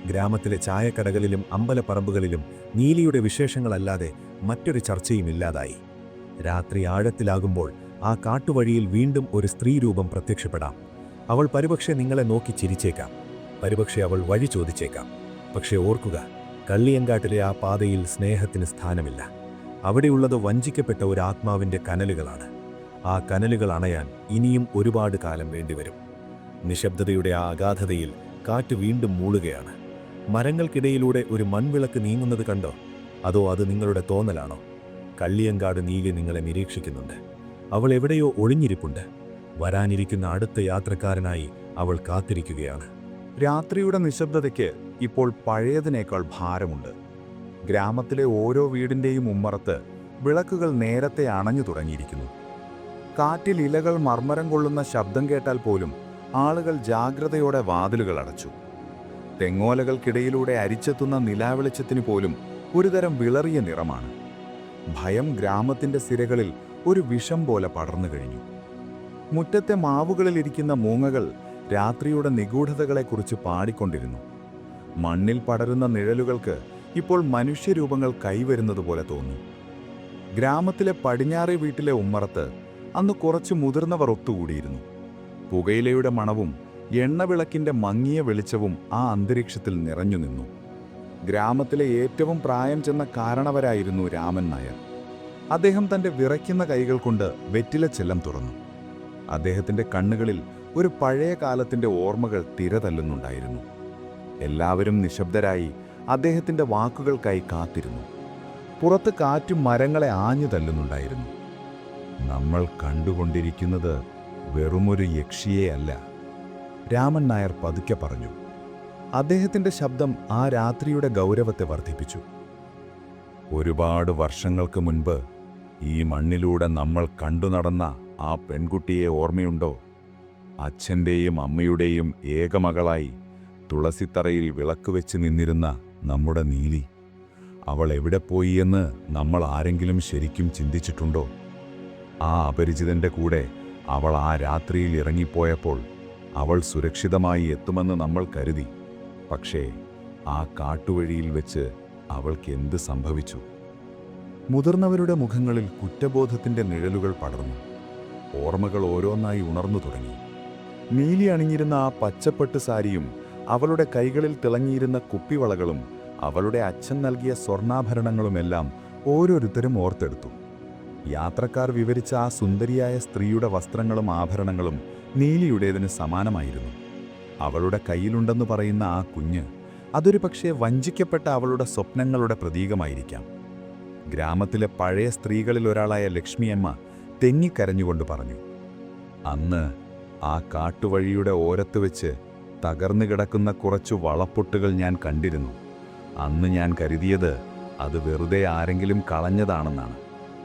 ഗ്രാമത്തിലെ ചായക്കടകളിലും അമ്പലപ്പറമ്പുകളിലും നീലിയുടെ വിശേഷങ്ങളല്ലാതെ മറ്റൊരു ചർച്ചയും ഇല്ലാതായി. രാത്രി ആഴത്തിലാകുമ്പോൾ ആ കാട്ടുവഴിയിൽ വീണ്ടും ഒരു സ്ത്രീരൂപം പ്രത്യക്ഷപ്പെടാം. അവൾ പരിപക്ഷെ നിങ്ങളെ നോക്കി ചിരിച്ചേക്കാം, പരിപക്ഷെ അവൾ വഴി ചോദിച്ചേക്കാം. പക്ഷെ ഓർക്കുക, കള്ളിയങ്കാട്ടിലെ ആ പാതയിൽ സ്നേഹത്തിന് സ്ഥാനമില്ല. അവിടെയുള്ളത് വഞ്ചിക്കപ്പെട്ട ഒരു ആത്മാവിൻ്റെ കനലുകളാണ്. ആ കനലുകൾ അണയാൻ ഇനിയും ഒരുപാട് കാലം വേണ്ടിവരും. നിശബ്ദതയുടെ ആ അഗാധതയിൽ കാറ്റ് വീണ്ടും മൂളുകയാണ്. മരങ്ങൾക്കിടയിലൂടെ ഒരു മൺവിളക്ക് നീങ്ങുന്നത് കണ്ടോ? അതോ അത് നിങ്ങളുടെ തോന്നലാണോ? കള്ളിയങ്കാട് നീലി നിങ്ങളെ നിരീക്ഷിക്കുന്നുണ്ട്. അവൾ എവിടെയോ ഒളിഞ്ഞിരിപ്പുണ്ട്. വരാനിരിക്കുന്ന അടുത്ത യാത്രക്കാരനായി അവൾ കാത്തിരിക്കുകയാണ്. രാത്രിയുടെ നിശബ്ദതയ്ക്ക് ഇപ്പോൾ പഴയതിനേക്കാൾ ഭാരമുണ്ട്. ഗ്രാമത്തിലെ ഓരോ വീടിൻ്റെയും ഉമ്മറത്ത് വിളക്കുകൾ നേരത്തെ അണഞ്ഞു തുടങ്ങിയിരിക്കുന്നു. കാറ്റിൽ ഇലകൾ മർമ്മരം കൊള്ളുന്ന ശബ്ദം കേട്ടാൽ പോലും ആളുകൾ ജാഗ്രതയോടെ വാതിലുകൾ അടച്ചു. തെങ്ങോലകൾക്കിടയിലൂടെ അരിച്ചെത്തുന്ന നിലാവെളിച്ചത്തിന് പോലും ഒരുതരം വിളറിയ നിറമാണ്. ഭയം ഗ്രാമത്തിൻ്റെ സിരകളിൽ ഒരു വിഷം പോലെ പടർന്നു കഴിഞ്ഞു. മുറ്റത്തെ മാവുകളിലിരിക്കുന്ന മൂങ്ങകൾ രാത്രിയുടെ നിഗൂഢതകളെക്കുറിച്ച് പാടിക്കൊണ്ടിരുന്നു. മണ്ണിൽ പടരുന്ന നിഴലുകൾക്ക് ഇപ്പോൾ മനുഷ്യരൂപങ്ങൾ കൈവരുന്നതുപോലെ തോന്നി. ഗ്രാമത്തിലെ പടിഞ്ഞാറേ വീട്ടിലെ ഉമ്മറത്ത് അന്ന് കുറച്ച് മുതിർന്നവർ ഒത്തുകൂടിയിരുന്നു. പുകയിലയുടെ മണവും എണ്ണവിളക്കിൻ്റെ മങ്ങിയ വെളിച്ചവും ആ അന്തരീക്ഷത്തിൽ നിറഞ്ഞു നിന്നു. ഗ്രാമത്തിലെ ഏറ്റവും പ്രായം ചെന്ന കാരണവരായിരുന്നു രാമൻ നായർ. അദ്ദേഹം തൻ്റെ വിറയ്ക്കുന്ന കൈകൾ കൊണ്ട് വെറ്റില ചെല്ലം തുറന്നു. അദ്ദേഹത്തിൻ്റെ കണ്ണുകളിൽ ഒരു പഴയ കാലത്തിൻ്റെ ഓർമ്മകൾ തിരതല്ലുന്നുണ്ടായിരുന്നു. എല്ലാവരും നിശബ്ദരായി അദ്ദേഹത്തിൻ്റെ വാക്കുകൾക്കായി കാത്തിരുന്നു. പുറത്ത് കാറ്റും മരങ്ങളെ ആഞ്ഞു തല്ലുന്നുണ്ടായിരുന്നു. നമ്മൾ കണ്ടുകൊണ്ടിരിക്കുന്നത് വെറുമൊരു യക്ഷിയെയല്ല, രാമൻ നായർ പതുക്കെ പറഞ്ഞു. അദ്ദേഹത്തിൻ്റെ ശബ്ദം ആ രാത്രിയുടെ ഗൗരവത്തെ വർദ്ധിപ്പിച്ചു. ഒരുപാട് വർഷങ്ങൾക്ക് മുൻപ് ഈ മണ്ണിലൂടെ നമ്മൾ കണ്ടു നടന്ന ആ പെൺകുട്ടിയെ ഓർമ്മയുണ്ടോ? അച്ഛൻ്റെയും അമ്മയുടെയും ഏകമകളായി തുളസിത്തറയിൽ വിളക്ക് വെച്ച് നിന്നിരുന്ന നമ്മുടെ നീലി. അവൾ എവിടെ പോയി എന്ന് നമ്മൾ ആരെങ്കിലും ശരിക്കും ചിന്തിച്ചിട്ടുണ്ടോ? ആ അപരിചിതന്റെ കൂടെ അവൾ ആ രാത്രിയിൽ ഇറങ്ങിപ്പോയപ്പോൾ അവൾ സുരക്ഷിതമായി എത്തുമെന്ന് നമ്മൾ കരുതി. പക്ഷേ ആ കാട്ടുവഴിയിൽ വെച്ച് അവൾക്ക് എന്ത് സംഭവിച്ചു? മുതിർന്നവരുടെ മുഖങ്ങളിൽ കുറ്റബോധത്തിൻ്റെ നിഴലുകൾ പടർന്നു. ഓർമ്മകൾ ഓരോന്നായി ഉണർന്നു തുടങ്ങി. നീലി അണിഞ്ഞിരുന്ന ആ പച്ചപ്പട്ട് സാരിയും അവളുടെ കൈകളിൽ തിളങ്ങിയിരുന്ന കുപ്പിവളകളും അവളുടെ അച്ഛൻ നൽകിയ സ്വർണ്ണാഭരണങ്ങളുമെല്ലാം ഓരോരുത്തരും ഓർത്തെടുത്തു. യാത്രക്കാർ വിവരിച്ച ആ സുന്ദരിയായ സ്ത്രീയുടെ വസ്ത്രങ്ങളും ആഭരണങ്ങളും നീലിയുടേതിന് സമാനമായിരുന്നു. അവളുടെ കയ്യിലുണ്ടെന്ന് പറയുന്ന ആ കുഞ്ഞ്, അതൊരു പക്ഷേ വഞ്ചിക്കപ്പെട്ട അവളുടെ സ്വപ്നങ്ങളുടെ പ്രതീകമായിരിക്കാം. ഗ്രാമത്തിലെ പഴയ സ്ത്രീകളിൽ ഒരാളായ ലക്ഷ്മിയമ്മ തെങ്ങിക്കരഞ്ഞുകൊണ്ട് പറഞ്ഞു, അന്ന് ആ കാട്ടുവഴിയുടെ ഓരത്ത് വെച്ച് തകർന്നു കിടക്കുന്ന കുറച്ചു വളപ്പൊട്ടുകൾ ഞാൻ കണ്ടിരുന്നു. അന്ന് ഞാൻ കരുതിയത് അത് വെറുതെ ആരെങ്കിലും കളഞ്ഞതാണെന്നാണ്.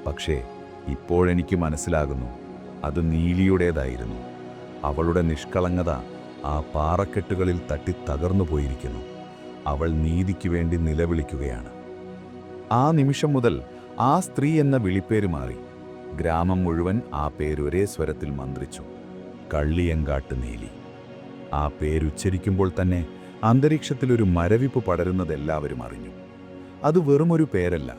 പക്ഷേ ഇപ്പോഴെനിക്ക് മനസ്സിലാകുന്നു, അത് നീലിയുടേതായിരുന്നു. അവളുടെ നിഷ്കളങ്കത ആ പാറക്കെട്ടുകളിൽ തട്ടി തകർന്നു പോയിരിക്കുന്നു. അവൾ നീതിക്ക് വേണ്ടി നിലവിളിക്കുകയാണ്. ആ നിമിഷം മുതൽ ആ സ്ത്രീ എന്ന വിളിപ്പേര് മാറി. ഗ്രാമം മുഴുവൻ ആ പേരൊരേ സ്വരത്തിൽ മന്ത്രിച്ചു, കള്ളിയങ്കാട്ട് നീലി. ആ പേരുച്ചരിക്കുമ്പോൾ തന്നെ അന്തരീക്ഷത്തിലൊരു മരവിപ്പ് പടരുന്നത് എല്ലാവരും അറിഞ്ഞു. അത് വെറുമൊരു പേരല്ല,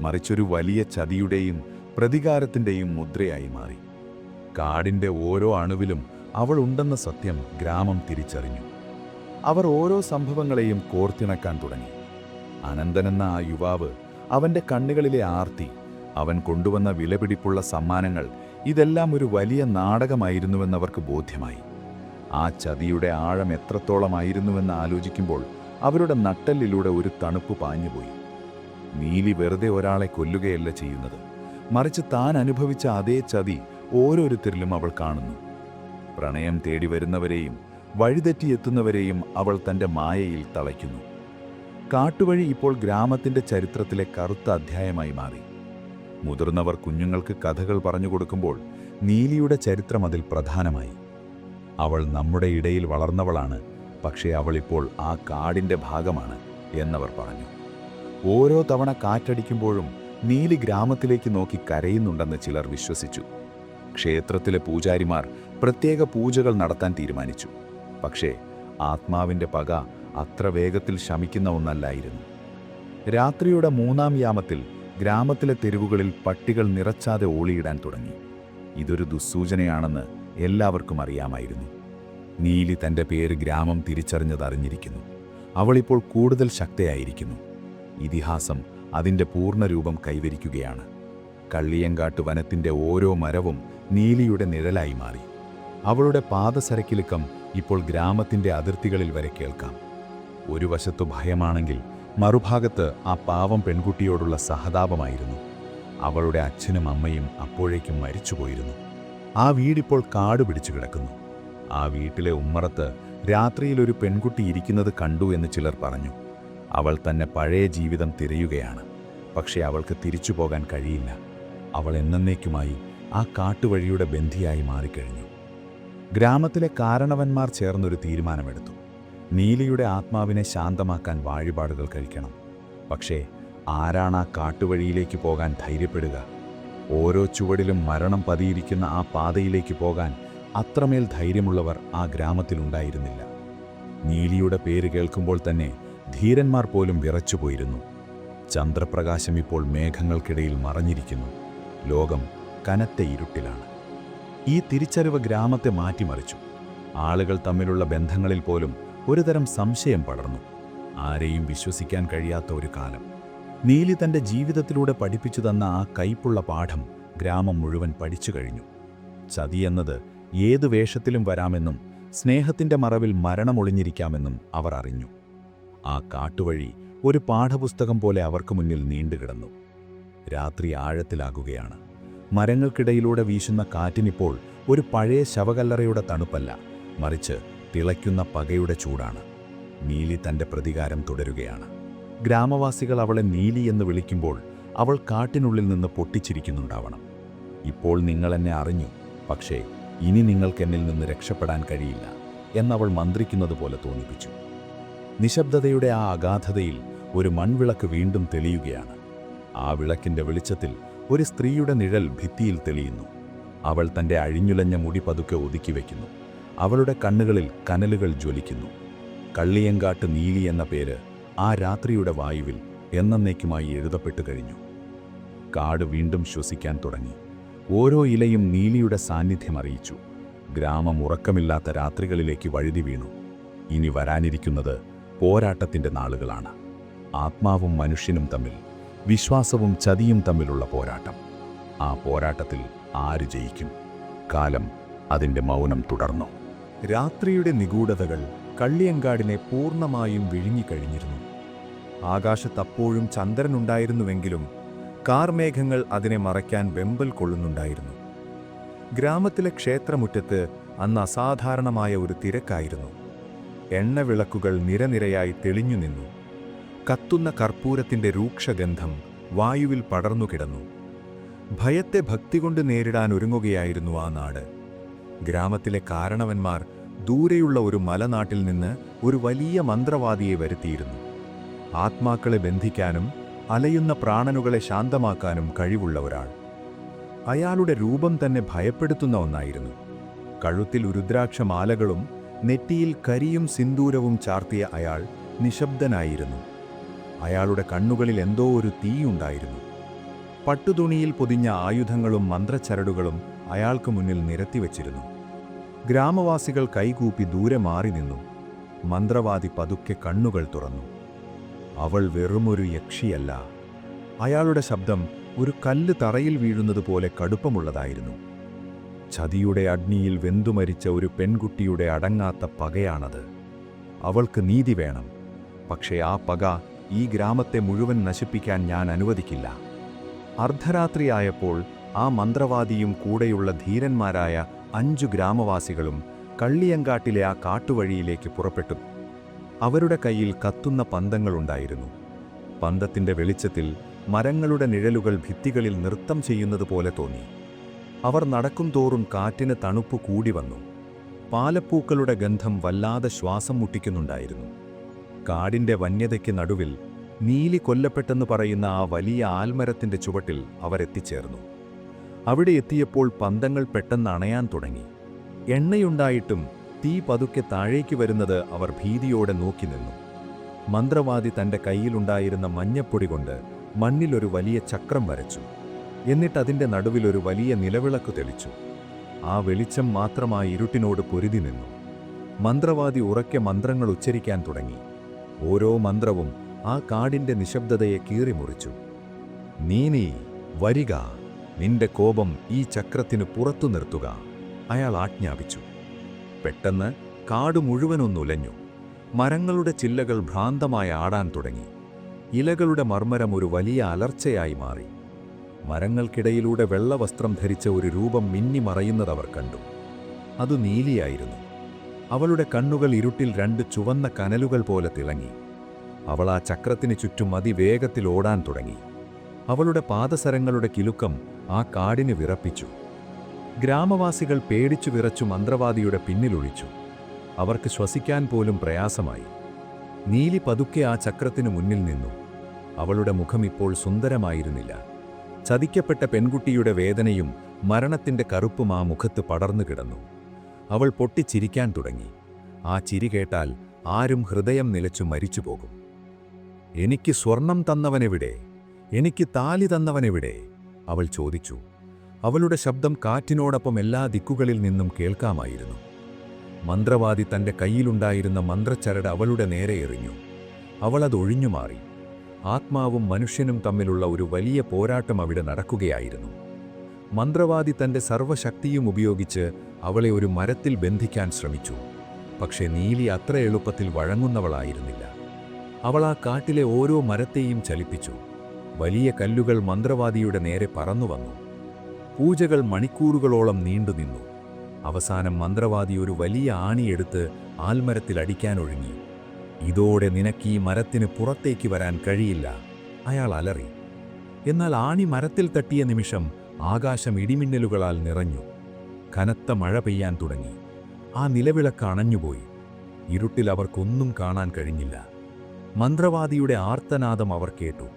മറിച്ചൊരു വലിയ ചതിയുടെയും പ്രതികാരത്തിൻ്റെയും മുദ്രയായി മാറി. കാടിൻ്റെ ഓരോ അണുവിലും അവൾ ഉണ്ടെന്ന സത്യം ഗ്രാമം തിരിച്ചറിഞ്ഞു. അവർ ഓരോ സംഭവങ്ങളെയും കോർത്തിണക്കാൻ തുടങ്ങി. അനന്തനെന്ന ആ യുവാവ്, അവൻ്റെ കണ്ണുകളിലെ ആർത്തി, അവൻ കൊണ്ടുവന്ന വിലപിടിപ്പുള്ള സമ്മാനങ്ങൾ, ഇതെല്ലാം ഒരു വലിയ നാടകമായിരുന്നുവെന്നവർക്ക് ബോധ്യമായി. ആ ചതിയുടെ ആഴം എത്രത്തോളമായിരുന്നുവെന്ന് ആലോചിക്കുമ്പോൾ അവരുടെ നട്ടെല്ലിലൂടെ ഒരു തണുപ്പ് പാഞ്ഞുപോയി. നീലി വെറുതെ ഒരാളെ കൊല്ലുകയല്ല ചെയ്യുന്നത്, മറിച്ച് താൻ അനുഭവിച്ച അതേ ചതി ഓരോരുത്തരിലും അവൾ കാണുന്നു. പ്രണയം തേടി വരുന്നവരെയും വഴിതെറ്റിയെത്തുന്നവരെയും അവൾ തൻ്റെ മായയിൽ തളയ്ക്കുന്നു. കാട്ടുവഴി ഇപ്പോൾ ഗ്രാമത്തിൻ്റെ ചരിത്രത്തിലെ കറുത്ത അധ്യായമായി മാറി. മുതിർന്നവർ കുഞ്ഞുങ്ങൾക്ക് കഥകൾ പറഞ്ഞുകൊടുക്കുമ്പോൾ നീലിയുടെ ചരിത്രം അതിൽ പ്രധാനമായി. അവൾ നമ്മുടെ ഇടയിൽ വളർന്നവളാണ്, പക്ഷേ അവളിപ്പോൾ ആ കാടിൻ്റെ ഭാഗമാണ് എന്നവർ പറഞ്ഞു. ഓരോ തവണ കാറ്റടിക്കുമ്പോഴും നീലി ഗ്രാമത്തിലേക്ക് നോക്കി കരയുന്നുണ്ടെന്ന് ചിലർ വിശ്വസിച്ചു. ക്ഷേത്രത്തിലെ പൂജാരിമാർ പ്രത്യേക പൂജകൾ നടത്താൻ തീരുമാനിച്ചു. പക്ഷേ ആത്മാവിൻ്റെ പക അത്ര വേഗത്തിൽ ശമിക്കുന്ന ഒന്നല്ലായിരുന്നു. രാത്രിയുടെ 3-ാം യാമത്തിൽ ഗ്രാമത്തിലെ തെരുവുകളിൽ പട്ടികൾ നിറച്ചാതെ ഓളിയിടാൻ തുടങ്ങി. ഇതൊരു ദുസ്സൂചനയാണെന്ന് എല്ലാവർക്കും അറിയാമായിരുന്നു. നീലി തൻ്റെ പേര് ഗ്രാമം തിരിച്ചറിഞ്ഞതറിഞ്ഞിരിക്കുന്നു. അവളിപ്പോൾ കൂടുതൽ ശക്തയായിരിക്കുന്നു. ഇതിഹാസം അതിൻ്റെ പൂർണ്ണരൂപം കൈവരിക്കുകയാണ്. കള്ളിയങ്കാട്ട് വനത്തിൻ്റെ ഓരോ മരവും നീലിയുടെ നിഴലായി മാറി. അവളുടെ പാദസരക്കിലുക്കം ഇപ്പോൾ ഗ്രാമത്തിൻ്റെ അതിർത്തികളിൽ വരെ കേൾക്കാം. ഒരു വശത്തു ഭയമാണെങ്കിൽ മറുഭാഗത്ത് ആ പാവം പെൺകുട്ടിയോടുള്ള സഹതാപമായിരുന്നു. അവളുടെ അച്ഛനും അമ്മയും അപ്പോഴേക്കും മരിച്ചുപോയിരുന്നു. ആ വീടിപ്പോൾ കാട് പിടിച്ചു കിടക്കുന്നു. ആ വീട്ടിലെ ഉമ്മറത്ത് രാത്രിയിലൊരു പെൺകുട്ടി ഇരിക്കുന്നത് കണ്ടു എന്ന് ചിലർ പറഞ്ഞു. അവൾ തന്നെ പഴയ ജീവിതം തിരയുകയാണ്. പക്ഷേ അവൾക്ക് തിരിച്ചു പോകാൻ കഴിയില്ല. അവൾ എന്നേക്കുമായി ആ കാട്ടുവഴിയുടെ ബന്ധിയായി മാറിക്കഴിഞ്ഞു. ഗ്രാമത്തിലെ കാരണവന്മാർ ചേർന്നൊരു തീരുമാനമെടുത്തു. നീലിയുടെ ആത്മാവിനെ ശാന്തമാക്കാൻ വഴിപാടുകൾ കഴിക്കണം. പക്ഷേ ആരാണ് ആ കാട്ടുവഴിയിലേക്ക് പോകാൻ ധൈര്യപ്പെടുക? ഓരോ ചുവടിലും മരണം പതിയിരിക്കുന്ന ആ പാതയിലേക്ക് പോകാൻ അത്രമേൽ ധൈര്യമുള്ളവർ ആ ഗ്രാമത്തിലുണ്ടായിരുന്നില്ല. നീലിയുടെ പേര് കേൾക്കുമ്പോൾ തന്നെ ധീരന്മാർ പോലും വിറച്ചുപോയിരുന്നു. ചന്ദ്രപ്രകാശം ഇപ്പോൾ മേഘങ്ങൾക്കിടയിൽ മറഞ്ഞിരിക്കുന്നു. ലോകം കനത്ത ഇരുട്ടിലാണ്. ഈ തിരിച്ചറിവ് ഗ്രാമത്തെ മാറ്റിമറിച്ചു. ആളുകൾ തമ്മിലുള്ള ബന്ധങ്ങളിൽ പോലും ഒരുതരം സംശയം പടർന്നു. ആരെയും വിശ്വസിക്കാൻ കഴിയാത്ത ഒരു കാലം. നീലി തൻ്റെ ജീവിതത്തിലൂടെ പഠിപ്പിച്ചു തന്ന ആ കൈപ്പുള്ള പാഠം ഗ്രാമം മുഴുവൻ പഠിച്ചു കഴിഞ്ഞു. ചതിയെന്നത് ഏതു വേഷത്തിലും വരാമെന്നും സ്നേഹത്തിൻ്റെ മറവിൽ മരണമൊളിഞ്ഞിരിക്കാമെന്നും അവർ അറിഞ്ഞു. ആ കാട്ടുവഴി ഒരു പാഠപുസ്തകം പോലെ അവർക്ക് മുന്നിൽ നീണ്ടുകിടന്നു. രാത്രി ആഴത്തിലാകുകയാണ്. മരങ്ങൾക്കിടയിലൂടെ വീശുന്ന കാറ്റിനിപ്പോൾ ഒരു പഴയ ശവകല്ലറയുടെ തണുപ്പല്ല, മറിച്ച് തിളയ്ക്കുന്ന പകയുടെ ചൂടാണ്. നീലി തൻ്റെ പ്രതികാരം തുടരുകയാണ്. ഗ്രാമവാസികൾ അവളെ നീലി എന്ന് വിളിക്കുമ്പോൾ അവൾ കാട്ടിനുള്ളിൽ നിന്ന് പൊട്ടിച്ചിരിക്കുന്നുണ്ടാവണം. ഇപ്പോൾ നിങ്ങളെന്നെ അറിഞ്ഞു, പക്ഷേ ഇനി നിങ്ങൾക്കെന്നിൽ നിന്ന് രക്ഷപ്പെടാൻ കഴിയില്ല എന്നവൾ മന്ത്രിക്കുന്നത് പോലെ തോന്നിപ്പിച്ചു. നിശബ്ദതയുടെ ആ അഗാധതയിൽ ഒരു മൺവിളക്ക് വീണ്ടും തെളിയുകയാണ്. ആ വിളക്കിൻ്റെ വെളിച്ചത്തിൽ ഒരു സ്ത്രീയുടെ നിഴൽ ഭിത്തിയിൽ തെളിയുന്നു. അവൾ തൻ്റെ അഴിഞ്ഞുലഞ്ഞ മുടി പതുക്കെ ഒതുക്കി വയ്ക്കുന്നു. അവളുടെ കണ്ണുകളിൽ കനലുകൾ ജ്വലിക്കുന്നു. കള്ളിയങ്കാട്ട് നീലി എന്ന പേര് ആ രാത്രിയുടെ വായുവിൽ എന്നേക്കുമായി എഴുതപ്പെട്ടു കഴിഞ്ഞു. കാട് വീണ്ടും ശ്വസിക്കാൻ തുടങ്ങി. ഓരോ ഇലയും നീലിയുടെ സാന്നിധ്യം അറിയിച്ചു. ഗ്രാമം ഉറക്കമില്ലാത്ത രാത്രികളിലേക്ക് വഴുതി വീണു. ഇനി വരാനിരിക്കുന്നത് പോരാട്ടത്തിൻ്റെ നാളുകളാണ്. ആത്മാവും മനുഷ്യനും തമ്മിൽ, വിശ്വാസവും ചതിയും തമ്മിലുള്ള പോരാട്ടം. ആ പോരാട്ടത്തിൽ ആര് ജയിക്കും? കാലം അതിൻ്റെ മൗനം തുടർന്നു. രാത്രിയുടെ നിഗൂഢതകൾ കള്ളിയങ്കാടിനെ പൂർണ്ണമായും വിഴുങ്ങിക്കഴിഞ്ഞിരുന്നു. ആകാശത്തപ്പോഴും ചന്ദ്രനുണ്ടായിരുന്നുവെങ്കിലും കാർമേഘങ്ങൾ അതിനെ മറയ്ക്കാൻ വെമ്പൽ കൊള്ളുന്നുണ്ടായിരുന്നു. ഗ്രാമത്തിലെ ക്ഷേത്രമുറ്റത്ത് അന്ന് അസാധാരണമായ ഒരു തിരക്കായിരുന്നു. എണ്ണവിളക്കുകൾ നിരനിരയായി തെളിഞ്ഞു നിന്നു. കത്തുന്ന കർപ്പൂരത്തിന്റെ രൂക്ഷഗന്ധം വായുവിൽ പടർന്നുകിടന്നു. ഭയത്തെ ഭക്തി കൊണ്ട് നേരിടാൻ ഒരുങ്ങുകയായിരുന്നു ആ നാട്. ഗ്രാമത്തിലെ കാരണവന്മാർ ദൂരെയുള്ള ഒരു മലനാട്ടിൽ നിന്ന് ഒരു വലിയ മന്ത്രവാദിയെ വരുത്തിയിരുന്നു. ആത്മാക്കളെ ബന്ധിക്കാനും അലയുന്ന പ്രാണനുകളെ ശാന്തമാക്കാനും കഴിവുള്ള ഒരാൾ. അയാളുടെ രൂപം തന്നെ ഭയപ്പെടുത്തുന്ന ഒന്നായിരുന്നു. കഴുത്തിൽ രുദ്രാക്ഷമാലകളും നെറ്റിയിൽ കരിയും സിന്ദൂരവും ചാർത്തിയ അയാൾ നിശബ്ദനായിരുന്നു. അയാളുടെ കണ്ണുകളിൽ എന്തോ ഒരു തീയുണ്ടായിരുന്നു. പട്ടുതുണിയിൽ പൊതിഞ്ഞ ആയുധങ്ങളും മന്ത്രച്ചരടുകളും അയാൾക്ക് മുന്നിൽ നിരത്തിവച്ചിരുന്നു. ഗ്രാമവാസികൾ കൈകൂപ്പി ദൂരെ മാറി നിന്നു. മന്ത്രവാദി പതുക്കെ കണ്ണുകൾ തുറന്നു. അവൾ വെറുമൊരു യക്ഷിയല്ല. അയാളുടെ ശബ്ദം ഒരു കല്ല് തറയിൽ വീഴുന്നതുപോലെ കടുപ്പമുള്ളതായിരുന്നു. ചതിയുടെ അഗ്നിയിൽ വെന്തുമരിച്ച ഒരു പെൺകുട്ടിയുടെ അടങ്ങാത്ത പകയാണത്. അവൾക്ക് നീതി വേണം. പക്ഷേ ആ പക ഈ ഗ്രാമത്തെ മുഴുവൻ നശിപ്പിക്കാൻ ഞാൻ അനുവദിക്കില്ല. അർദ്ധരാത്രിയായപ്പോൾ ആ മന്ത്രവാദിയും കൂടെയുള്ള ധീരന്മാരായ 5 ഗ്രാമവാസികളും കള്ളിയങ്കാട്ടിലെ ആ കാട്ടുവഴിയിലേക്ക് പുറപ്പെട്ടു. അവരുടെ കയ്യിൽ കത്തുന്ന പന്തങ്ങളുണ്ടായിരുന്നു. പന്തത്തിന്റെ വെളിച്ചത്തിൽ മരങ്ങളുടെ നിഴലുകൾ ഭിത്തികളിൽ നൃത്തം ചെയ്യുന്നതുപോലെ തോന്നി. അവർ നടക്കും തോറും കാറ്റിന് തണുപ്പ് കൂടി വന്നു. പാലപ്പൂക്കളുടെ ഗന്ധം വല്ലാതെ ശ്വാസം മുട്ടിക്കുന്നുണ്ടായിരുന്നു. കാടിന്റെ വന്യതയ്ക്ക് നടുവിൽ നീലി കൊല്ലപ്പെട്ടെന്ന് പറയുന്ന ആ വലിയ ആൽമരത്തിന്റെ ചുവട്ടിൽ അവരെത്തിച്ചേർന്നു. അവിടെ എത്തിയപ്പോൾ പന്തങ്ങൾ പെട്ടെന്ന് അണയാൻ തുടങ്ങി. എണ്ണയുണ്ടായിട്ടും തീ പതുക്കെ താഴേക്ക് വരുന്നത് അവർ ഭീതിയോടെ നോക്കി നിന്നു. മന്ത്രവാദി തന്റെ കയ്യിലുണ്ടായിരുന്ന മഞ്ഞപ്പൊടി കൊണ്ട് മണ്ണിലൊരു വലിയ ചക്രം വരച്ചു. എന്നിട്ടതിന്റെ നടുവിൽ ഒരു വലിയ നിലവിളക്ക് തെളിച്ചു. ആ വെളിച്ചം മാത്രമായി ഇരുട്ടിനോട് പൊരുതി നിന്നു. മന്ത്രവാദി ഉറക്കെ മന്ത്രങ്ങൾ ഉച്ചരിക്കാൻ തുടങ്ങി. ഓരോ മന്ത്രവും ആ കാടിന്റെ നിശബ്ദതയെ കീറിമുറിച്ചു. നീ വരിക, നിന്റെ കോപം ഈ ചക്രത്തിന് പുറത്തു നിർത്തുക, അയാൾ ആജ്ഞാപിച്ചു. പെട്ടെന്ന് കാട് മുഴുവനൊന്നുലഞ്ഞു. മരങ്ങളുടെ ചില്ലകൾ ഭ്രാന്തമായി ആടാൻ തുടങ്ങി. ഇലകളുടെ മർമ്മരം ഒരു വലിയ അലർച്ചയായി മാറി. മരങ്ങൾക്കിടയിലൂടെ വെള്ളവസ്ത്രം ധരിച്ച ഒരു രൂപം മിന്നിമറയുന്നതവർ കണ്ടു. അത് നീലിയായിരുന്നു. അവളുടെ കണ്ണുകൾ ഇരുട്ടിൽ 2 ചുവന്ന കനലുകൾ പോലെ തിളങ്ങി. അവൾ ആ ചക്രത്തിന് ചുറ്റും അതിവേഗത്തിൽ ഓടാൻ തുടങ്ങി. അവളുടെ പാദസരങ്ങളുടെ കിലുക്കം ആ കാടിനെ വിറപ്പിച്ചു. ഗ്രാമവാസികൾ പേടിച്ചു വിറച്ചു മന്ത്രവാദിയുടെ പിന്നിലൊളിച്ചു. അവർക്ക് ശ്വസിക്കാൻ പോലും പ്രയാസമായി. നീലി പതുക്കെ ആ ചക്രത്തിനു മുന്നിൽ നിന്നു. അവളുടെ മുഖം ഇപ്പോൾ സുന്ദരമായിരുന്നില്ല. ചതിക്കപ്പെട്ട പെൺകുട്ടിയുടെ വേദനയും മരണത്തിന്റെ കറുപ്പും ആ മുഖത്ത് പടർന്നു കിടന്നു. അവൾ പൊട്ടിച്ചിരിക്കാൻ തുടങ്ങി. ആ ചിരി കേട്ടാൽ ആരും ഹൃദയം നിലച്ചു മരിച്ചുപോകും. എനിക്ക് സ്വർണം തന്നവനെവിടെ? എനിക്ക് താലി തന്നവനെവിടെ? അവൾ ചോദിച്ചു. അവളുടെ ശബ്ദം കാറ്റിനോടൊപ്പം എല്ലാ ദിക്കുകളിൽ നിന്നും കേൾക്കാമായിരുന്നു. മന്ത്രവാദി തന്റെ കയ്യിലുണ്ടായിരുന്ന മന്ത്രച്ചരട് അവളുടെ നേരെ എറിഞ്ഞു. അവൾ അത് ഒഴിഞ്ഞുമാറി. ആത്മാവും മനുഷ്യനും തമ്മിലുള്ള ഒരു വലിയ പോരാട്ടം അവിടെ നടക്കുകയായിരുന്നു. മന്ത്രവാദി തന്റെ സർവ്വശക്തിയും ഉപയോഗിച്ച് അവളെ ഒരു മരത്തിൽ ബന്ധിക്കാൻ ശ്രമിച്ചു. പക്ഷേ നീലി അത്ര എളുപ്പത്തിൽ വഴങ്ങുന്നവളായിരുന്നില്ല. അവൾ ആ കാട്ടിലെ ഓരോ മരത്തെയും ചലിപ്പിച്ചു. വലിയ കല്ലുകൾ മന്ത്രവാദിയുടെ നേരെ പറന്നുവന്നു. പൂജകൾ മണിക്കൂറുകളോളം നീണ്ടുനിന്നു. അവസാനം മന്ത്രവാദി ഒരു വലിയ ആണിയെടുത്ത് ആൽമരത്തിൽ അടിക്കാനൊഴുങ്ങി. ഇതോടെ നിനക്കീ മരത്തിന് പുറത്തേക്ക് വരാൻ കഴിയില്ല, അയാൾ അലറി. എന്നാൽ ആണി മരത്തിൽ തട്ടിയ നിമിഷം ആകാശം ഇടിമിന്നലുകളാൽ നിറഞ്ഞു. കനത്ത മഴ പെയ്യാൻ തുടങ്ങി. ആ നിലവിളക്ക് അണഞ്ഞുപോയി. ഇരുട്ടിൽ അവർക്കൊന്നും കാണാൻ കഴിഞ്ഞില്ല. മന്ത്രവാദിയുടെ ആർത്തനാദം അവർ കേട്ടു.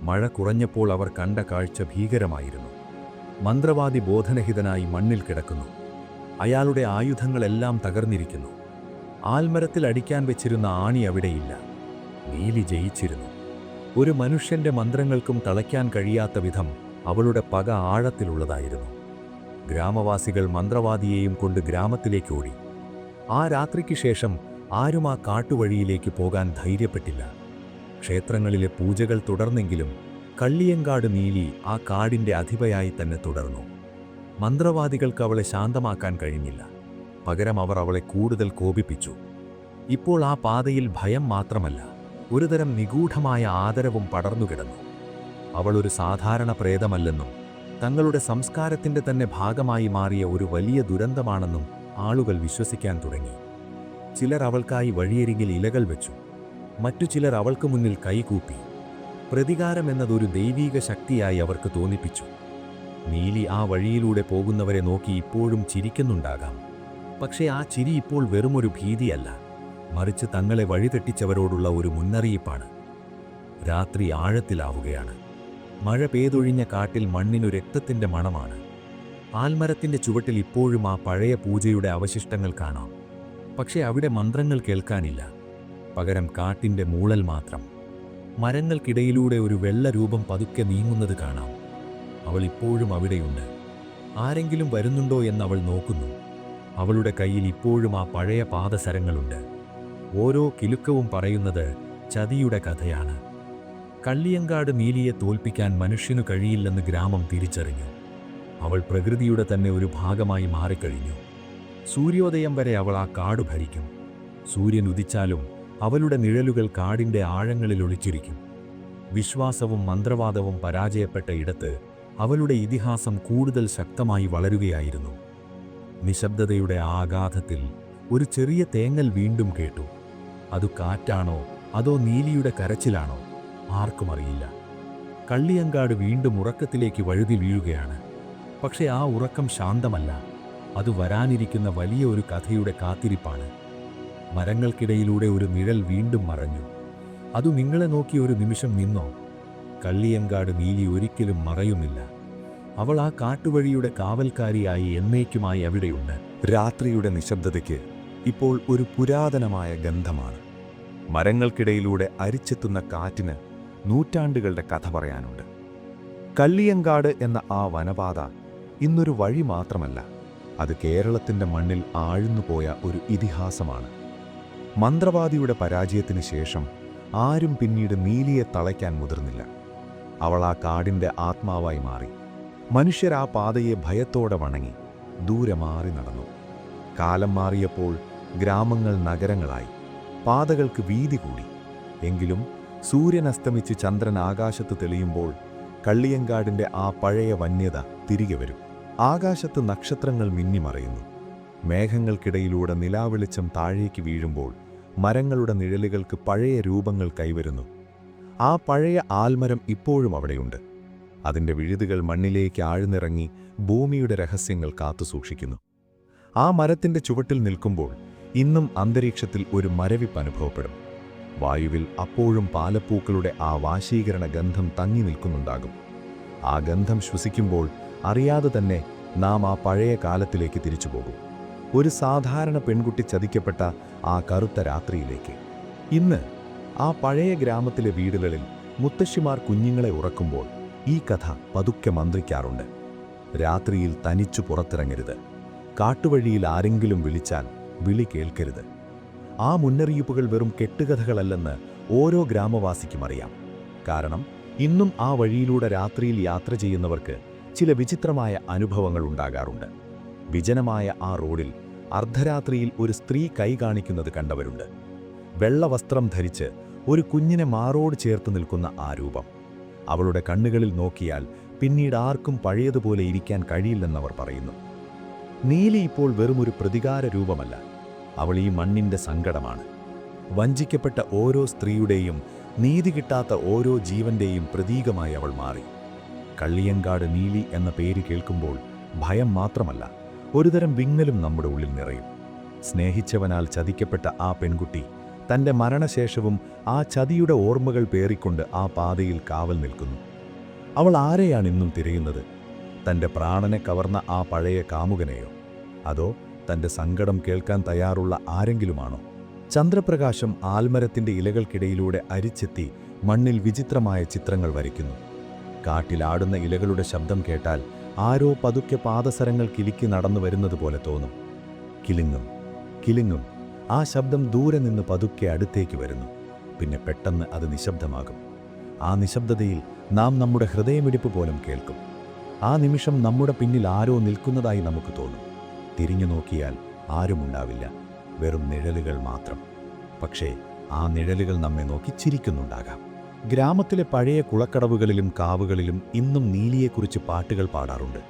മഴ കുറഞ്ഞപ്പോൾ അവർ കണ്ട കാഴ്ച ഭീകരമായിരുന്നു. മന്ത്രവാദി ബോധരഹിതനായി മണ്ണിൽ കിടക്കുന്നു. അയാളുടെ ആയുധങ്ങളെല്ലാം തകർന്നിരിക്കുന്നു. ആൽമരത്തിൽ അടിക്കാൻ വെച്ചിരുന്ന ആണി അവിടെയില്ല. നീലി ജയിച്ചിരുന്നു. ഒരു മനുഷ്യന്റെ മന്ത്രങ്ങൾക്കും തളയ്ക്കാൻ കഴിയാത്ത വിധം അവളുടെ പക ആഴത്തിലുള്ളതായിരുന്നു. ഗ്രാമവാസികൾ മന്ത്രവാദിയെയും കൊണ്ട് ഗ്രാമത്തിലേക്ക് ഓടി. ആ രാത്രിക്ക് ശേഷം ആരും ആ കാട്ടുവഴിയിലേക്ക് പോകാൻ ധൈര്യപ്പെട്ടില്ല. ക്ഷേത്രങ്ങളിലെ പൂജകൾ തുടർന്നെങ്കിലും കള്ളിയങ്കാട് നീലി ആ കാടിന്റെ അധിപയായി തന്നെ തുടർന്നു. മന്ത്രവാദികൾക്ക് അവളെ ശാന്തമാക്കാൻ കഴിഞ്ഞില്ല. പകരം അവർ അവളെ കൂടുതൽ കോപിപ്പിച്ചു. ഇപ്പോൾ ആ പാതയിൽ ഭയം മാത്രമല്ല, ഒരുതരം നിഗൂഢമായ ആദരവും പടർന്നുകിടന്നു. അവൾ ഒരു സാധാരണ പ്രേതമല്ലെന്നും തങ്ങളുടെ സംസ്കാരത്തിന്റെ തന്നെ ഭാഗമായി മാറിയ ഒരു വലിയ ദുരന്തമാണെന്നും ആളുകൾ വിശ്വസിക്കാൻ തുടങ്ങി. ചിലർ അവൾക്കായി വഴിയരികിൽ ഇലകൾ വെച്ചു, മറ്റു ചിലർ അവൾക്ക് മുന്നിൽ കൈകൂപ്പി. പ്രതികാരം എന്നതൊരു ദൈവീക ശക്തിയായി അവർക്ക് തോന്നിപ്പിച്ചു. നീലി ആ വഴിയിലൂടെ പോകുന്നവരെ നോക്കി ഇപ്പോഴും ചിരിക്കുന്നുണ്ടാകാം. പക്ഷേ ആ ചിരി ഇപ്പോൾ വെറുമൊരു ഭീതിയല്ല, മറിച്ച് തങ്ങളെ വഴിതെറ്റിച്ചവരോടുള്ള ഒരു മുന്നറിയിപ്പാണ്. രാത്രി ആഴത്തിലാവുകയാണ്. മഴ പെയ്തൊഴിഞ്ഞ കാട്ടിൽ മണ്ണിനു രക്തത്തിന്റെ മണമാണ്. ആൽമരത്തിന്റെ ചുവട്ടിൽ ഇപ്പോഴും ആ പഴയ പൂജയുടെ അവശിഷ്ടങ്ങൾ കാണാം. പക്ഷേ അവിടെ മന്ത്രങ്ങൾ കേൾക്കാനില്ല. പകരം കാട്ടിന്റെ മൂളൽ മാത്രം. മരങ്ങൾക്കിടയിലൂടെ ഒരു വെള്ള രൂപം പതുക്കെ നീങ്ങുന്നത് കാണാം. അവൾ ഇപ്പോഴും അവിടെയുണ്ട്. ആരെങ്കിലും വരുന്നുണ്ടോ എന്നവൾ നോക്കുന്നു. അവളുടെ കയ്യിൽ ഇപ്പോഴും ആ പഴയ പാദസരങ്ങളുണ്ട്. ഓരോ കിലുക്കവും പറയുന്നത് ചതിയുടെ കഥയാണ്. കള്ളിയങ്കാട് നീലിയെ തോൽപ്പിക്കാൻ മനുഷ്യനു കഴിയില്ലെന്ന് ഗ്രാമം തിരിച്ചറിഞ്ഞു. അവൾ പ്രകൃതിയുടെ തന്നെ ഒരു ഭാഗമായി മാറിക്കഴിഞ്ഞു. സൂര്യോദയം വരെ അവൾ ആ കാട് ഭരിക്കും. സൂര്യൻ ഉദിച്ചാലും അവളുടെ നിഴലുകൾ കാടിന്റെ ആഴങ്ങളിൽ ഒളിച്ചിരിക്കും. വിശ്വാസവും മന്ത്രവാദവും പരാജയപ്പെട്ട ഇടത്ത് അവളുടെ ഇതിഹാസം കൂടുതൽ ശക്തമായി വളരുകയായിരുന്നു. നിശബ്ദതയുടെ ആ ആഘാതത്തിൽ ഒരു ചെറിയ തേങ്ങൽ വീണ്ടും കേട്ടു. അത് കാറ്റാണോ അതോ നീലിയുടെ കരച്ചിലാണോ? ആർക്കും അറിയില്ല. കള്ളിയങ്കാട് വീണ്ടും ഉറക്കത്തിലേക്ക് വഴുതി വീഴുകയാണ്. പക്ഷേ ആ ഉറക്കം ശാന്തമല്ല. അത് വരാനിരിക്കുന്ന വലിയ ഒരു കഥയുടെ കാത്തിരിപ്പാണ്. മരങ്ങൾക്കിടയിലൂടെ ഒരു നിഴൽ വീണ്ടും മറഞ്ഞു. അത് നിങ്ങളെ നോക്കി ഒരു നിമിഷം നിന്നോ? കള്ളിയങ്കാട് നീലി ഒരിക്കലും മറയുന്നില്ല. അവൾ ആ കാട്ടുവഴിയുടെ കാവൽക്കാരിയായി എന്നേക്കുമായി അവിടെയുണ്ട്. രാത്രിയുടെ നിശബ്ദതയ്ക്ക് ഇപ്പോൾ ഒരു പുരാതനമായ ഗന്ധമാണ്. മരങ്ങൾക്കിടയിലൂടെ അരിച്ചെത്തുന്ന കാറ്റിന് നൂറ്റാണ്ടുകളുടെ കഥ പറയാനുണ്ട്. കള്ളിയങ്കാട് എന്ന ആ വനപാത ഇന്നൊരു വഴി മാത്രമല്ല, അത് കേരളത്തിൻ്റെ മണ്ണിൽ ആഴ്ന്നുപോയ ഒരു ഇതിഹാസമാണ്. മന്ത്രവാദിയുടെ പരാജയത്തിന് ശേഷം ആരും പിന്നീട് നീലിയെ തളയ്ക്കാൻ മുതിർന്നില്ല. അവൾ ആ കാടിൻ്റെ ആത്മാവായി മാറി. മനുഷ്യർ ആ പാതയെ ഭയത്തോടെ വണങ്ങി ദൂരെ മാറി നടന്നു. കാലം മാറിയപ്പോൾ ഗ്രാമങ്ങൾ നഗരങ്ങളായി, പാതകൾക്ക് വീതി കൂടി. എങ്കിലും സൂര്യൻ അസ്തമിച്ച് ചന്ദ്രൻ ആകാശത്ത് തെളിയുമ്പോൾ കള്ളിയങ്കാടിൻ്റെ ആ പഴയ വന്യത തിരികെ വരും. ആകാശത്ത് നക്ഷത്രങ്ങൾ മിന്നിമറയുന്നു. മേഘങ്ങൾക്കിടയിലൂടെ നിലാവെളിച്ചം താഴേക്ക് വീഴുമ്പോൾ മരങ്ങളുടെ നിഴലുകൾക്ക് പഴയ രൂപങ്ങൾ കൈവരുന്നു. ആ പഴയ ആൽമരം ഇപ്പോഴും അവിടെയുണ്ട്. അതിൻ്റെ വിഴുതുകൾ മണ്ണിലേക്ക് ആഴ്ന്നിറങ്ങി ഭൂമിയുടെ രഹസ്യങ്ങൾ കാത്തുസൂക്ഷിക്കുന്നു. ആ മരത്തിൻ്റെ ചുവട്ടിൽ നിൽക്കുമ്പോൾ ഇന്നും അന്തരീക്ഷത്തിൽ ഒരു മരവിപ്പ് അനുഭവപ്പെടും. വായുവിൽ അപ്പോഴും പാലപ്പൂക്കളുടെ ആ വാശീകരണ ഗന്ധം തങ്ങി നിൽക്കുന്നുണ്ടാകും. ആ ഗന്ധം ശ്വസിക്കുമ്പോൾ അറിയാതെ തന്നെ നാം ആ പഴയ കാലത്തിലേക്ക് തിരിച്ചുപോകും. ഒരു സാധാരണ പെൺകുട്ടി ചതിക്കപ്പെട്ട ആ കറുത്ത രാത്രിയിലേക്ക്. ഇന്ന് ആ പഴയ ഗ്രാമത്തിലെ വീടുകളിൽ മുത്തശ്ശിമാർ കുഞ്ഞുങ്ങളെ ഉറക്കുമ്പോൾ ഈ കഥ പതുക്കെ മന്ത്രിക്കാറുണ്ട്. രാത്രിയിൽ തനിച്ചു പുറത്തിറങ്ങരുത്. കാട്ടുവഴിയിൽ ആരെങ്കിലും വിളിച്ചാൽ വിളി കേൾക്കരുത്. ആ മുന്നറിയിപ്പുകൾ വെറും കെട്ടുകഥകളല്ലെന്ന് ഓരോ ഗ്രാമവാസിക്കും അറിയാം. കാരണം ഇന്നും ആ വഴിയിലൂടെ രാത്രിയിൽ യാത്ര ചെയ്യുന്നവർക്ക് ചില വിചിത്രമായ അനുഭവങ്ങൾ ഉണ്ടാകാറുണ്ട്. വിജനമായ ആ റോഡിൽ അർദ്ധരാത്രിയിൽ ഒരു സ്ത്രീ കൈ കാണിക്കുന്നത് കണ്ടവരുണ്ട്. വെള്ളവസ്ത്രം ധരിച്ച് ഒരു കുഞ്ഞിനെ മാറോട് ചേർത്ത് നിൽക്കുന്ന ആ രൂപം. അവളുടെ കണ്ണുകളിൽ നോക്കിയാൽ പിന്നീട് ആർക്കും പഴയതുപോലെ ഇരിക്കാൻ കഴിയില്ലെന്നവർ പറയുന്നു. നീലി ഇപ്പോൾ വെറുമൊരു പ്രതികാര രൂപമല്ല, അവൾ ഈ മണ്ണിൻ്റെ സങ്കടമാണ്. വഞ്ചിക്കപ്പെട്ട ഓരോ സ്ത്രീയുടെയും, നീതി കിട്ടാത്ത ഓരോ ജീവന്റെയും പ്രതീകമായി അവൾ മാറി. കള്ളിയങ്കാട് നീലി എന്ന പേര് കേൾക്കുമ്പോൾ ഭയം മാത്രമല്ല, ഒരുതരം വിങ്ങലും നമ്മുടെ ഉള്ളിൽ നിറയും. സ്നേഹിച്ചവനാൽ ചതിക്കപ്പെട്ട ആ പെൺകുട്ടി തൻ്റെ മരണശേഷവും ആ ചതിയുടെ ഓർമ്മകൾ പേറിക്കൊണ്ട് ആ പാതയിൽ കാവൽ നിൽക്കുന്നു. അവൾ ആരെയാണിന്നും തിരയുന്നത്? തൻ്റെ പ്രാണനെ കവർന്ന ആ പഴയ കാമുകനെയോ? അതോ തൻ്റെ സങ്കടം കേൾക്കാൻ തയ്യാറുള്ള ആരെങ്കിലുമാണോ? ചന്ദ്രപ്രകാശം ആൽമരത്തിൻ്റെ ഇലകൾക്കിടയിലൂടെ അരിച്ചെത്തി മണ്ണിൽ വിചിത്രമായ ചിത്രങ്ങൾ വരയ്ക്കുന്നു. കാട്ടിലാടുന്ന ഇലകളുടെ ശബ്ദം കേട്ടാൽ ആരോ പതുക്കെ പാദസരങ്ങൾ കിലുക്കി നടന്നു വരുന്നത് പോലെ തോന്നും. കിലുങ്ങും കിലുങ്ങും. ആ ശബ്ദം ദൂരെ നിന്ന് പതുക്കെ അടുത്തേക്ക് വരുന്നു. പിന്നെ പെട്ടെന്ന് അത് നിശബ്ദമാകും. ആ നിശബ്ദതയിൽ നാം നമ്മുടെ ഹൃദയമിടിപ്പ് പോലും കേൾക്കും. ആ നിമിഷം നമ്മുടെ പിന്നിൽ ആരോ നിൽക്കുന്നതായി നമുക്ക് തോന്നും. തിരിഞ്ഞു നോക്കിയാൽ ആരുമുണ്ടാവില്ല, വെറും നിഴലുകൾ മാത്രം. പക്ഷേ ആ നിഴലുകൾ നമ്മെ നോക്കി ചിരിക്കുന്നുണ്ടാകാം. ഗ്രാമത്തിലെ പഴയ കുളക്കടവുകളിലും കാവുകളിലും ഇന്നും നീലിയെക്കുറിച്ച് പാട്ടുകൾ പാടാറുണ്ട്.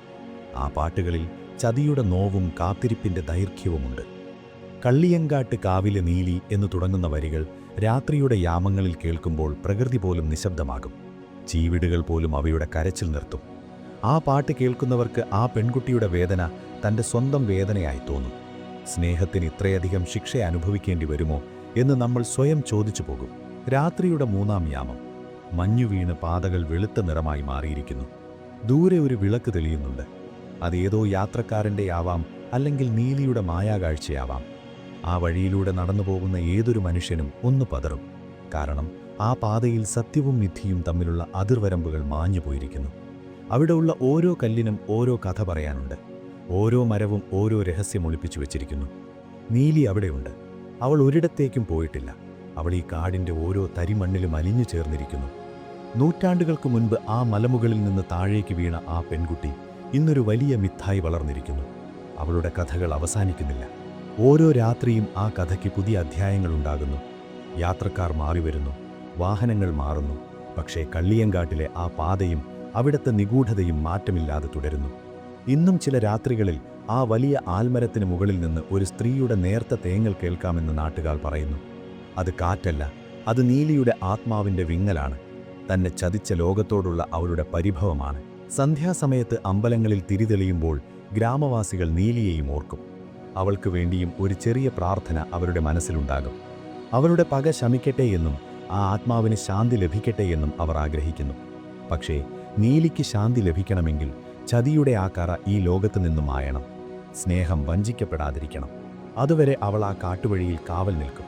ആ പാട്ടുകളിൽ ചതിയുടെ നോവും കാത്തിരിപ്പിന്റെ ദൈർഘ്യവുമുണ്ട്. കള്ളിയങ്കാട്ട് കാവിലെ നീലി എന്നു തുടങ്ങുന്ന വരികൾ രാത്രിയുടെ യാമങ്ങളിൽ കേൾക്കുമ്പോൾ പ്രകൃതി പോലും നിശബ്ദമാകും. ചീവിടുകൾ പോലും അവയുടെ കരച്ചിൽ നിർത്തും. ആ പാട്ട് കേൾക്കുന്നവർക്ക് ആ പെൺകുട്ടിയുടെ വേദന തൻ്റെ സ്വന്തം വേദനയായി തോന്നും. സ്നേഹത്തിന് ഇത്രയധികം ശിക്ഷ അനുഭവിക്കേണ്ടി വരുമോ എന്ന് നമ്മൾ സ്വയം ചോദിച്ചു പോകും. രാത്രിയുടെ 3-ാം യാമം. മഞ്ഞു വീണ് പാതകൾ വെളുത്ത നിറമായി മാറിയിരിക്കുന്നു. ദൂരെ ഒരു വിളക്ക് തെളിയുന്നുണ്ട്. അതേതോ യാത്രക്കാരൻ്റെ ആവാം, അല്ലെങ്കിൽ നീലിയുടെ മായാകാഴ്ചയാവാം. ആ വഴിയിലൂടെ നടന്നു പോകുന്ന ഏതൊരു മനുഷ്യനും ഒന്ന് പതറും. കാരണം ആ പാതയിൽ സത്യവും മിഥ്യയും തമ്മിലുള്ള അതിർവരമ്പുകൾ മാഞ്ഞുപോയിരിക്കുന്നു. അവിടെയുള്ള ഓരോ കല്ലിനും ഓരോ കഥ പറയാനുണ്ട്. ഓരോ മരവും ഓരോ രഹസ്യം ഒളിപ്പിച്ചു വച്ചിരിക്കുന്നു. നീലി അവിടെയുണ്ട്. അവൾ ഒരിടത്തേക്കും പോയിട്ടില്ല. അവൾ ഈ കാടിൻ്റെ ഓരോ തരിമണ്ണിലും അലിഞ്ഞു ചേർന്നിരിക്കുന്നു. നൂറ്റാണ്ടുകൾക്ക് മുൻപ് ആ മലമുകളിൽ നിന്ന് താഴേക്ക് വീണ ആ പെൺകുട്ടി ഇന്നൊരു വലിയ മിത്തായി വളർന്നിരിക്കുന്നു. അവളുടെ കഥകൾ അവസാനിക്കുന്നില്ല. ഓരോ രാത്രിയും ആ കഥയ്ക്ക് പുതിയ അധ്യായങ്ങളുണ്ടാകുന്നു. യാത്രക്കാർ മാറിവരുന്നു, വാഹനങ്ങൾ മാറുന്നു. പക്ഷേ കള്ളിയങ്കാട്ടിലെ ആ പാതയും അവിടുത്തെ നിഗൂഢതയും മാറ്റമില്ലാതെ തുടരുന്നു. ഇന്നും ചില രാത്രികളിൽ ആ വലിയ ആൽമരത്തിന് മുകളിൽ നിന്ന് ഒരു സ്ത്രീയുടെ നേർത്ത തേങ്ങൽ കേൾക്കാമെന്ന് നാട്ടുകാർ പറയുന്നു. അത് കാറ്റല്ല, അത് നീലിയുടെ ആത്മാവിൻ്റെ വിങ്ങലാണ്. തന്നെ ചതിച്ച ലോകത്തോടുള്ള അവളുടെ പരിഭവമാണ്. സന്ധ്യാസമയത്ത് അമ്പലങ്ങളിൽ തിരിതെളിയുമ്പോൾ ഗ്രാമവാസികൾ നീലിയെയും ഓർക്കും. അവൾക്ക് വേണ്ടിയും ഒരു ചെറിയ പ്രാർത്ഥന അവരുടെ മനസ്സിലുണ്ടാകും. അവളുടെ പക ശമിക്കട്ടെ എന്നും ആ ആത്മാവിന് ശാന്തി ലഭിക്കട്ടെ എന്നും അവർ ആഗ്രഹിക്കുന്നു. പക്ഷേ നീലിക്ക് ശാന്തി ലഭിക്കണമെങ്കിൽ ചതിയുടെ ആ കറ ഈ ലോകത്തു നിന്നും മായണം. സ്നേഹം വഞ്ചിക്കപ്പെടാതിരിക്കണം. അതുവരെ അവൾ ആ കാട്ടുവഴിയിൽ കാവൽ നിൽക്കും.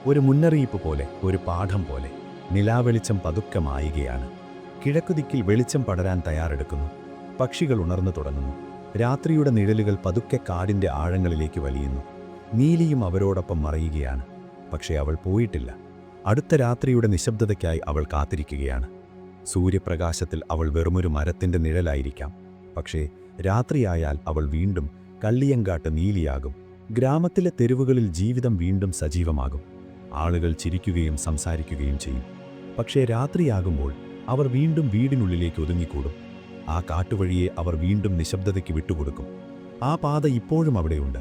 ഒരു മുന്നറിയിപ്പ് പോലെ, ഒരു പാഠം പോലെ. നിലാവെളിച്ചം പതുക്കെ മായുകയാണ്. കിഴക്കുദിക്കിൽ വെളിച്ചം പടരാൻ തയ്യാറെടുക്കുന്നു. പക്ഷികൾ ഉണർന്നു തുടങ്ങുന്നു. രാത്രിയുടെ നിഴലുകൾ പതുക്കെ കാടിൻ്റെ ആഴങ്ങളിലേക്ക് വലിയുന്നു. നീലിയും അവരോടൊപ്പം മറയുകയാണ്. പക്ഷേ അവൾ പോയിട്ടില്ല. അടുത്ത രാത്രിയുടെ നിശബ്ദതയ്ക്കായി അവൾ കാത്തിരിക്കുകയാണ്. സൂര്യപ്രകാശത്തിൽ അവൾ വെറുമൊരു മരത്തിൻ്റെ നിഴലായിരിക്കാം. പക്ഷേ രാത്രിയായാൽ അവൾ വീണ്ടും കള്ളിയങ്കാട്ട് നീലിയാകും. ഗ്രാമത്തിലെ തെരുവുകളിൽ ജീവിതം വീണ്ടും സജീവമാകും. ആളുകൾ ചിരിക്കുകയും സംസാരിക്കുകയും ചെയ്യും. പക്ഷേ രാത്രിയാകുമ്പോൾ അവർ വീണ്ടും വീടിനുള്ളിലേക്ക് ഒതുങ്ങിക്കൂടും. ആ കാട്ടുവഴിയെ അവർ വീണ്ടും നിശബ്ദതയ്ക്ക് വിട്ടുകൊടുക്കും. ആ പാത ഇപ്പോഴും അവിടെയുണ്ട്.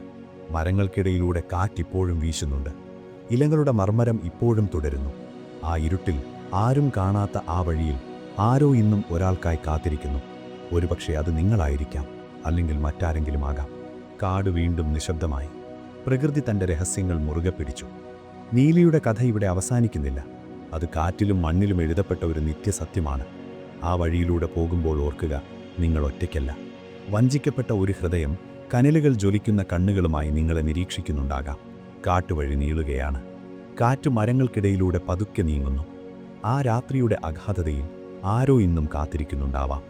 മരങ്ങൾക്കിടയിലൂടെ കാറ്റിപ്പോഴും വീശുന്നുണ്ട്. ഇലകളുടെ മർമ്മരം ഇപ്പോഴും തുടരുന്നു. ആ ഇരുട്ടിൽ ആരും കാണാത്ത ആ വഴിയിൽ ആരോ ഇന്നും ഒരാൾക്കായി കാത്തിരിക്കുന്നു. ഒരുപക്ഷെ അത് നിങ്ങളായിരിക്കാം, അല്ലെങ്കിൽ മറ്റാരെങ്കിലും ആകാം. കാട് വീണ്ടും നിശബ്ദമായി. പ്രകൃതി തൻ്റെ രഹസ്യങ്ങൾ മുറുകെ പിടിച്ചു. നീലിയുടെ കഥ ഇവിടെ അവസാനിക്കുന്നില്ല. അത് കാറ്റിലും മണ്ണിലും എഴുതപ്പെട്ട ഒരു നിത്യസത്യമാണ്. ആ വഴിയിലൂടെ പോകുമ്പോൾ ഓർക്കുക, നിങ്ങൾ ഒറ്റയ്ക്കല്ല. വഞ്ചിക്കപ്പെട്ട ഒരു ഹൃദയം, കനലുകൾ ജ്വലിക്കുന്ന കണ്ണുകളുമായി നിങ്ങളെ നിരീക്ഷിക്കുന്നുണ്ടാകാം. കാട്ടുവഴി നീളുകയാണ്. കാറ്റ് മരങ്ങൾക്കിടയിലൂടെ പതുക്കെ നീങ്ങുന്നു. ആ രാത്രിയുടെ അഗാധതയിൽ ആരോ ഇന്നും കാത്തിരിക്കുന്നുണ്ടാവാം.